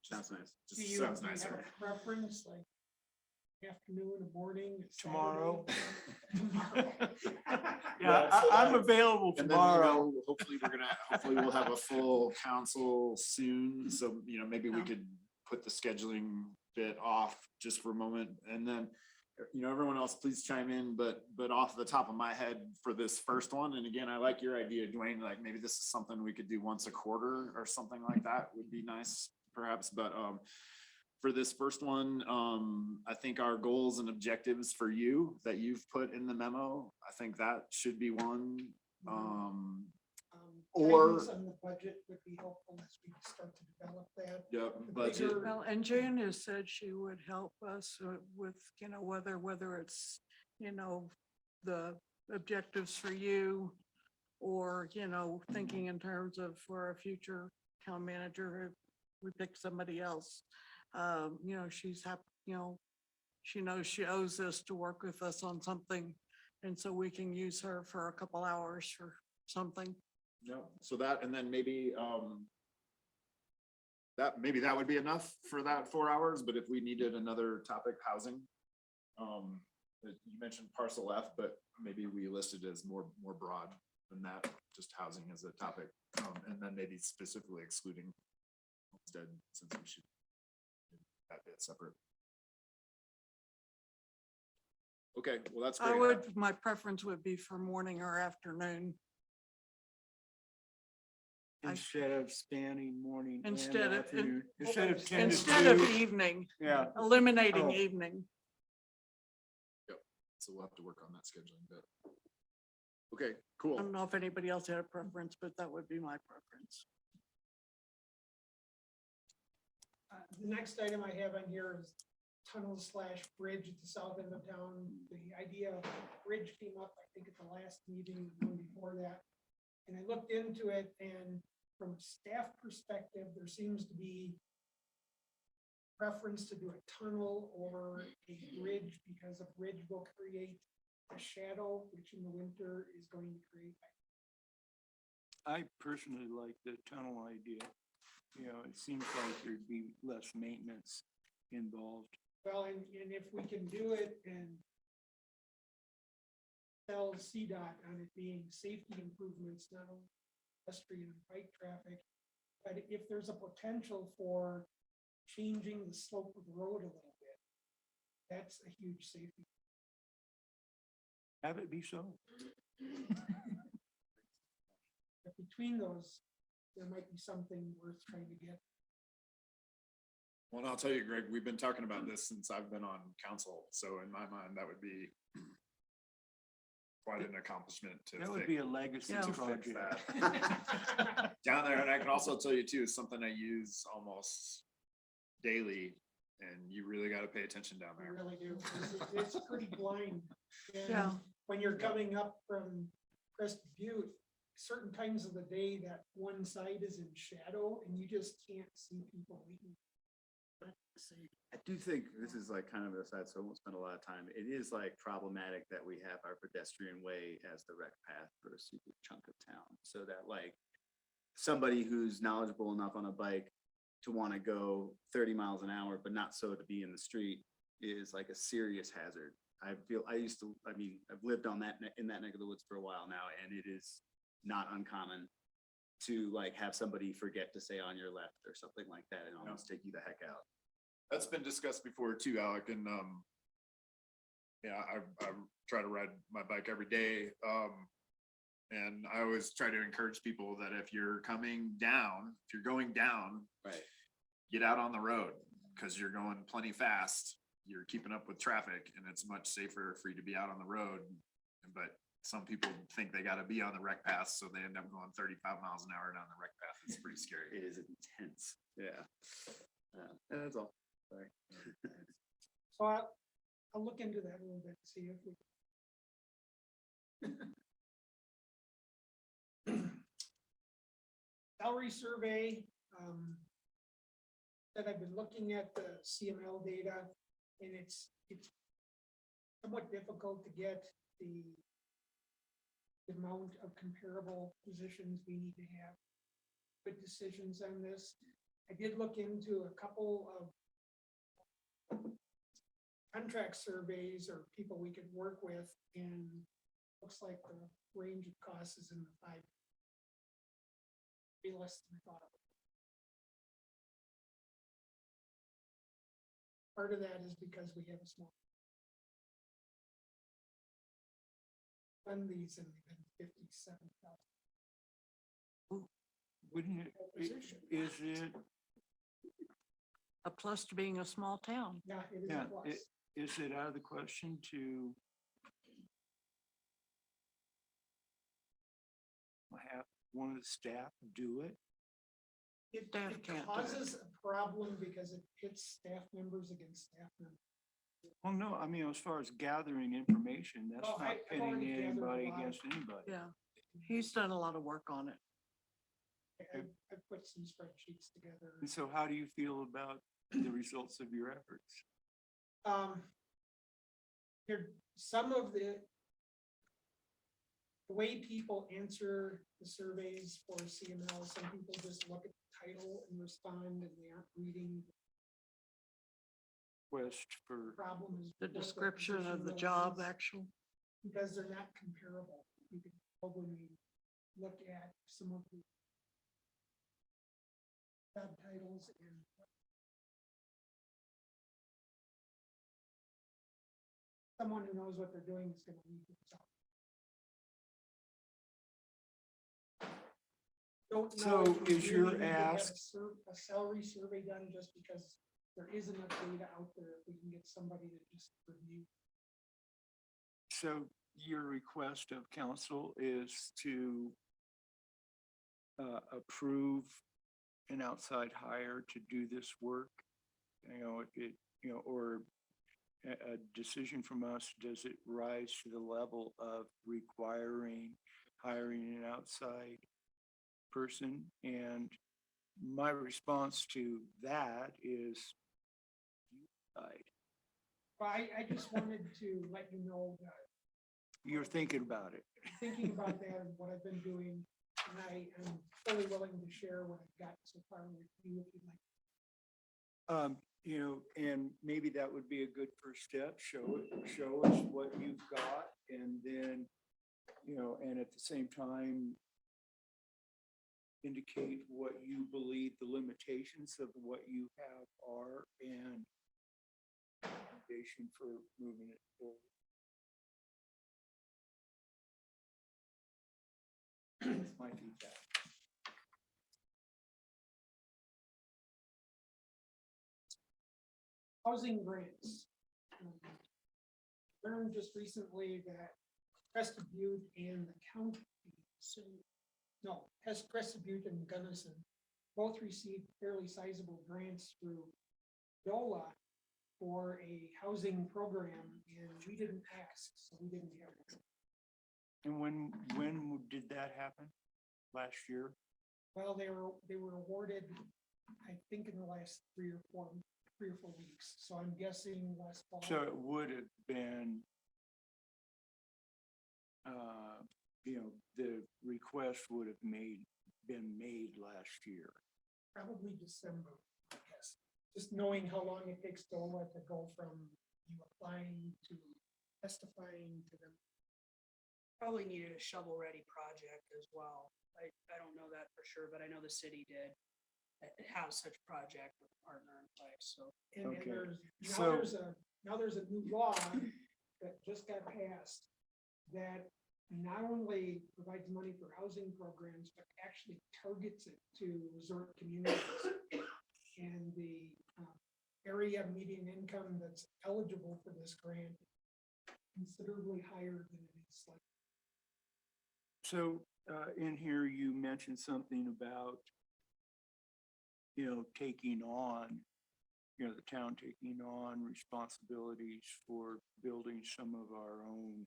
Sounds nice. Do Just you sounds have nicer. a preference, like afternoon or morning? Tomorrow. Tomorrow. Yeah, I'm available And then, tomorrow. hopefully we'll have a full council soon. So, maybe we could put the scheduling bit off just for a moment. And then, everyone else, please chime in, but off the top of my head for this first one. And again, I like your idea, Dwayne, like maybe this is something we could do once a quarter or something like that would be nice perhaps. But, for this first one, I think our goals and objectives for you that you've put in the memo, I think that should be one. Or, Guidance on the budget would be helpful as we start to develop that. yep, The budget. bigger- Well, and Jan has said she would help us with, whether it's, the objectives for you or, thinking in terms of for a future town manager, if we pick somebody else. She's happy, she knows she owes us to work with us on something. And so we can use her for a couple hours for something. No, so that, and then maybe, that would be enough for that 4 hours, but if we needed another topic, housing. You mentioned parcel F, but maybe we listed as more broad than that, just housing as a topic. And then maybe specifically excluding homestead, since we should do that bit separate. Okay, well, that's great. My preference would be for morning or afternoon. Instead of spanning morning and Instead of- afternoon, instead of 10 to Instead of 2. evening, Yeah. eliminating Oh. evening. So we'll have to work on that scheduling bit. Okay, cool. I don't know if anybody else had a preference, but that would be my preference. The next item I have on here is tunnel / bridge at the south end of town. The idea of bridge came up, I think, at the last meeting, the one before that. And I looked into it, and from a staff perspective, there seems to be preference to do a tunnel or a bridge, because a bridge will create a shadow, which in the winter is going to create. I personally like the tunnel idea. It seems like there'd be less maintenance involved. Well, and if we can do it and tell CDOT on it being safety improvements, not only pedestrian and bike traffic, but if there's a potential for changing the slope of the road a little bit, that's a huge safety. Have it be so. But between those, there might be something worth trying to get. Well, and I'll tell you, Greg, we've been talking about this since I've been on council. So in my mind, that would be quite an accomplishment to That would fix- be a legacy to fix project. that. Down there, and I can also tell you too, something I use almost daily, and you really got to pay attention down I there. really do. It's pretty blind. And Yeah. when you're coming up from Crested Butte, certain times of the day that one side is in shadow and you just can't see people waiting. I do think this is like kind of an aside, so I won't spend a lot of time. It is like problematic that we have our pedestrian way as the rec path for a super chunk of town. So that like somebody who's knowledgeable enough on a bike to want to go 30 miles an hour, but not so to be in the street is like a serious hazard. I feel, I've lived on that, in that neck of the woods for a while now, and it is not uncommon to like have somebody forget to say on your left or something like that and almost take you the heck out. That's been discussed before too, Alec, and yeah, I try to ride my bike every day. And I always try to encourage people that if you're coming down, if you're going down, Right. get out on the road because you're going plenty fast. You're keeping up with traffic and it's much safer for you to be out on the road. But some people think they gotta be on the rec path, so they end up going 35 miles an hour down the rec path. It's pretty scary. It is intense. Yeah. That's all. Sorry. So I'll look into that a little bit, see if we. Salary survey, that I've been looking at the CML data, and it's somewhat difficult to get the amount of comparable positions we need to have good decisions on this. I did look into a couple of contract surveys or people we could work with, and looks like the range of costs is in the five. Be less than I thought. Part of that is because we have a small. Fund these and they've been 57,000. Wouldn't it, is it, A plus to being a small town. Yeah, it is a yeah, plus. is it out of the question to have one of the staff do it? It Staff it can't do it. causes a problem because it pits staff members against staff members. Well, no, I mean, as far as gathering information, that's Well, not I've pitting already gathered a anybody lot. against anybody. Yeah, he's done a lot of work on it. I put some spreadsheets together. And so how do you feel about the results of your efforts? Here, some of the way people answer the surveys for CML, some people just look at the title and respond and they aren't reading. Quest for, Problem is. The what description of position the really job, is, actual. because they're not comparable. You could probably look at some of the job titles and someone who knows what they're doing is gonna read this out. Don't know So if we is your really need to have ask- a salary survey done just because there isn't enough data out there. If we can get somebody to just review. so your request of council is to approve an outside hire to do this work? You know, or a decision from us, does it rise to the level of requiring hiring an outside person? And my response to that is But I just wanted to let you know that you're thinking about it. thinking about that and what I've been doing, and I am fully willing to share what I've got so far with you if you'd like. You know, and maybe that would be a good first step. Show us what you've got, and then, you know, and at the same time, indicate what you believe the limitations of what you have are, and recommendation for moving it forward. That's my feedback. Housing grants. Learned just recently that Crested Butte and the county, Crested Butte and Gunnison both received fairly sizable grants through DOLA for a housing program, and we didn't ask, so we didn't have it. And when did that happen? last year? Well, they were awarded, I think in the last 3 or 4 weeks, so I'm guessing last fall. So it would have been, the request would have been made last year. Probably December, I guess. Just knowing how long it takes DOLA to go from you applying to testifying to them. Probably needed a shovel-ready project as well. I don't know that for sure, but I know the city did. It has such a project with a partner in place, so. And Okay. now there's a new law that just got passed that not only provides money for housing programs, but actually targets it to resort communities. And the area median income that's eligible for this grant considerably higher than it is like. So in here, you mentioned something about, taking on, the town taking on responsibilities for building some of our own,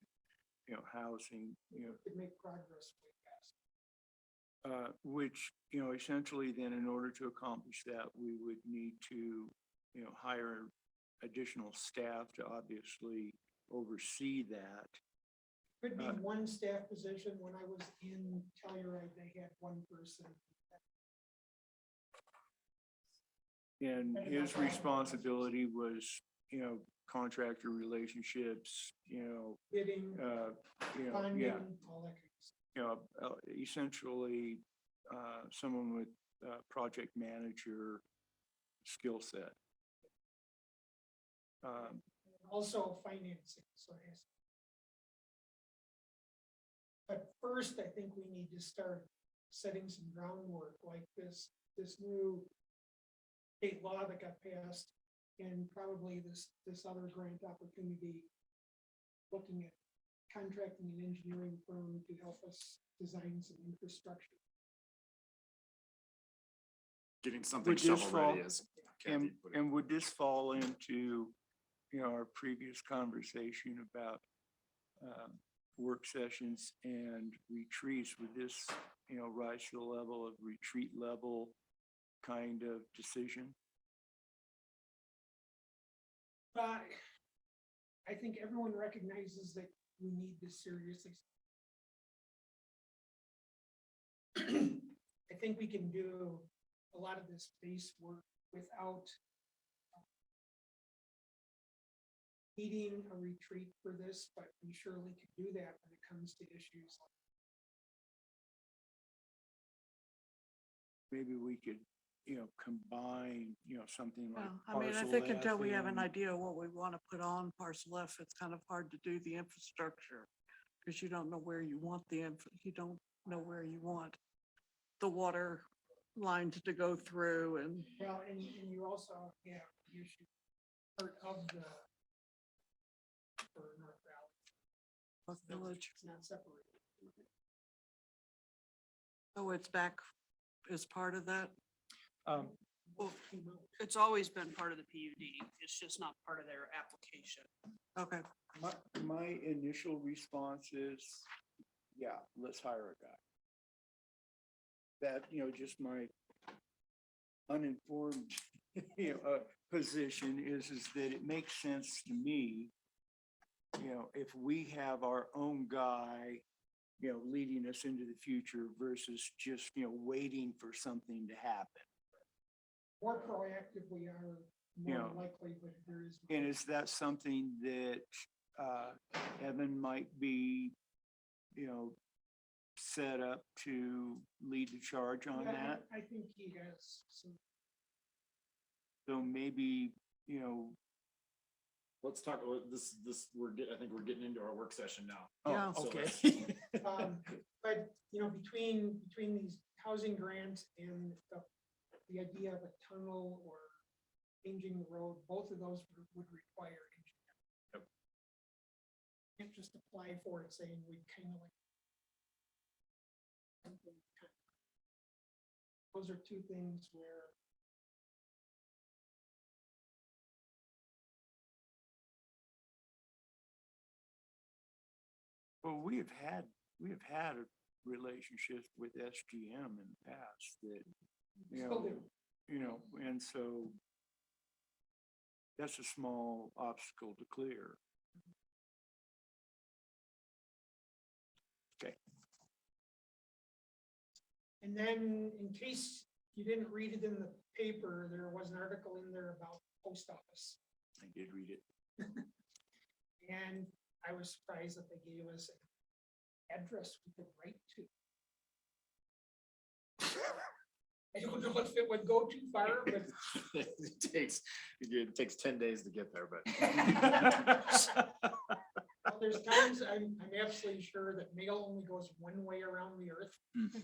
housing, Could make progress way fast. which, essentially then in order to accomplish that, we would need to, hire additional staff to obviously oversee that. Could be one staff position. When I was in Telluride, they had one person. And his responsibility was, contractor relationships, Bidding, funding, yeah, all that kind of stuff. essentially, someone with project manager skill set. Also financing, so it has. But first, I think we need to start setting some groundwork like this new state law that got passed, and probably this other grant opportunity, looking at contracting an engineering firm to help us design some infrastructure. Getting something Would this shovel ready fall- is. Kathy put it. And would this fall into, our previous conversation about work sessions and retreats? Would this, rise to the level of retreat level kind of decision? But I think everyone recognizes that we need this seriously. I think we can do a lot of this base work without needing a retreat for this, but we surely could do that when it comes to issues like. Maybe we could, combine, something like. Well, I mean, I parcel think F until we have an and- idea of what we want to put on parcel F, it's kind of hard to do the infrastructure. Because you don't know where you want you don't know where you want the water lines to go through and. Well, and you also have the issue, part of the. For North Valley. North Village. It's not separated. Oh, it's back as part of that? Well, it's always been part of the PUD. It's just not part of their application. Okay. My initial response is, yeah, let's hire a guy. That, just my uninformed, position is that it makes sense to me, if we have our own guy, leading us into the future versus just, waiting for something to happen. More proactive we are, Yeah. more likelihood there is. And is that something that Evan might be, set up to lead the charge on Yeah, that? I think he has some. So maybe, Let's talk about this, I think we're getting into our work session now. Yeah. oh, So okay. But, between these housing grants and the idea of a tunnel or changing the road, both of those would require engineering. Yep. Can't just apply for it saying we kind of like. something kind of- Those are two things where. Well, we have had relationships with SGM in the past that, Still do. and so that's a small obstacle to clear. Okay. And then in case you didn't read it in the paper, there was an article in there about the post office. I did read it. And I was surprised that they gave us an address we could write to. I don't know if it would go too far, but It takes 10 days to get there, but. there's times I'm absolutely sure that mail only goes one way around the earth.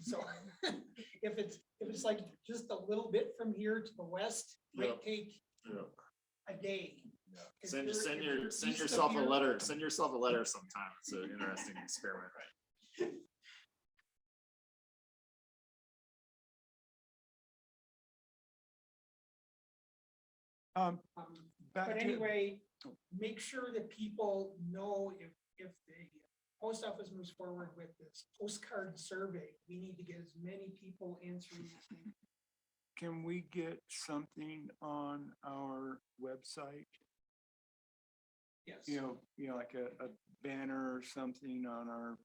So if it's like just a little bit from here to the west, might take a day. If Send you're- if you're send east of yourself a here- letter, send yourself a letter sometime. It's an interesting experiment. Back But to- anyway, make sure that people know if the post office moves forward with this postcard survey, we need to get as many people answering that thing. Can we get something on our website? Yes. Like a banner or something on our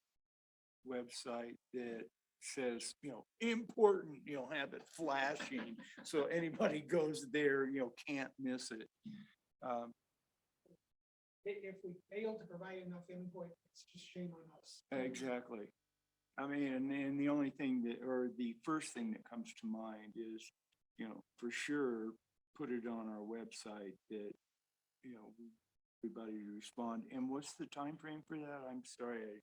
website that says, important, have it flashing. So anybody goes there, can't miss it. If we fail to provide enough input, it's just shame on us. Exactly. I mean, and the only thing or the first thing that comes to mind is, for sure, put it on our website that, everybody respond. And what's the time frame for that? I'm sorry.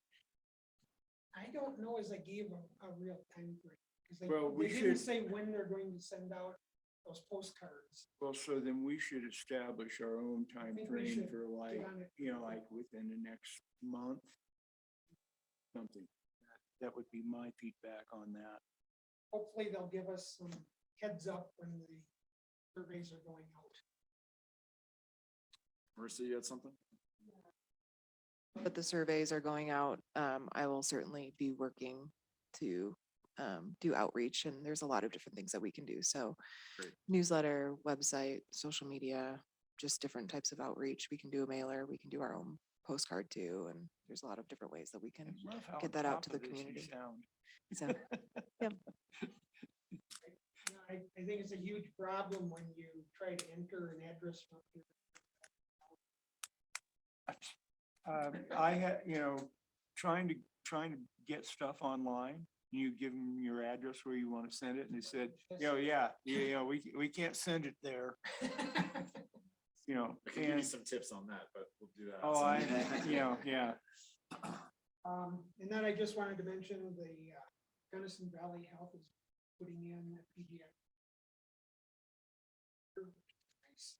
I don't know as I gave a real time frame. Because Well, we they didn't should- say when they're going to send out those postcards. Well, so then we should establish our own time think we frame should for like, get on it. like within the next month. Something. That would be my feedback on that. Hopefully they'll give us some heads up when the surveys are going out. Marissa, you had something? But the surveys are going out. I will certainly be working to do outreach, and there's a lot of different things that we can do. So Great. newsletter, website, social media, just different types of outreach. We can do a mailer, we can do our own postcard too, and there's a lot of different ways that we can Love how get on that out top to the of this you community. sound. So, yeah. I think it's a huge problem when you try to enter an address. from here. I had, trying to get stuff online. You give them your address where you want to send it, and they said, we can't send it there. I can give you And, some tips on that, but we'll do that. oh, outside. yeah. And then I just wanted to mention the Gunnison Valley Health is putting in a pediatric. Nice.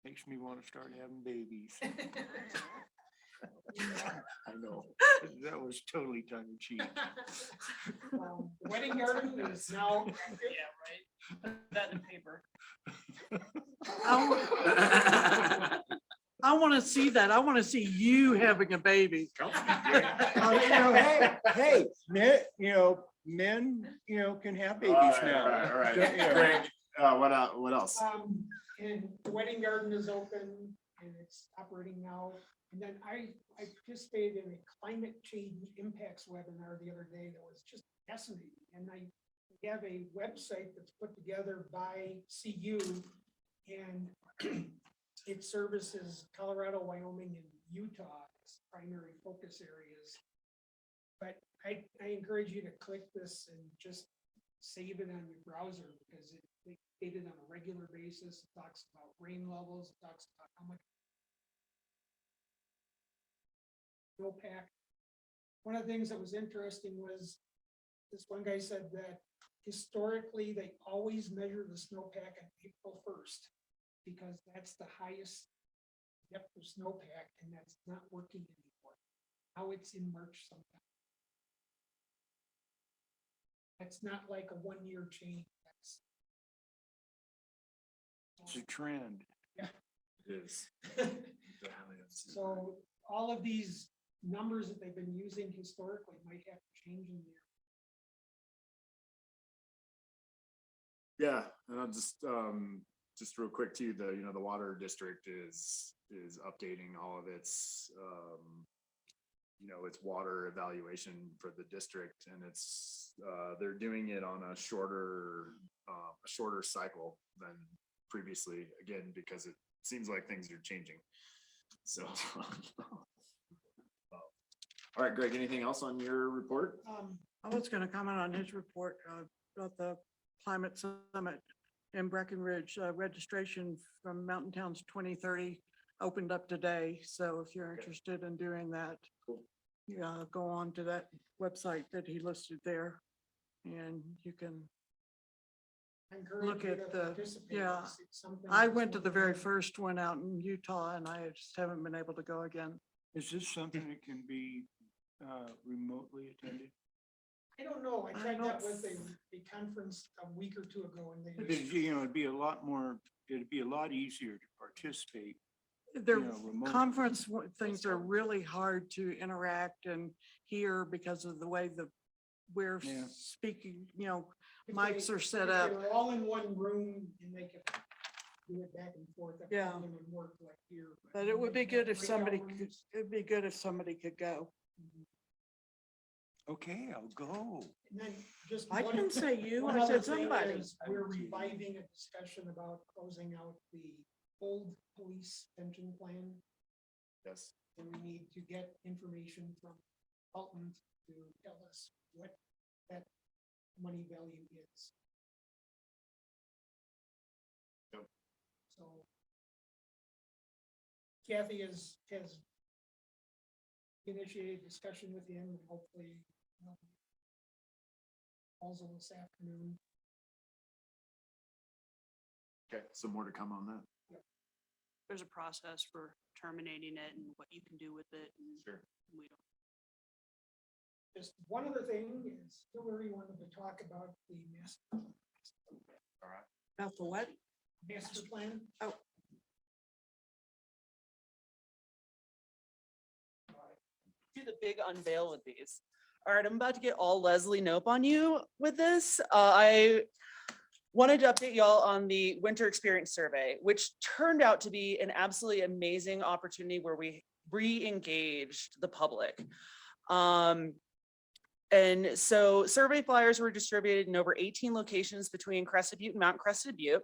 Makes me want to start having babies. I know. That was totally tongue in cheek. The wedding garden is now. Yeah, right. That in paper. I want to see that. I want to see you having a baby. Hey, men, can have babies now. All right. Yeah. Greg, what else? And the wedding garden is open and it's operating now. And then I participated in a climate change impacts webinar the other day that was just fascinating. And we have a website that's put together by CU and it services Colorado, Wyoming, and Utah as primary focus areas. But I encourage you to click this and just save it on your browser because they data on a regular basis. It talks about rain levels, it talks about how much snowpack. One of the things that was interesting was this one guy said that historically they always measure the snowpack on April 1st because that's the highest depth of snowpack and that's not working anymore. Now it's in March sometime. That's not like a 1-year change. That's It's a trend. yeah. It is. So all of these numbers that they've been using historically might have to change in there. Yeah, and I'll just real quick too, the water district is updating all of its, its water evaluation for the district, and they're doing it on a shorter cycle than previously, again, because it seems like things are changing. So, all right, Greg, anything else on your report? I was gonna comment on his report about the climate summit in Breckenridge. Registration from Mountain Towns 2030 opened up today. So if you're interested in doing that, yeah, go on to that website that he listed there, and you can I encourage look you at to the, participate. yeah. It's something I that's went to the worth very doing. first one out in Utah, and I just haven't been able to go again. Is this something that can be remotely attended? I don't know. I I tried that don't with a conference a week or two ago and they. It'd be a lot more, it'd be a lot easier to participate. Their remote. conference things are really hard to interact and hear because of the way we're Yeah. speaking, If mics they- are set if up. They were all in one room and they could do it back and forth. that Yeah. probably would work like here. But it would be good if breakout somebody rooms. could, it'd be good if somebody could go. Okay, I'll go. And then just. I one- didn't say you, one I other said thing somebody. is We're reviving a discussion about closing out the old police pension plan. Yes. And we need to get information from Alton to tell us what that money value is. Yep. So Kathy has initiated discussion with him, and hopefully also this afternoon. Okay, so more to come on that. There's a process for terminating it and what you can do with it. And Sure. we don't. Just one other thing is Hillary wanted to talk about the master. All right. About the what? Master plan. Oh. Do the big unveil with these. All right, I'm about to get all Leslie Nope on you with this. I wanted to update y'all on the winter experience survey, which turned out to be an absolutely amazing opportunity where we re-engaged the public. And so survey flyers were distributed in over 18 locations between Crested Butte and Mount Crested Butte.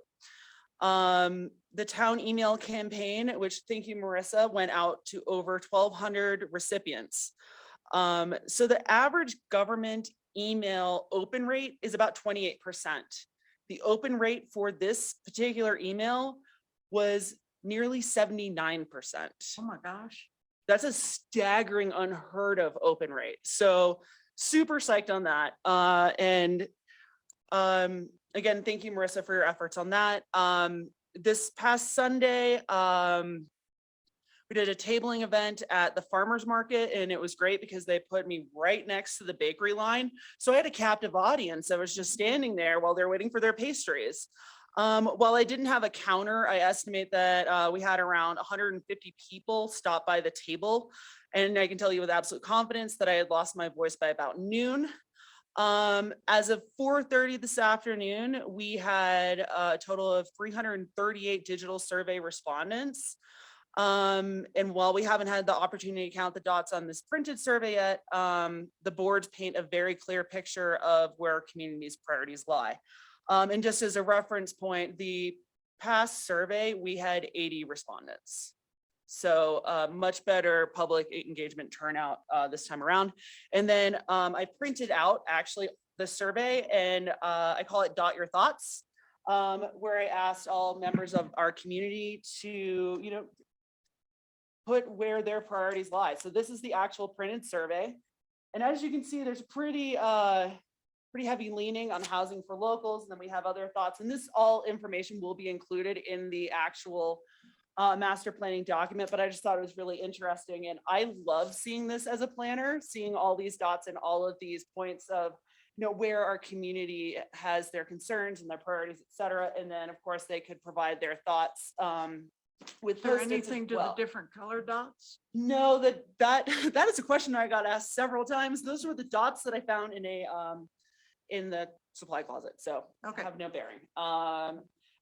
The town email campaign, which thank you, Marissa, went out to over 1,200 recipients. So the average government email open rate is about 28%. The open rate for this particular email was nearly 79%. Oh my gosh. That's a staggering, unheard of open rate. So super psyched on that. Again, thank you, Marissa, for your efforts on that. This past Sunday, we did a tabling event at the farmer's market, and it was great because they put me right next to the bakery line. So I had a captive audience that was just standing there while they're waiting for their pastries. While I didn't have a counter, I estimate that we had around 150 people stop by the table. And I can tell you with absolute confidence that I had lost my voice by about noon. As of 4:30 this afternoon, we had a total of 338 digital survey respondents. And while we haven't had the opportunity to count the dots on this printed survey yet, the boards paint a very clear picture of where our community's priorities lie. And just as a reference point, the past survey, we had 80 respondents. So much better public engagement turnout this time around. And then I printed out actually the survey, and I call it Dot Your Thoughts, where I asked all members of our community to, put where their priorities lie. So this is the actual printed survey. And as you can see, there's pretty heavy leaning on housing for locals. And then we have other thoughts, and this all information will be included in the actual master planning document, but I just thought it was really interesting. And I love seeing this as a planner, seeing all these dots and all of these points of, where our community has their concerns and their priorities, et cetera. And then of course they could provide their thoughts with Is there Post-its as anything to the well. different color dots? No, that that is a question I got asked several times. Those were the dots that I found in the supply closet, so Okay. have no bearing.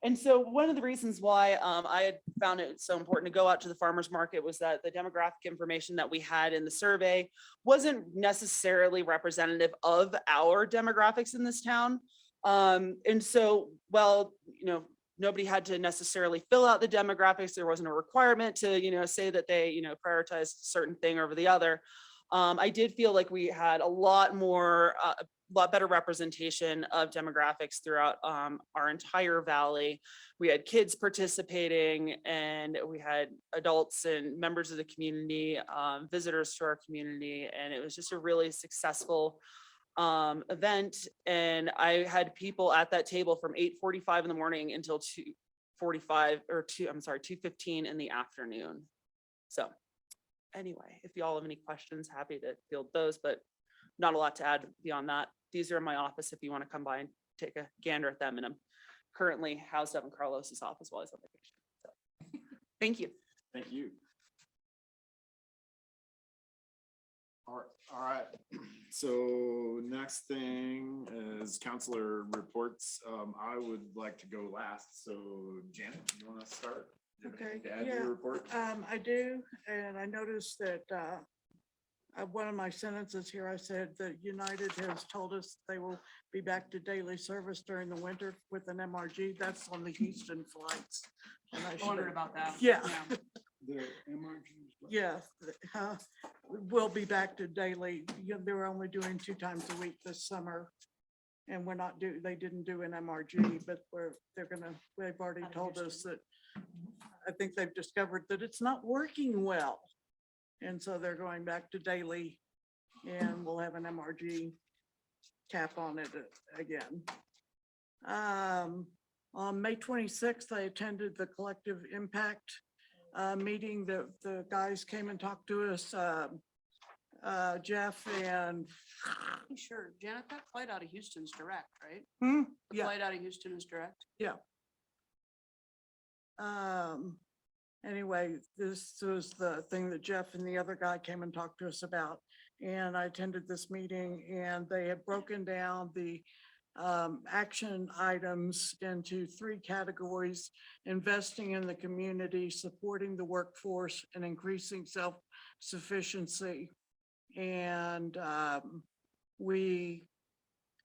And so one of the reasons why I had found it so important to go out to the farmer's market was that the demographic information that we had in the survey wasn't necessarily representative of our demographics in this town. And so, well, you know, nobody had to necessarily fill out the demographics. There wasn't a requirement to, you know, say that they, you know, prioritized a certain thing over the other. I did feel like we had a lot better representation of demographics throughout our entire valley. We had kids participating, and we had adults and members of the community, visitors to our community, and it was just a really successful event. And I had people at that table from 8:45 in the morning until 2:15 in the afternoon. So anyway, if y'all have any questions, happy to field those, but not a lot to add beyond that. These are in my office if you want to come by and take a gander at them. And I'm currently housed up in Carlos's office while he's on vacation. So, thank you. Thank you. All right. So next thing is counselor reports. I would like to go last. So Janet, you want to start? Do you have Okay, anything to add to yeah, your report? I do, and I noticed that one of my sentences here, I said that United has told us they will be back to daily service during the winter with an MRG. That's on the Houston flights. And I Wondered should- about that. Yeah. The MRGs. Yeah, we'll be back to daily. You know, they were only doing 2 times a week this summer. And they didn't do an MRG, but they've already told us that I think they've discovered that it's not working well. And so they're going back to daily, and we'll have an MRG cap on it again. On May 26th, I attended the Collective Impact meeting. The guys came and talked to us, Jeff and Sure, Janet, that flight out of Houston's direct, right? The yeah. flight out of Houston is direct. Yeah. Anyway, this was the thing that Jeff and the other guy came and talked to us about. And I attended this meeting, and they had broken down the action items into 3 categories: investing in the community, supporting the workforce, and increasing self-sufficiency. And we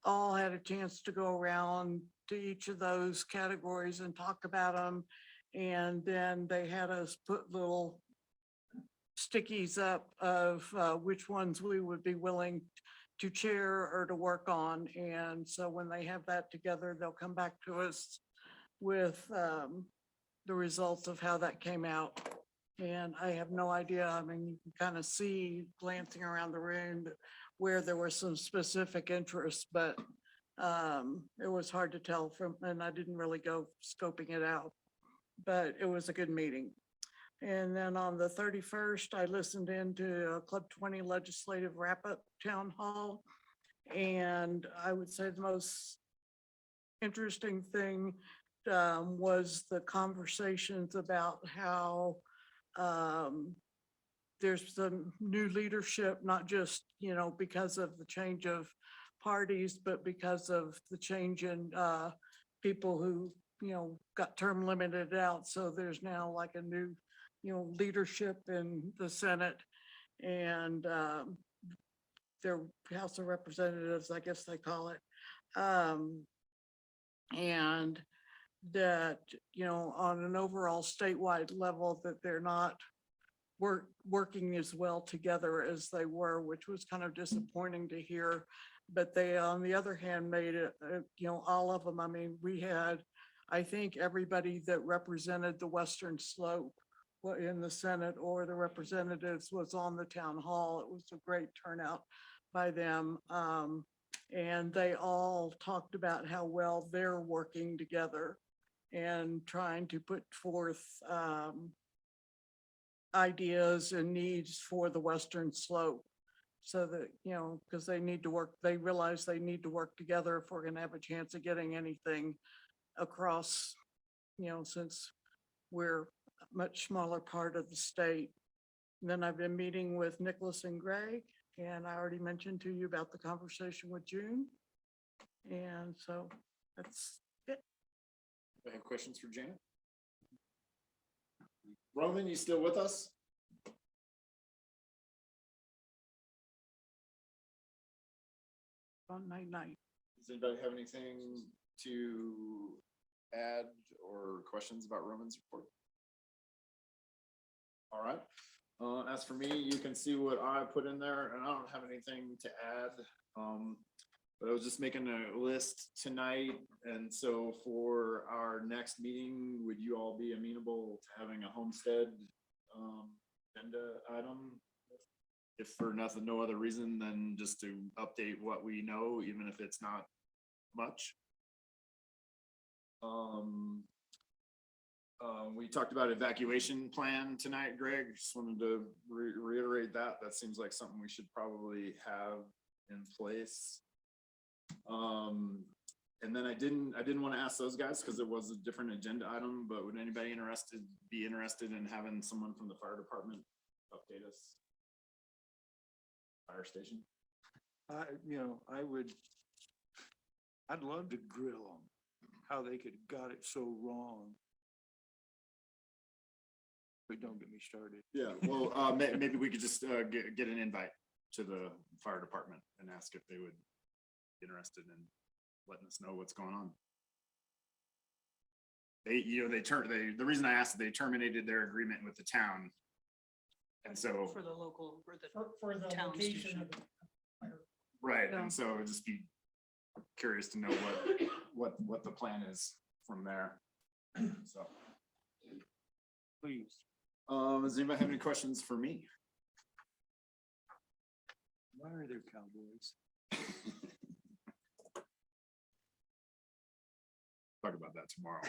all had a chance to go around to each of those categories and talk about them. And then they had us put little stickies up of which ones we would be willing to chair or to work on. And so when they have that together, they'll come back to us with the results of how that came out. And I have no idea. I mean, you can kind of see glancing around the room where there were some specific interests, but it was hard to tell and I didn't really go scoping it out, but it was a good meeting. And then on the 31st, I listened into a Club 20 legislative wrap-up town hall. And I would say the most interesting thing was the conversations about how there's some new leadership, not just, you know, because of the change of parties, but because of the change in people who, you know, got term limited out. So there's now like a new, you know, leadership in the Senate and their House of Representatives, I guess they call it. And that, you know, on an overall statewide level, that they're not working as well together as they were, which was kind of disappointing to hear. But they, on the other hand, made it, you know, all of them. I mean, we had, I think, everybody that represented the Western Slope in the Senate or the representatives was on the town hall. It was a great turnout by them. And they all talked about how well they're working together and trying to put forth ideas and needs for the Western Slope. So that, you know, because they need to work, they realize they need to work together if we're going to have a chance of getting anything across, you know, since we're much smaller part of the state. And then I've been meeting with Nicholas and Greg, and I already mentioned to you about the conversation with June. And so that's it. Any questions for Janet? Roman, you still with us? On night. Does anybody have anything to add or questions about Roman's report? All right. As for me, you can see what I put in there, and I don't have anything to add. But I was just making a list tonight, and so for our next meeting, would you all be amenable to having a homestead agenda item? If for nothing, no other reason than just to update what we know, even if it's not much. We talked about evacuation plan tonight, Greg. Just wanted to reiterate that. That seems like something we should probably have in place. And then I didn't want to ask those guys because it was a different agenda item, but would anybody be interested in having someone from the fire department update us? Fire station? I'd love to grill them, how they could got it so wrong. But don't get me started. Yeah, well, maybe we could just get an invite to the fire department and ask if they would be interested in letting us know what's going on. The reason I asked, they terminated their agreement with the town. And so, For the local, or the For the town location station. of the fire. right, Yeah. and so I'd just be curious to know what the plan is from there. So, Please. does anybody have any questions for me? Why are there cowboys? Talk about that tomorrow.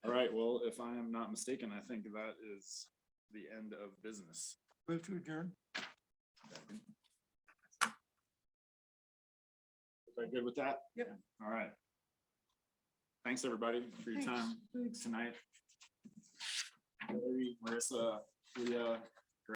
All right, well, if I am not mistaken, I think that is the end of business. Move to adjourn. Everybody good with that? Yep. All right. Thanks, everybody, for your time tonight. Larry, Marissa, Leah,